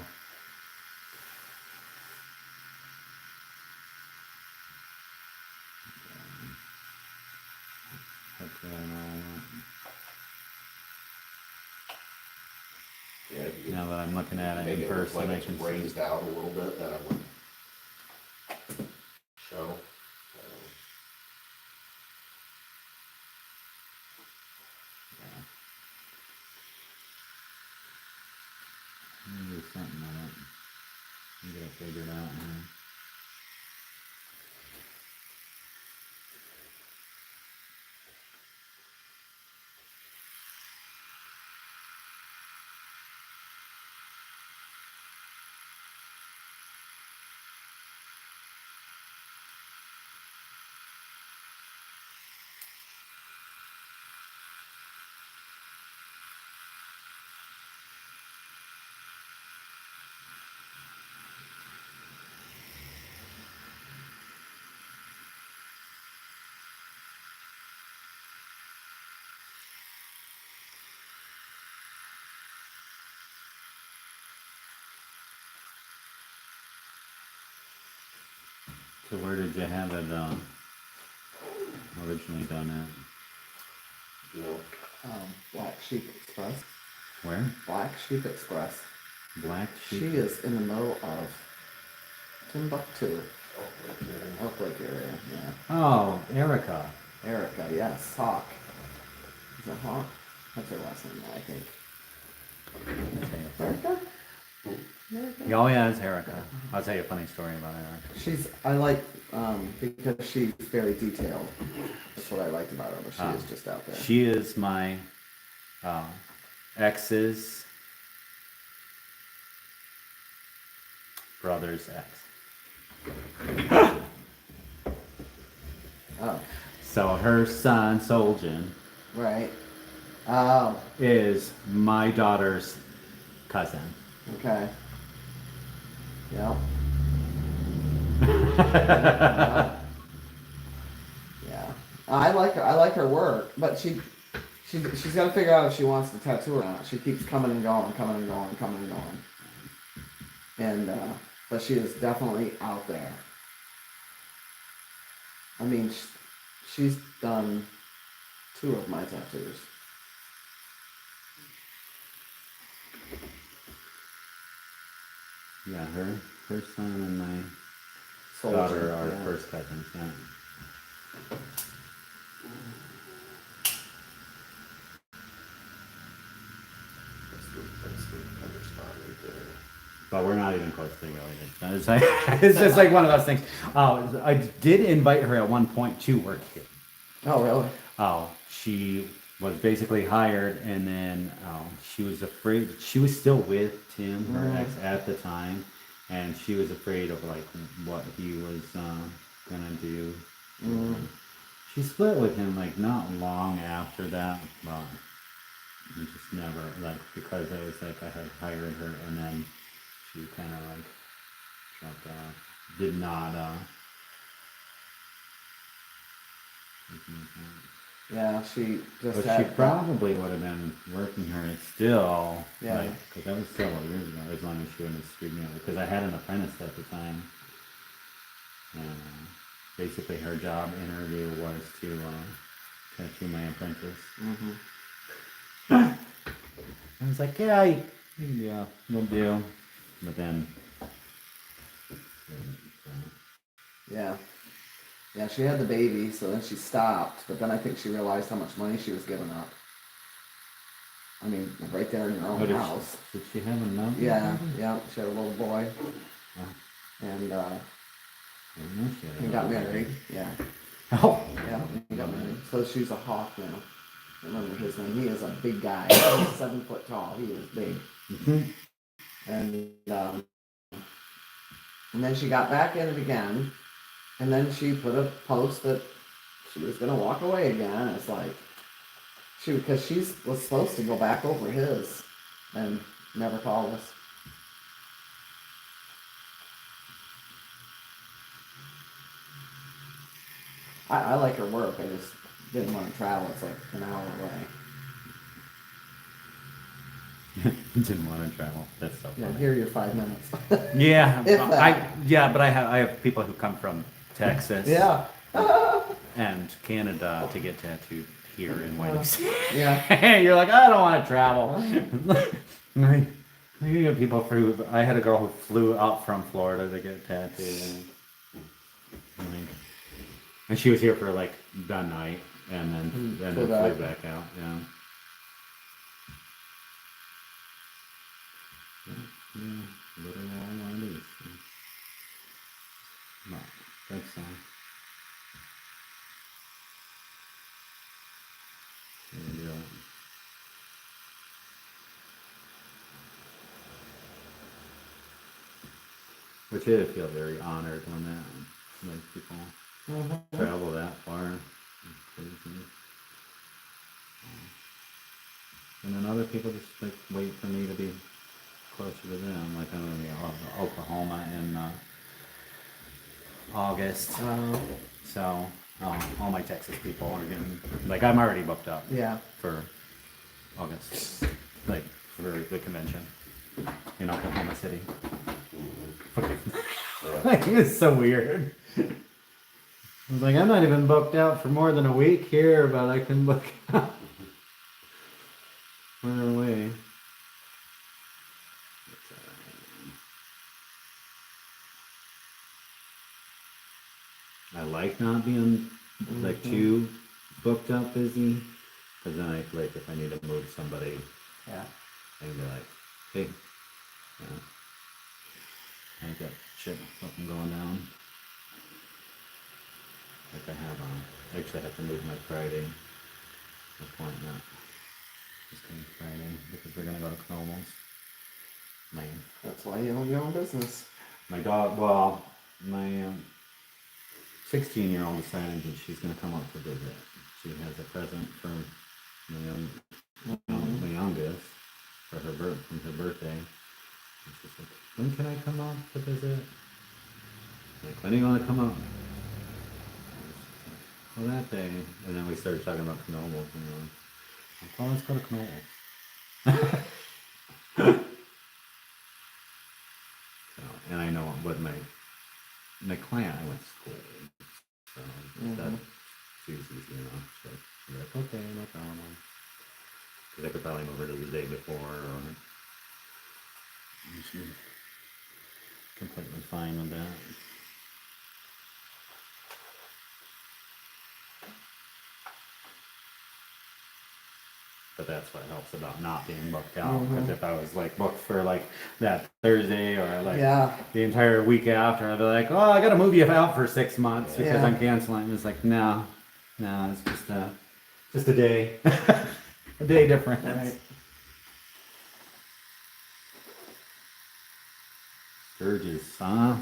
hopefully I know Yeah, if you now that I'm looking at could it make in it look person, like I it's can see. raised out a little bit, then it would show. Maybe something on it. Get it figured out here. So where did you have it originally done at? You know, Black Sheep Express. Where? Black Sheep Express. Black She Sheep? is in the middle of Timbuktu, oh, right there. Elk Lake area. Yeah. Oh, Erica. Erica, yes. Hawk. Is it Hawk? That's her last name, I think. Erica? Erica? Oh yeah, it's Erica. I'll tell you a funny story about Erica. I like, because she's very detailed. That's what I liked about her, but she is just out there. She is my ex's brother's ex. Oh, So her son, Soljan, right. Oh, is my daughter's cousin. okay. Yep. Yeah. I like her. I like her work, but she's got to figure out if she wants to tattoo or not. She keeps coming and going, coming and going, coming and going. And but she is definitely out there. I mean, she's done 2 of my tattoos. Yeah, her son and my Soldier, daughter are yeah. first cousins. Yeah. That's the other spot right there. But we're not even close to related. It's like it's just like one of those things. Oh, I did invite her at one point to work here. Oh, really? Oh, she was basically hired, and then she was afraid. She was still with Tim, her ex, at the time, and she was afraid of like what he was gonna do. She split with him like not long after that, but we just never like because it was like I had hired her, and then she kind of like dropped off. Did not. Yeah, she just But she had. probably would have been working her still, Yeah. like, because that was several years ago, as long as she wouldn't have screwed me over. Because I had an apprentice at the time. And basically her job interview was to tattoo my apprentice. Mm-hmm. I was like, yeah, we'll do. But then, Yeah. Yeah, she had the baby, so then she stopped. But then I think she realized how much money she was giving up. I mean, right there in your own house. Did she have another? Yeah, yeah. She had a little boy, Oh, and I didn't know she had he a got little married. baby. Yeah, Oh, yeah, he got married. So she's a hawk now. I remember his name. He is a big guy. He's 7 foot tall. He is big. mhm. And then she got back in it again, and then she put a post that she was gonna walk away again. It's like because she was supposed to go back over his, and never called us. I like her work. I just didn't want to travel. It's like an hour away. Didn't want to travel. That's so Yeah, funny. here are your 5 minutes. Yeah, If that. but I have people who come from Texas Yeah. and Canada to get tattooed here in Windy City. Yeah. You're like, I don't want to travel. You get people I had a girl who flew out from Florida to get tattooed. And she was here for like the night and then flew flew back. back out. Yeah. Yeah, little all it is. No, that's there you go. Which I feel very honored when that like people travel that far. It's crazy. And then other people just like wait for me to be closer to them. Like I'm gonna be Oklahoma in August. So all my Texas people are getting like I'm already booked up Yeah. for August, like for the convention in Oklahoma City. Yeah. Like, it's so weird. I was like, I'm not even booked out for more than a week here, but I can book out. We're away. I like not being like too booked up busy, because then I like if I need to move somebody, Yeah. I can be like, hey, yeah, I got shit fucking going down. Like I have actually I have to move my Friday appointment. This coming Friday because we're gonna go to Knomel's. That's why you own your own business. My dog, well, my 16-year-old decided that she's going to come up to visit. She has a present for my youngest for from her birthday. And she's like, when can I come up to visit? I'm like, when do you want to come up? Well, that day. And then we started talking about Knomel's, and I'm like, oh, let's go to Knomel's. So, and I know what my client I went to school with, so that's easy enough. So I'm like, okay, no problem. Because I could probably move her to the day before, or she's completely fine with that. But that's what helps about not being booked out. Because if I was like booked for like that Thursday or like the entire week after, I'd be like, oh, I got to move you out for 6 months because I'm canceling. And it's like, no, it's just a day, a day difference. Right. Sturgis, huh?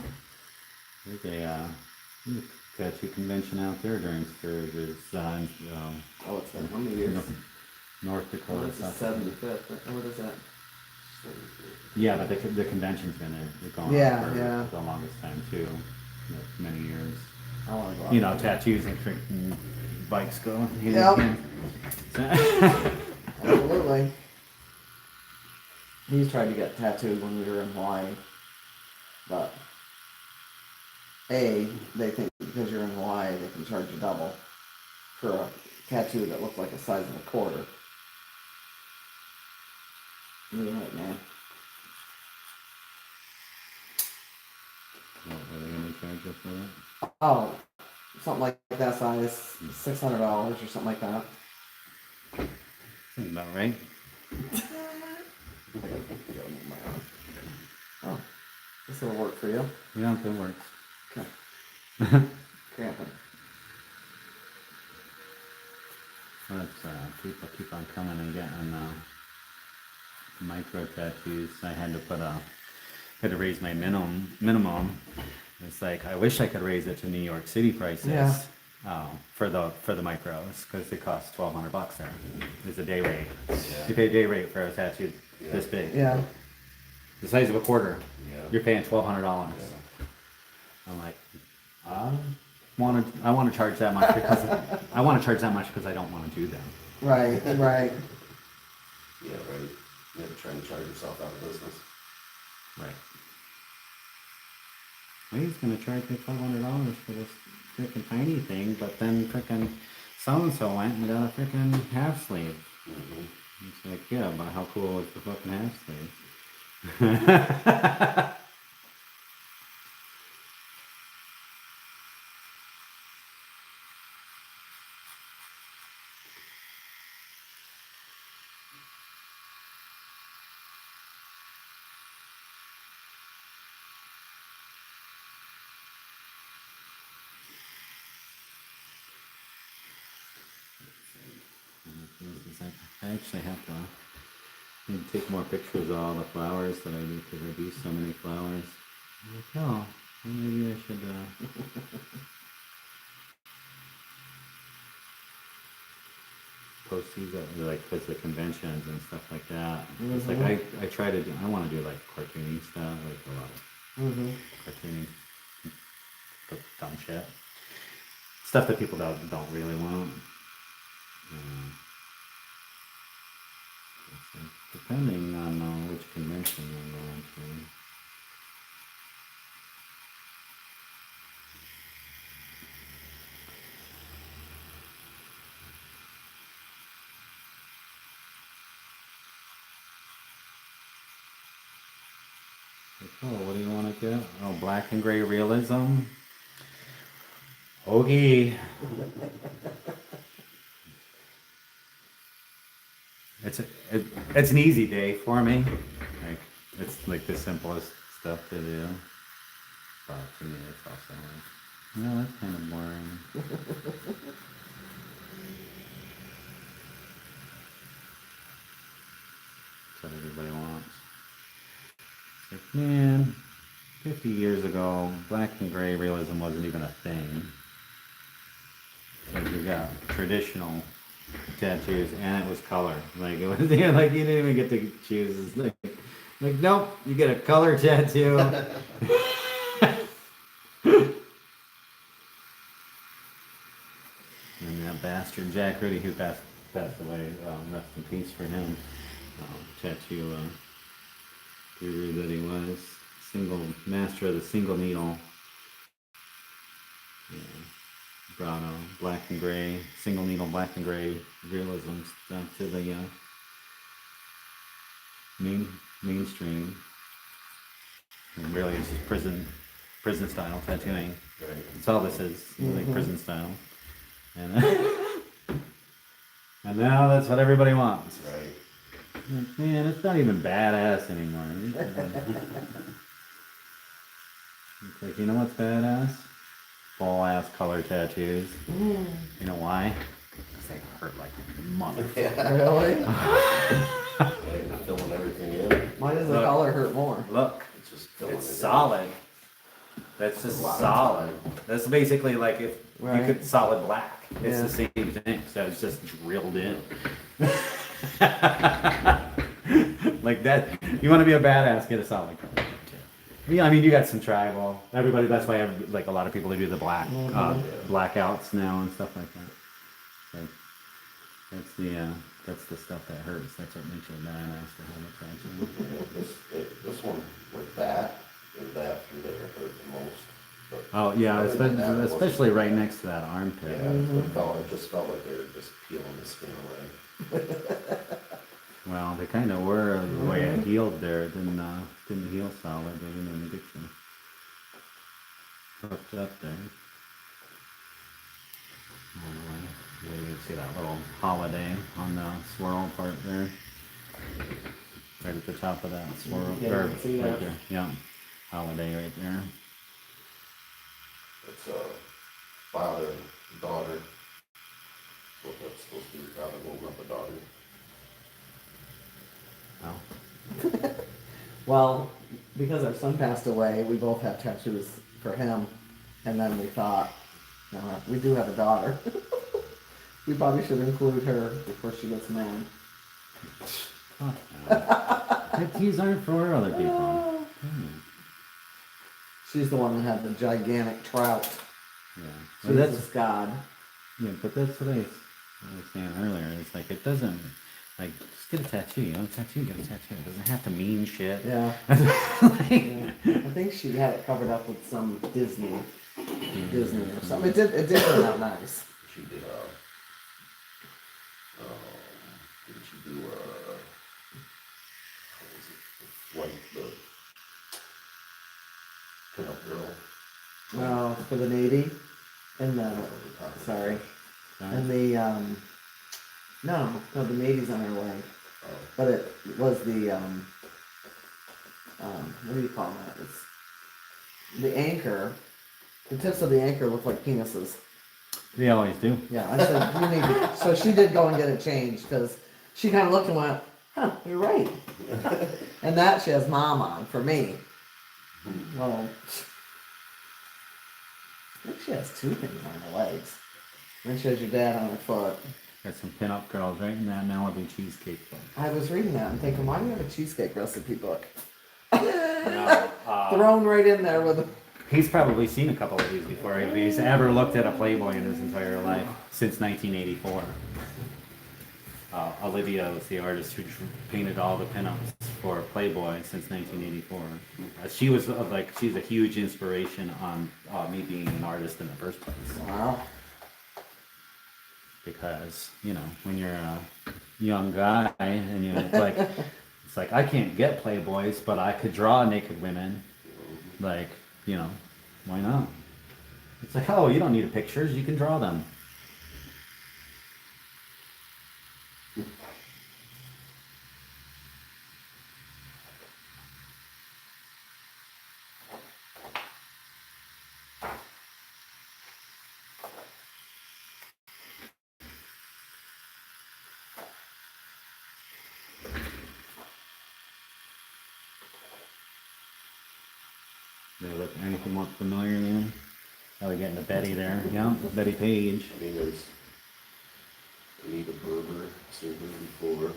There's a tattoo convention out there during Sturgis. Oh, it's been how many years? North Dakota. Oh, it's the 75th. What is that? Yeah, but the convention's been going on for the longest time too. Many years. I want to go. You know, tattoos and freaking bikes go. Yep. Absolutely. He's tried to get tattooed when we were in Hawaii, but they think because you're in Hawaii they can charge you double for a tattoo that looks like the size of a quarter. You're right, man. What are they gonna charge you for that? Oh, something like that size, $600 or something like that. Seems about right. Oh, this will work for you. Yeah, it works. Okay. Cramping. But people keep on coming and getting micro tattoos. I had to raise my minimum. It's like I wish I could raise it to New York City prices. Yeah. For the micros because it costs $1,200 there. It's a day rate. Yeah. You pay a day rate for a tattoo this big. Yeah. The size of a quarter. Yeah. You're paying $1,200. I'm like, I want to charge that much because I want to charge that much because I don't want to do them. Right. Right. Yeah, right. Never trying to charge yourself out of business. Right. Well, he's gonna charge me $1,200 for this freaking tiny thing, but then freaking so and so went and got a freaking half sleeve. It's like, yeah, but how cool is the fucking half sleeve? I actually have to need to take more pictures of all the flowers that I do because I do so many flowers. I'm like, oh, well, maybe I should post these at like with the conventions and stuff like that. It's like I try to do. I want to do like cartoony stuff, like a lot of cartoony, dumb shit, stuff that people don't really want. Depending on which convention I'm going to. Oh, what do you want to get? Oh, black and gray realism. Okay. It's a, it, it's an easy day for me. Like it's like the simplest stuff to do. But to me, it's also like, no, that's kind of boring. That's what everybody wants. It's like, man, 50 years ago, black and gray realism wasn't even a thing. Like you got traditional tattoos and it was color. Like it was like you didn't even get to choose. It's like nope, you get a color tattoo. And that bastard Jack Rudy who passed away, rest in peace for him. Tattoo guru that he was, single master of the single needle. Yeah. Brought black and gray, single needle black and gray realism stuff to the mainstream. And really, it's just prison style tattooing. Right. That's all this is, like prison style. And and now that's what everybody wants. Right. Man, it's not even badass anymore. It's like, you know what's badass? Full ass color tattoos. You know why? Because they hurt like a mother. Really? Like filling everything in. Why does the Look. color hurt more? Look, It's just filling it's it in. solid. That's just solid. That's basically like if Right. you could solid black. It's Yeah. the same thing. So it's just drilled in. Like that. You want to be a badass, get a solid color. Yeah, I mean, you got some tribal. Everybody, that's why like a lot of people they do the black blackouts now and stuff like that. Like, that's the stuff that hurts. That's what makes you a badass to have a tattoo. This one with that and that through there hurt the most. But Oh yeah, other than that, it wasn't especially right bad. next to that armpit. Yeah, it just felt like they were just peeling the skin away. Well, they kind of were the way it healed there. It didn't heal solid. They didn't even get you hooked up there. Anyway, you can see that little holiday on the swirl part there. Right at the top of that swirl. Yeah, or I can see right that. there. Yeah. Holiday right there. It's father and daughter. What that's supposed to be, father holding up a daughter. Oh. Well, because our son passed away, we both have tattoos for him, and then we thought, no, we do have a daughter. We probably should include her before she gets married. Fuck no. Tattoos aren't for other people. She's the one that had the gigantic trout. Yeah. Well, that's Jesus God. Yeah, but that's what I was saying earlier. It's like it doesn't like just get a tattoo. You want a tattoo, get a tattoo. It doesn't have to mean shit. Yeah. Like, Yeah. I think she had it covered up with some Disney or something. It did turn out nice. She did didn't she do how was it? Like the pinup girl. Well, for the Navy and the sorry. And the no, the Navy's on our way. Oh, But it was the what do you call that? It's the anchor. The tips of the anchor look like penises. they always do. Yeah, I said you need to, so she did go and get it changed because she kind of looked and went, "Huh, you're right." And that she has mom on for me. Well, I think she has two things on her legs. And she has your dad on her foot. Got some pinup girls right in that Malibu cheesecake book. I was reading that and thinking, why do you have a cheesecake recipe book? No, Thrown right in there with a... he's probably seen a couple of these before. If he's ever looked at a Playboy in his entire life since 1984. Olivia was the artist who painted all the pinups for Playboy since 1984. She was she's a huge inspiration on me being an artist in the first place. Wow. Because, you know, when you're a young guy and you're like, it's It's like I can't get Playboys, but I could draw naked women. Like, why not? It's like, oh, you don't need pictures, you can draw them. They look anything more familiar than how we getting to Betty there. Yeah, Betty Page. I mean, there's Anita Berber, seen her before,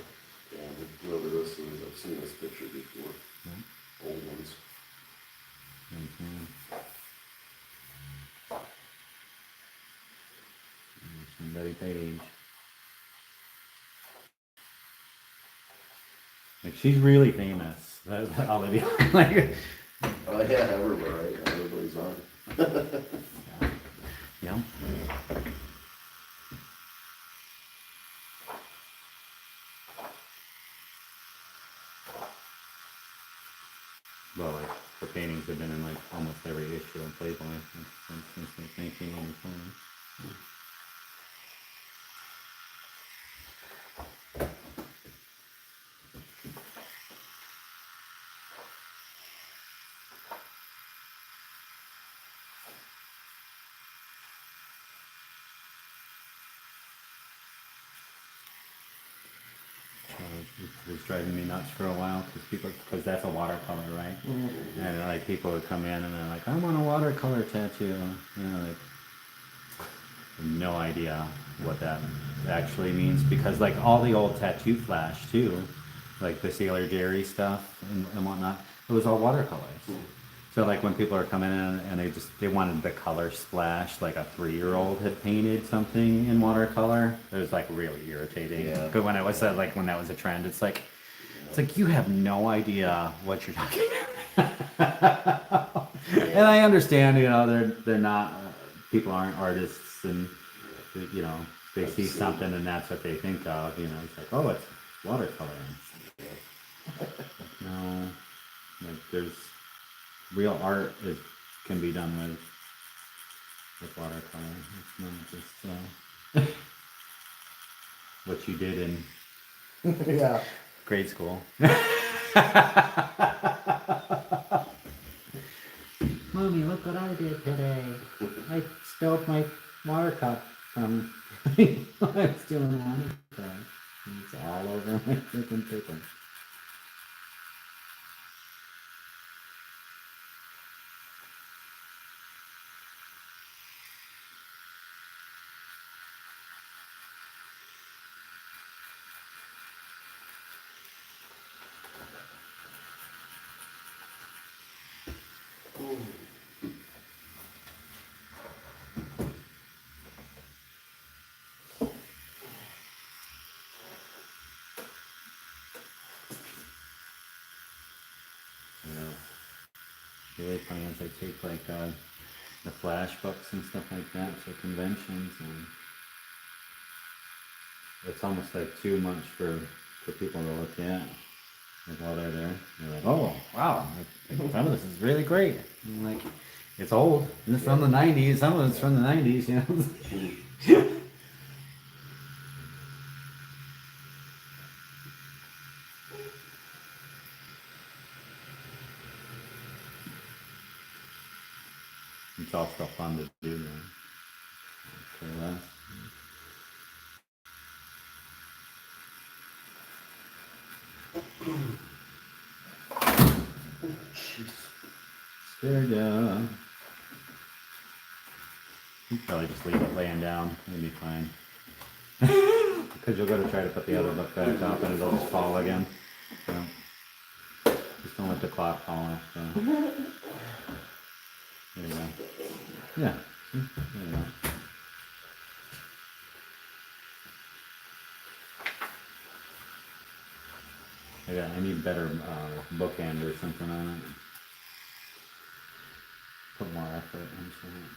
and whoever this is, I've seen this picture before. Old ones. Betty Page. Like she's really famous. Olivia. Like, Oh yeah, everywhere, right? Everybody's on. yeah. Well, like her paintings have been in like almost every issue of Playboy since 1984. It was driving me nuts for a while because that's a watercolor, right? Mm-hmm. And like people would come in and they're like, I want a watercolor tattoo. Like no idea what that actually means because like all the old Tattoo Flash too, like the Sailor Jerry stuff and whatnot, it was all watercolors. So like when people are coming in and they wanted the color splash, like a 3-year-old had painted something in watercolor, it was like really irritating. Yeah. But when when that was a trend, it's like you have no idea what you're talking about. And I understand, they're not people aren't artists, and they see something and that's what they think of. It's like, oh, it's watercoloring. No, like there's real art can be done with watercolor. It's not just what you did in Yeah. grade school. Mommy, look what I did today. I spilled my water cup from I was doing watercolor. It's all over my freaking paper. Really plans I take like the flash books and stuff like that to conventions, and it's almost like too much for people to look at. Like while they're there, they're like, "Oh, wow! Like, some of this is really great." I'm like, it's old. It's from the '90s. Some of it's from the '90s, It's all still fun to do, man. Okay, less. Scared ya. You probably just leave it laying down. It'll be fine. Because you'll go to try to put the other book back up and it'll just fall again. So just don't let the clock fall off. So. There you go. Yeah. See? There you go. I need better bookend or something on it. Put more effort into it.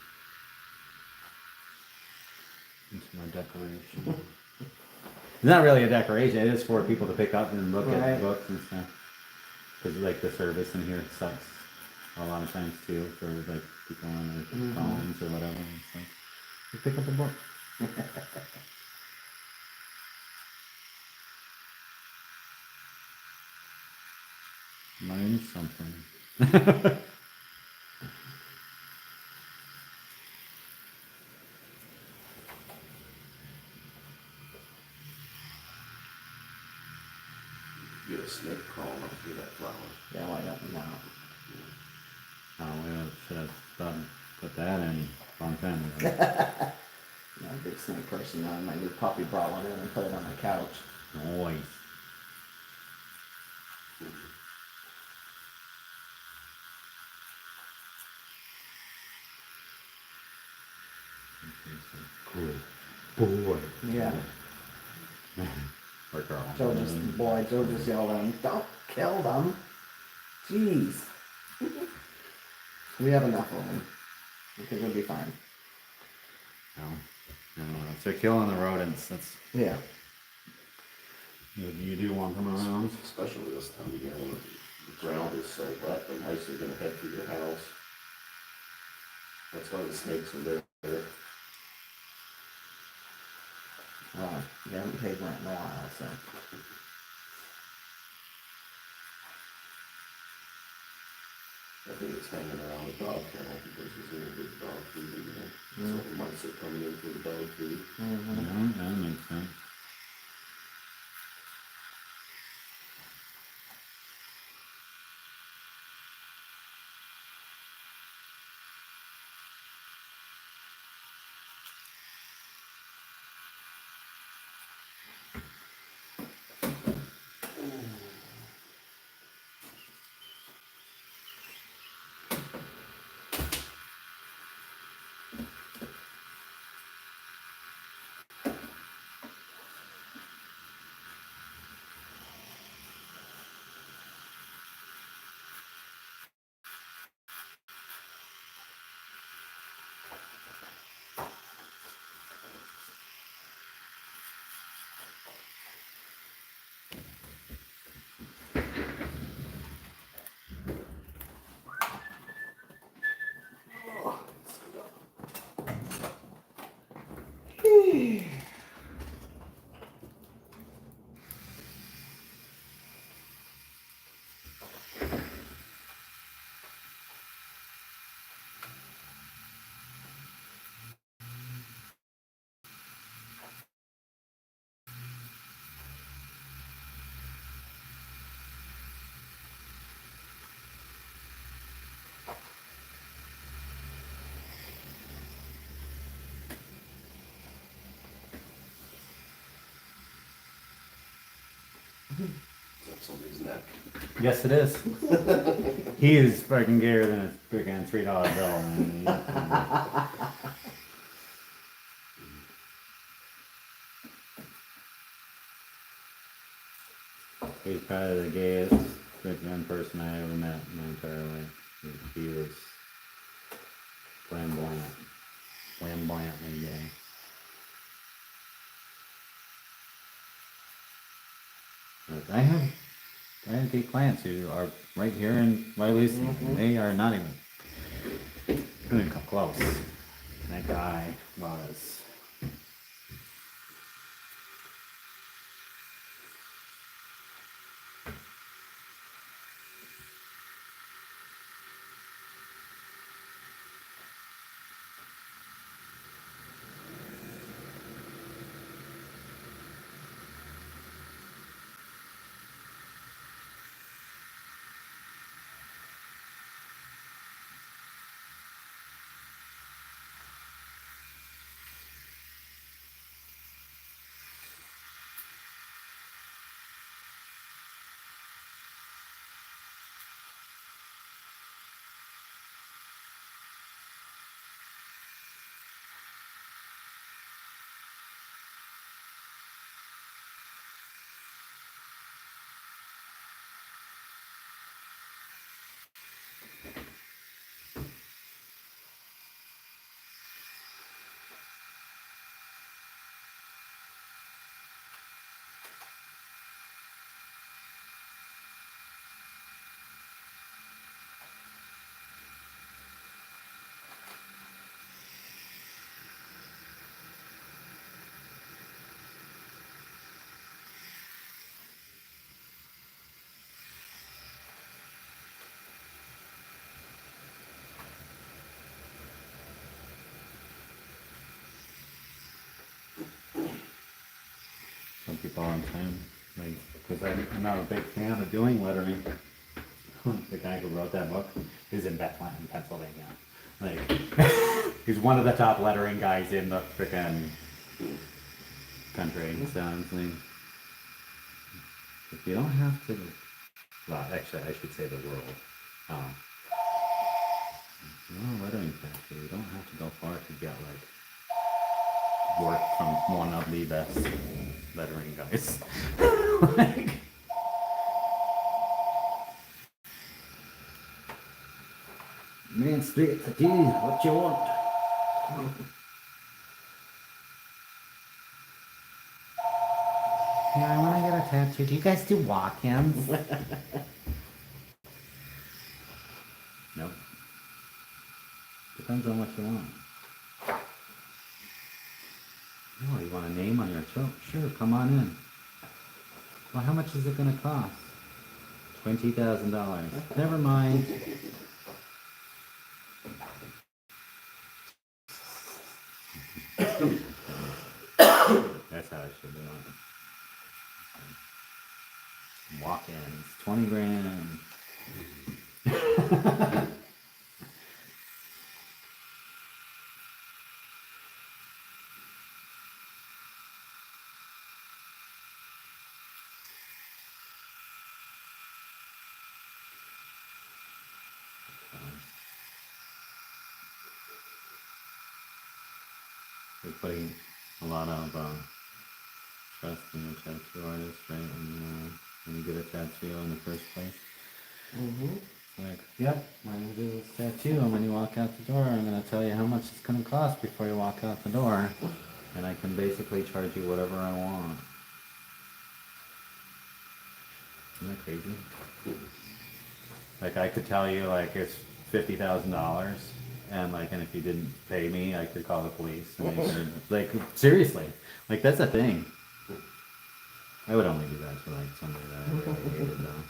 Into my decoration. It's not really a decoration. It is for people to pick up and look Right. at books and stuff. Because like the service in here sucks a lot of times too for like people on their phones or whatever. It's like, you pick up a book. Learn something. Get a snake crawling up through that flower. Yeah, why not? Oh, we should have done put that in a long time ago. I'm a big snake person now. My new puppy brought one in and put it on my couch. Noise. Cool. Boy. Yeah. Or girl. Joe just yelled at him, don't kill them. Jeez. We have enough of them. I think we'll be fine. No. No. If they're killing the rodents, that's Yeah. you do want them around. Especially this time of year when the ground is so wet, the mice are gonna head through your house. That's why the snakes are there. We haven't paid rent in a while, so. I think it's hanging around the dog kennel because there's a little bit of dog food in there. So the mice are coming in for the dog food. Yeah, that makes sense. Is that somebody's neck? Yes, it is. He is fucking gayer than a freaking $3 bill, man. He's probably the gayest freaking person I ever met in my entire life. He was flamboyantly gay. But I have gay clients who are right here in Riley's, and they are not even come close. That guy was. people all the time, like, because I'm not a big fan of doing lettering. The guy who wrote that book is in Bethlehem, Pennsylvania. Like, he's one of the top lettering guys in the frickin' country. So it's like, if you don't have to, well, actually, I should say the world. No lettering factory. You don't have to go far to get like work from one of the best lettering guys. Like, man, straight to D, what you want? Yeah, I want to get a tattoo. Do you guys do walk-ins? Nope. Depends on what you want. Oh, you want a name on your throat? Sure, come on in. Well, how much is it going to cost? $20,000. Never mind. That's how I should do it. Walk-ins, 20 grand. They're putting a lot of trust in your tattoo artist, right? When you get a tattoo in the first place. Mm-hmm. Like, yep, I'm gonna do this tattoo, and when you walk out the door, I'm gonna tell you how much it's gonna cost before you walk out the door, and I can basically charge you whatever I want. Isn't that crazy? Like, I could tell you, like, it's $50,000, and if you didn't pay me, I could call the police. And they could, like, seriously, like, that's a thing. I would only do that for like somebody that I really hated, though.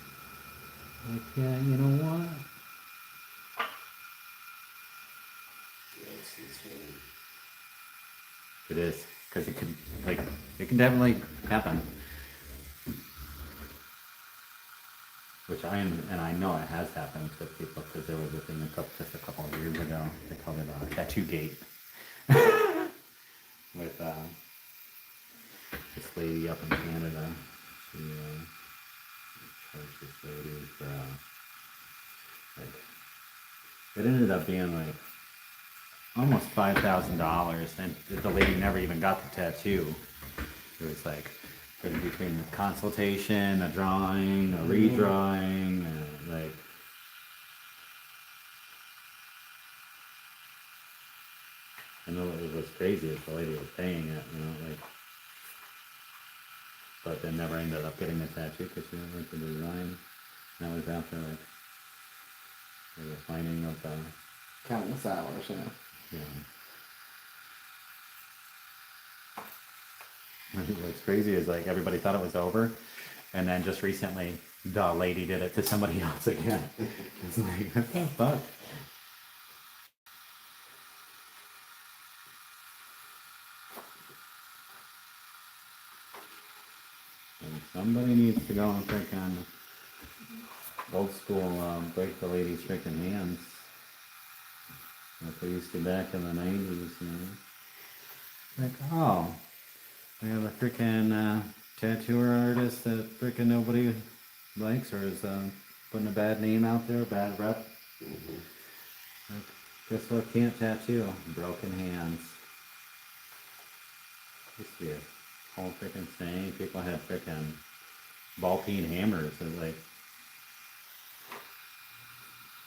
Like, yeah, you know what? It is, because it can, like, it can definitely happen. Which I know it has happened to people, because there was a thing just a couple of years ago. They called it Tattoo Gate. With this lady up in Canada. She charged this lady for like, it ended up being like almost $5,000, and the lady never even got the tattoo. It was like between the consultation, a drawing, a redrawing, like. I know it was crazy if the lady was paying it, like. But then never ended up getting the tattoo because she didn't like the design. And that was after like the finding of the. Countless hours, yeah. Yeah. What's crazy is like everybody thought it was over, and then just recently the lady did it to somebody else again. It's like, what the fuck? And somebody needs to go and freaking old school break the lady's freaking hands. Like they used to back in the 90s, Like, oh, we have a freaking tattooer artist that freaking nobody likes or is putting a bad name out there, bad rep. Like, guess what can't tattoo? Broken hands. Used to be a whole freaking thing. People had freaking ball peen hammers and like,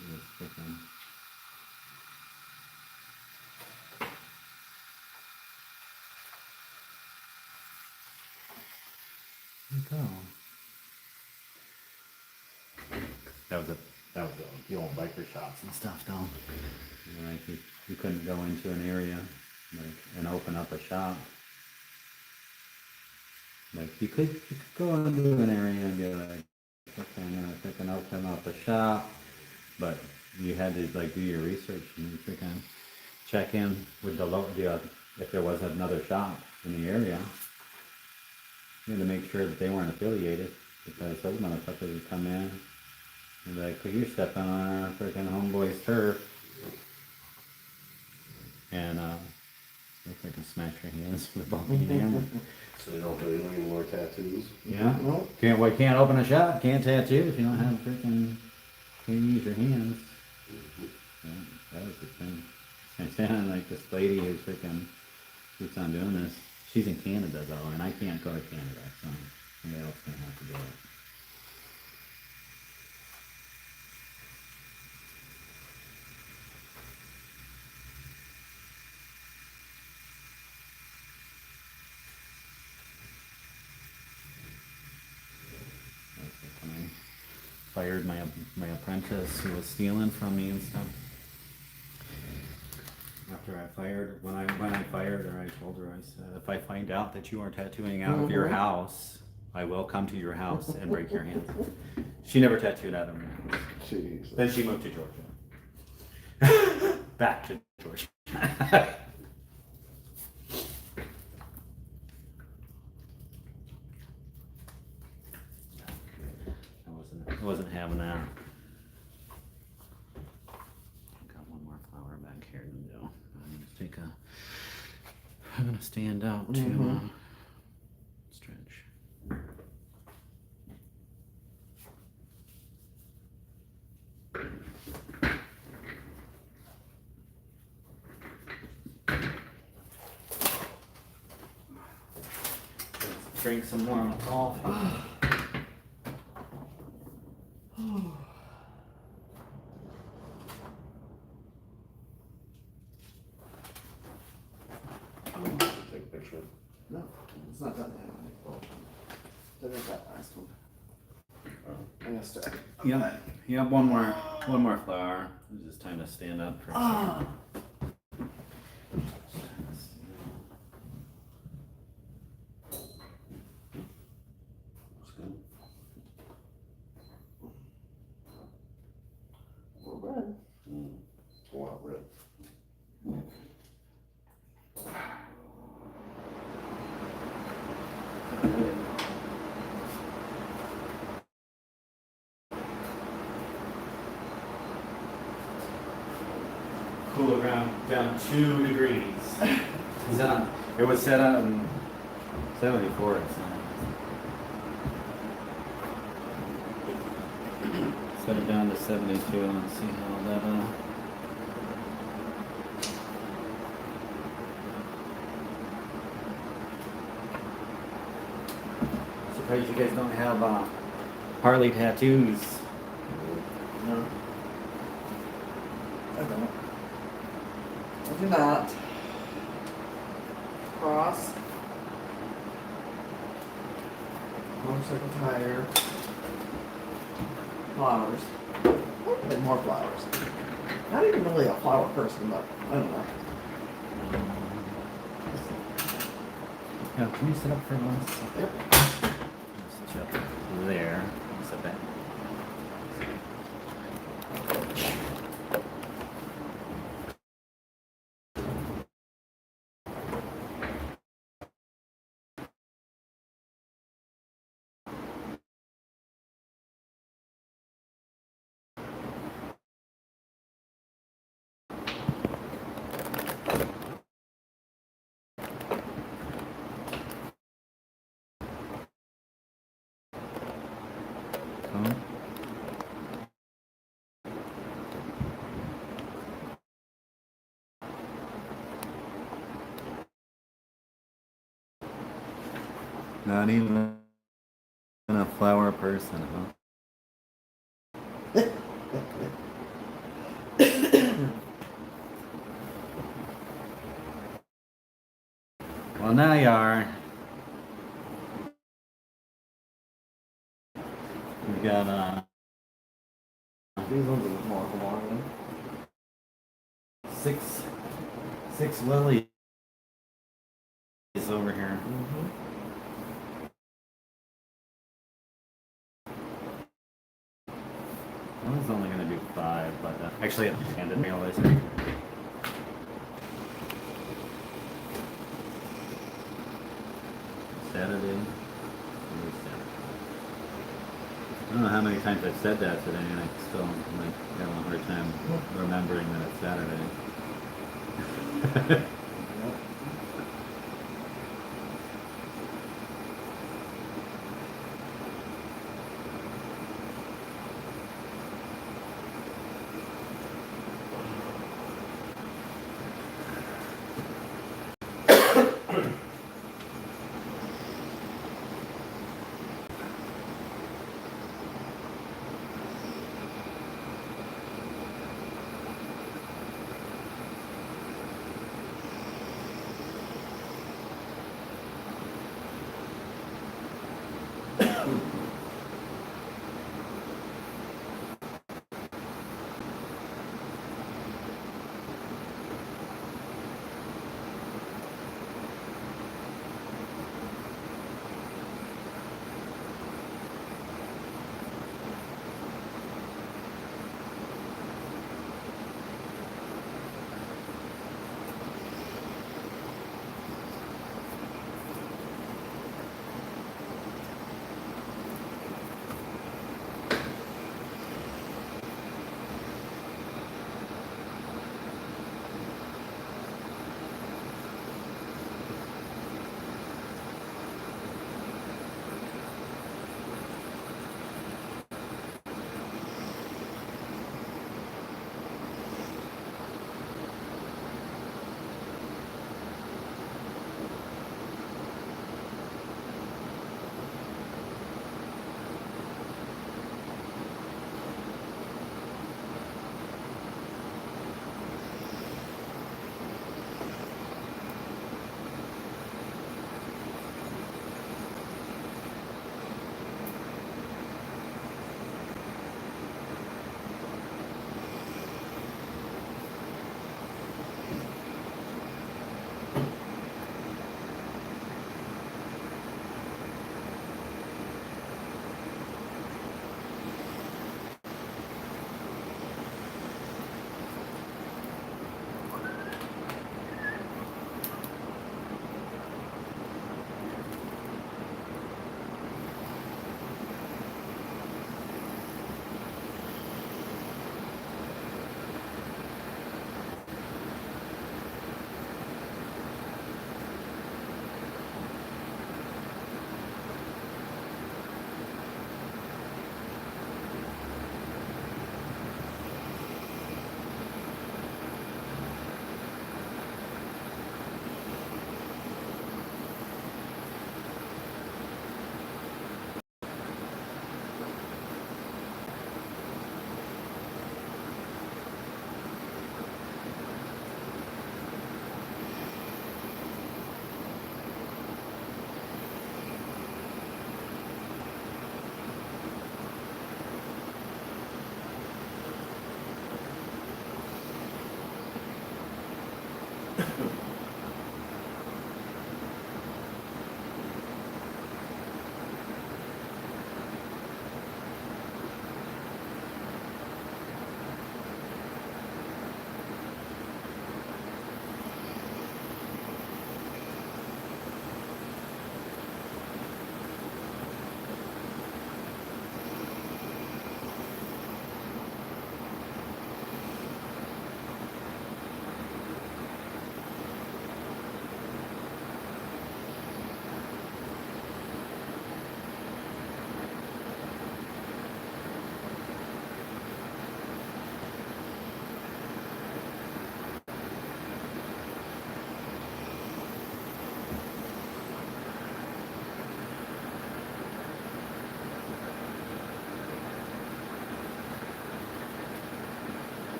it was freaking. Oh. That was the old biker shops and stuff, though. Like you couldn't go into an area like and open up a shop. Like you could go into an area and be like, okay, I'm gonna freaking open up a shop, but you had to like do your research and freaking check in with the if there was another shop in the area. We had to make sure that they weren't affiliated because those motherfuckers would come in and be like, well, you're stepping on our freaking homeboy's turf. And they freaking smash your hands with a bumpy hammer. So they don't do any more tattoos. Yeah. Nope. Can't open a shop, can't tattoo if you don't have freaking, can't use your hands. Yeah, that was the thing. And then like this lady who's freaking keeps on doing this. She's in Canada though, and I can't go to Canada, so somebody else gonna have to do it. That's like when I fired my apprentice who was stealing from me and stuff. After when I fired her, I told her, I said, if I find out that you are tattooing out of your house, I will come to your house and break your hands. She never tattooed out of her house. Jeez. Then she moved to Georgia. Back to Georgia. I wasn't having that. Got one more flower back here to do. I'm gonna stand out to stretch. Let's drink some more coffee. Take a picture. No, it's not done yet. Did it that last one. I guess to. Yeah, one more flower. It's just time to stand up for a second. Looks good. We're red. It's a lot of red. Cool around down 2 degrees. It was set on 74. Set it down to 72 and see how that. Surprised you guys don't have Harley tattoos. No. I don't. I do not. Cross. Motorcycle tire. Flowers. A bit more flowers. Not even really a flower person, but I don't know. Yeah, can you sit up for once? Yep. Just sit up there. Sit back. Come. Not even a flower person, huh? Well, now you are. We got These ones are more Hawaiian. six lilies over here. I was only gonna do 5, but actually it handed me all this. Saturday. I don't know how many times I've said that today, and I still like have a hard time remembering that it's Saturday.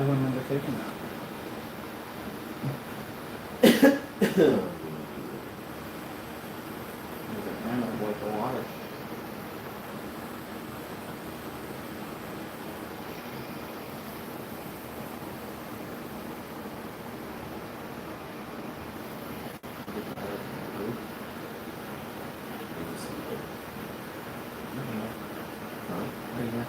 wouldn't remember taking that. There's a can of like the water. Right here.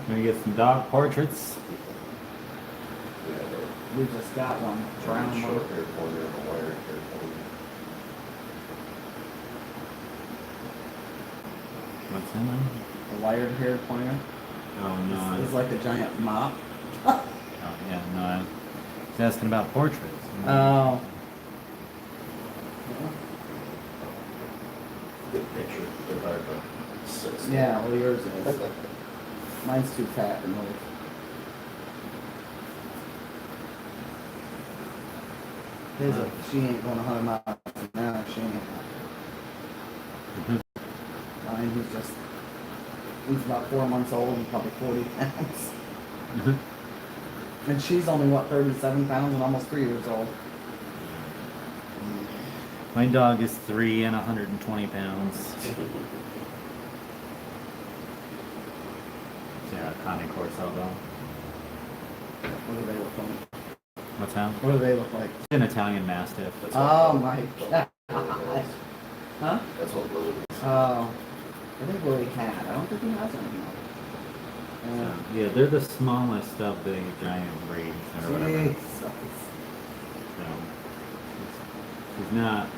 Gonna get some dog portraits. We just got one. Brown Short one. hair pointer and a wired hair pointer. What's that one? A wired hair pointer. Oh no. It's like a giant mop. Oh yeah, no. I was asking about portraits. Oh. Good picture. They're hard to sit. Yeah, well yours is. Mine's too fat to move. His, she ain't going 100 miles an hour, she ain't. Mine, he's about 4 months old and probably 40 pounds. And she's only, what, 37 pounds and almost 3 years old. My dog is 3 and 120 pounds. Yeah, Connie Corso though. What do they look like? What's that? What do they look like? An Italian Mastiff. That's what Oh Lily- my god. Huh? That's what Lily. Oh. I think Willie had. I don't think he has anything else. Yeah, they're the smallest of the giant breeds or whatever. Jesus. So, she's not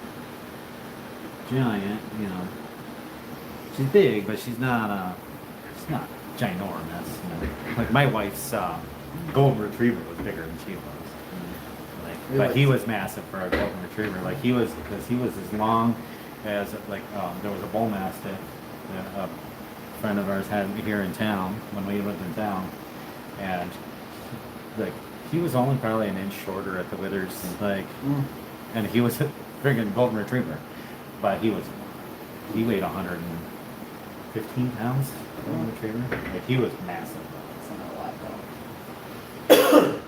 giant, you know. She's big, but she's not ginormous. You know? Like my wife's golden retriever was bigger than she was. Like, but he was massive for a golden retriever. Like he was, because he was as long as like there was a bull mastiff that a friend of ours had here in town when we lived in town, and like he was only probably an inch shorter at the withers, like, and he was a friggin' golden retriever, but he weighed 115 pounds, golden retriever. Like he was massive. It's not a lot though.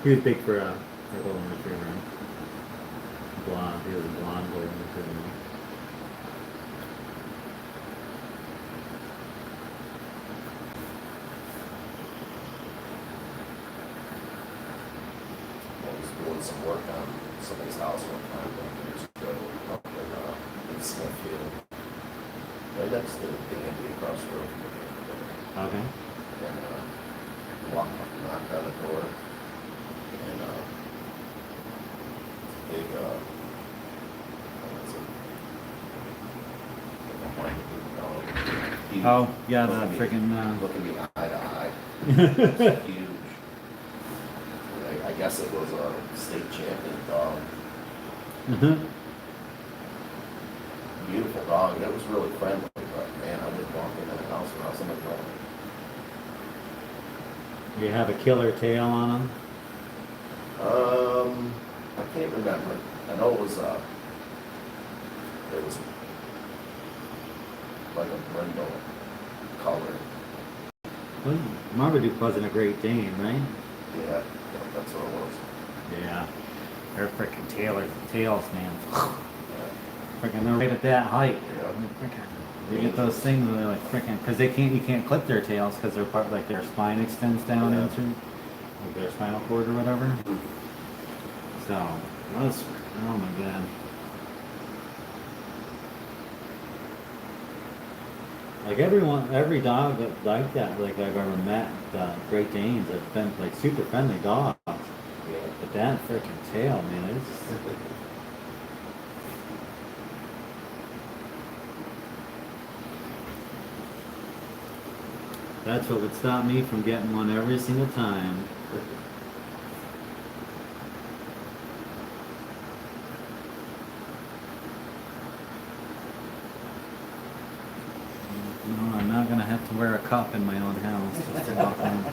He was big for a golden retriever. Blonde. He was a blonde golden retriever. I was doing some work on somebody's house one time, years ago, up in Smithfield. Right next to the Andy across the road from me. Okay. And walked up, knocked on the door, and big, what was it? Like a dog. Huge. Oh yeah, the Looking me- freaking. Looking me eye to eye. It's huge. I guess it was a state champion dog. Mhm. Beautiful dog. And it was really friendly, but man, I wouldn't walk into the house without somebody going. You have a killer tail on him. I can't remember. I know it was like a brindle color. Well, Marmaduke wasn't a Great Dane, right? Yeah, that's what it was. Yeah. They're freaking tails, man. Yeah. Freaking, they're right at that height. Yeah. They get those things where they're like freaking, because you can't clip their tails because they're part, like their spine extends down Yeah. into like their spinal cord or whatever. So, that's, oh my god. Like every dog that like that, like I've ever met, Great Danes have been like super friendly dogs. Yeah. But that freaking tail, man, it's that's what would stop me from getting one every single time. No, I'm not gonna have to wear a cup in my own house just to walk home.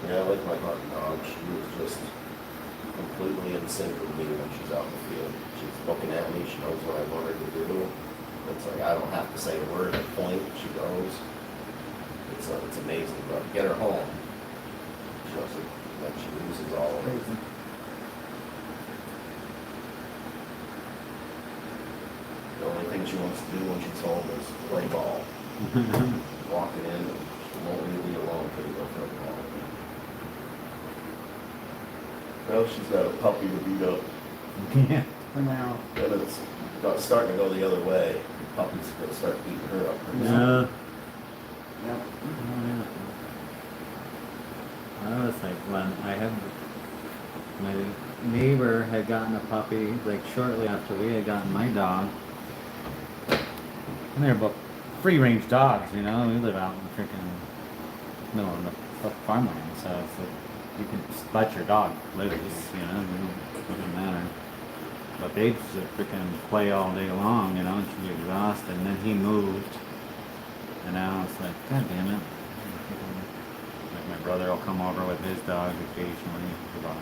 Yeah, I like my hunting dog. She was just completely in sync with me when she's out in the field. She's looking at me. She knows what I want her to do. It's like I don't have to say a word. I point. She goes. It's amazing. But get her home, she doesn't. Like she loses all of it. Crazy. The only thing she wants to do when she's home is play ball. Walking in, and she won't leave me alone until you go for a ball. Now she's got a puppy to beat up. Yeah. For now. And it's starting to go the other way. The puppy's gonna start beating her up. Yeah. Yep. Oh, yeah. I was like, when I had my neighbor had gotten a puppy like shortly after we had gotten my dog, and they're both free range dogs, you know. We live out in the freaking middle of the farmland, so it's like you can just let your dog loose, you know. It doesn't matter. But they just freaking play all day long, you know, and she's exhausted. And then he moved, and now it's like, God damn it. brother will come over with his dog occasionally. But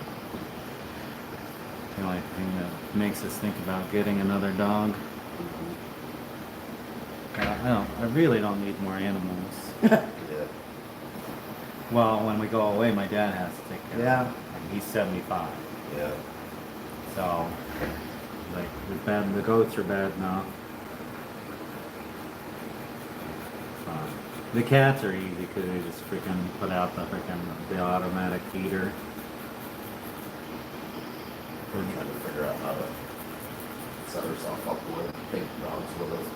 the only thing that makes us think about getting another dog. I really don't need more animals. Yeah. Well, when we go away, my dad has to take care Yeah. of him. And he's 75. Yeah. So, like, the goats are bad now. The cats are easy because they just freaking put out the automatic feeder. We're trying to figure out how to set herself up with big dogs with us.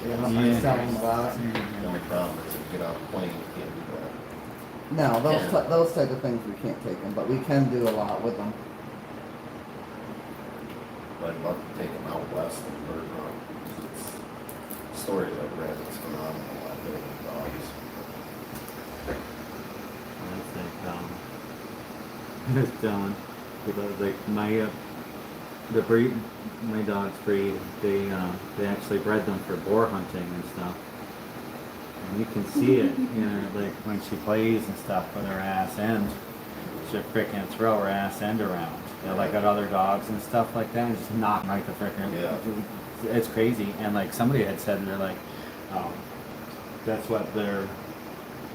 Yeah, The I'm selling a lot. only problem is if you get on a plane, you can't do that. No, Yeah. those type of things we can't take them, but we can do a lot with them. But I'd love to take them out west and bird run. It's stories I've read, it's phenomenal. I think dogs. It's like, just telling people, like, the breed, my dog's breed, they actually bred them for boar hunting and stuff. And you can see it, you know, like when she plays and stuff with her ass end, she'll frickin' throw her ass end around. They're like at other dogs and stuff like that, and just knock right the frickin'. Yeah. It's crazy. And like somebody had said, they're like, that's what they're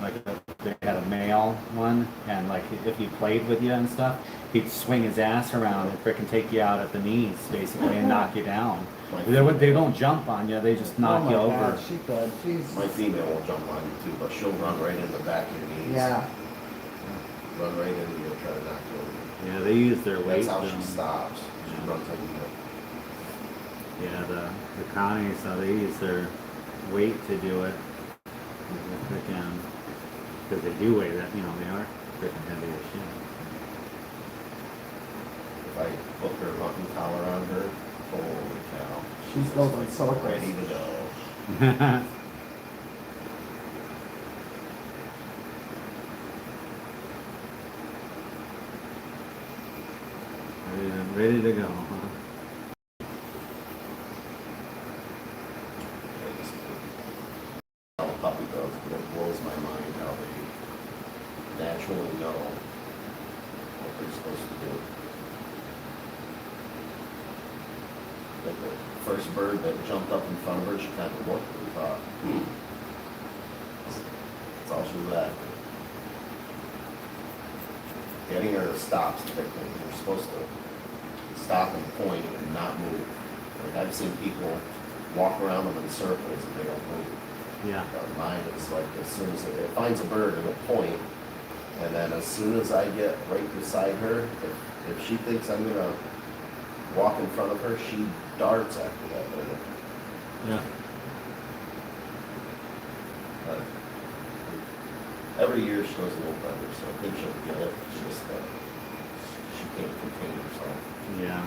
like. They had a male one, and like if he played with you and stuff, he'd swing his ass around and frickin' take you out at the knees, basically, and knock you down. They don't jump on you; they just knock oh you my over. God, she could. She's My female will jump on you too, but she'll run right in the back of your knees. yeah. Run right into you and try to knock you over. Yeah, they use their weight. That's how she to- stops. She runs into you. Yeah, the Connies, they use their weight to do it. Because they do weigh that, you know, they are freaking heavy as shit. If I put her hunting collar on her, holy cow. She's goes in circles. ready to go. Ready to go, huh? I just, how a puppy does, but it blows my mind how they naturally know what they're supposed to do. Like the first bird that jumped up in front of her, she kind of looked and thought, that's all she was after. Getting her to stop, so you're supposed to stop and point and not move. Like I've seen people walk around them in circles and they don't move. Yeah. Mine is like as soon as it finds a bird, it'll point, and then as soon as I get right beside her, if she thinks I'm gonna walk in front of her, she darts after that bird. Yeah. But every year she goes a little better, so I think she'll get it. It's just that she can't contain herself. Yeah.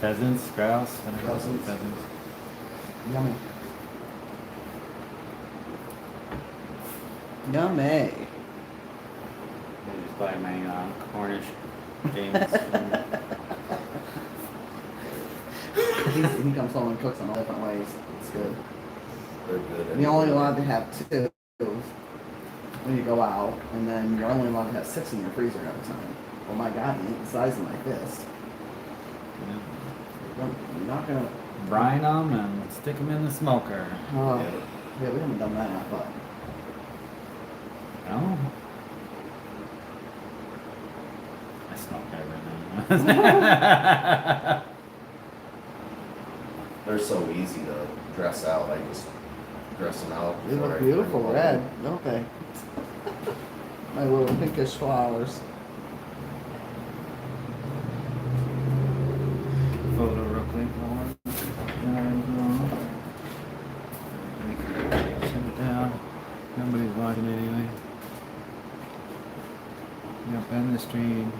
Pheasants, grouse, whatever. Pheasants. Pheasants. Yummy. Yummy. I just buy my Cornish games. He comes home and cooks in all different ways. It's good. They're good. You're only allowed to have 2 when you go out, and then you're only allowed to have 6 in your freezer at a time. Oh my God, you eat the size of my fist. You're not gonna. Brine them and stick them in the smoker. Oh, Yeah. yeah, we haven't done that, but No? I smoke everything. They're so easy to dress out. I just dress them out. they before look I beautiful bring them red, home. don't they? My little pinkish flowers. Photo real quick. Shut it down. Nobody's watching anyway. Yep, end the stream.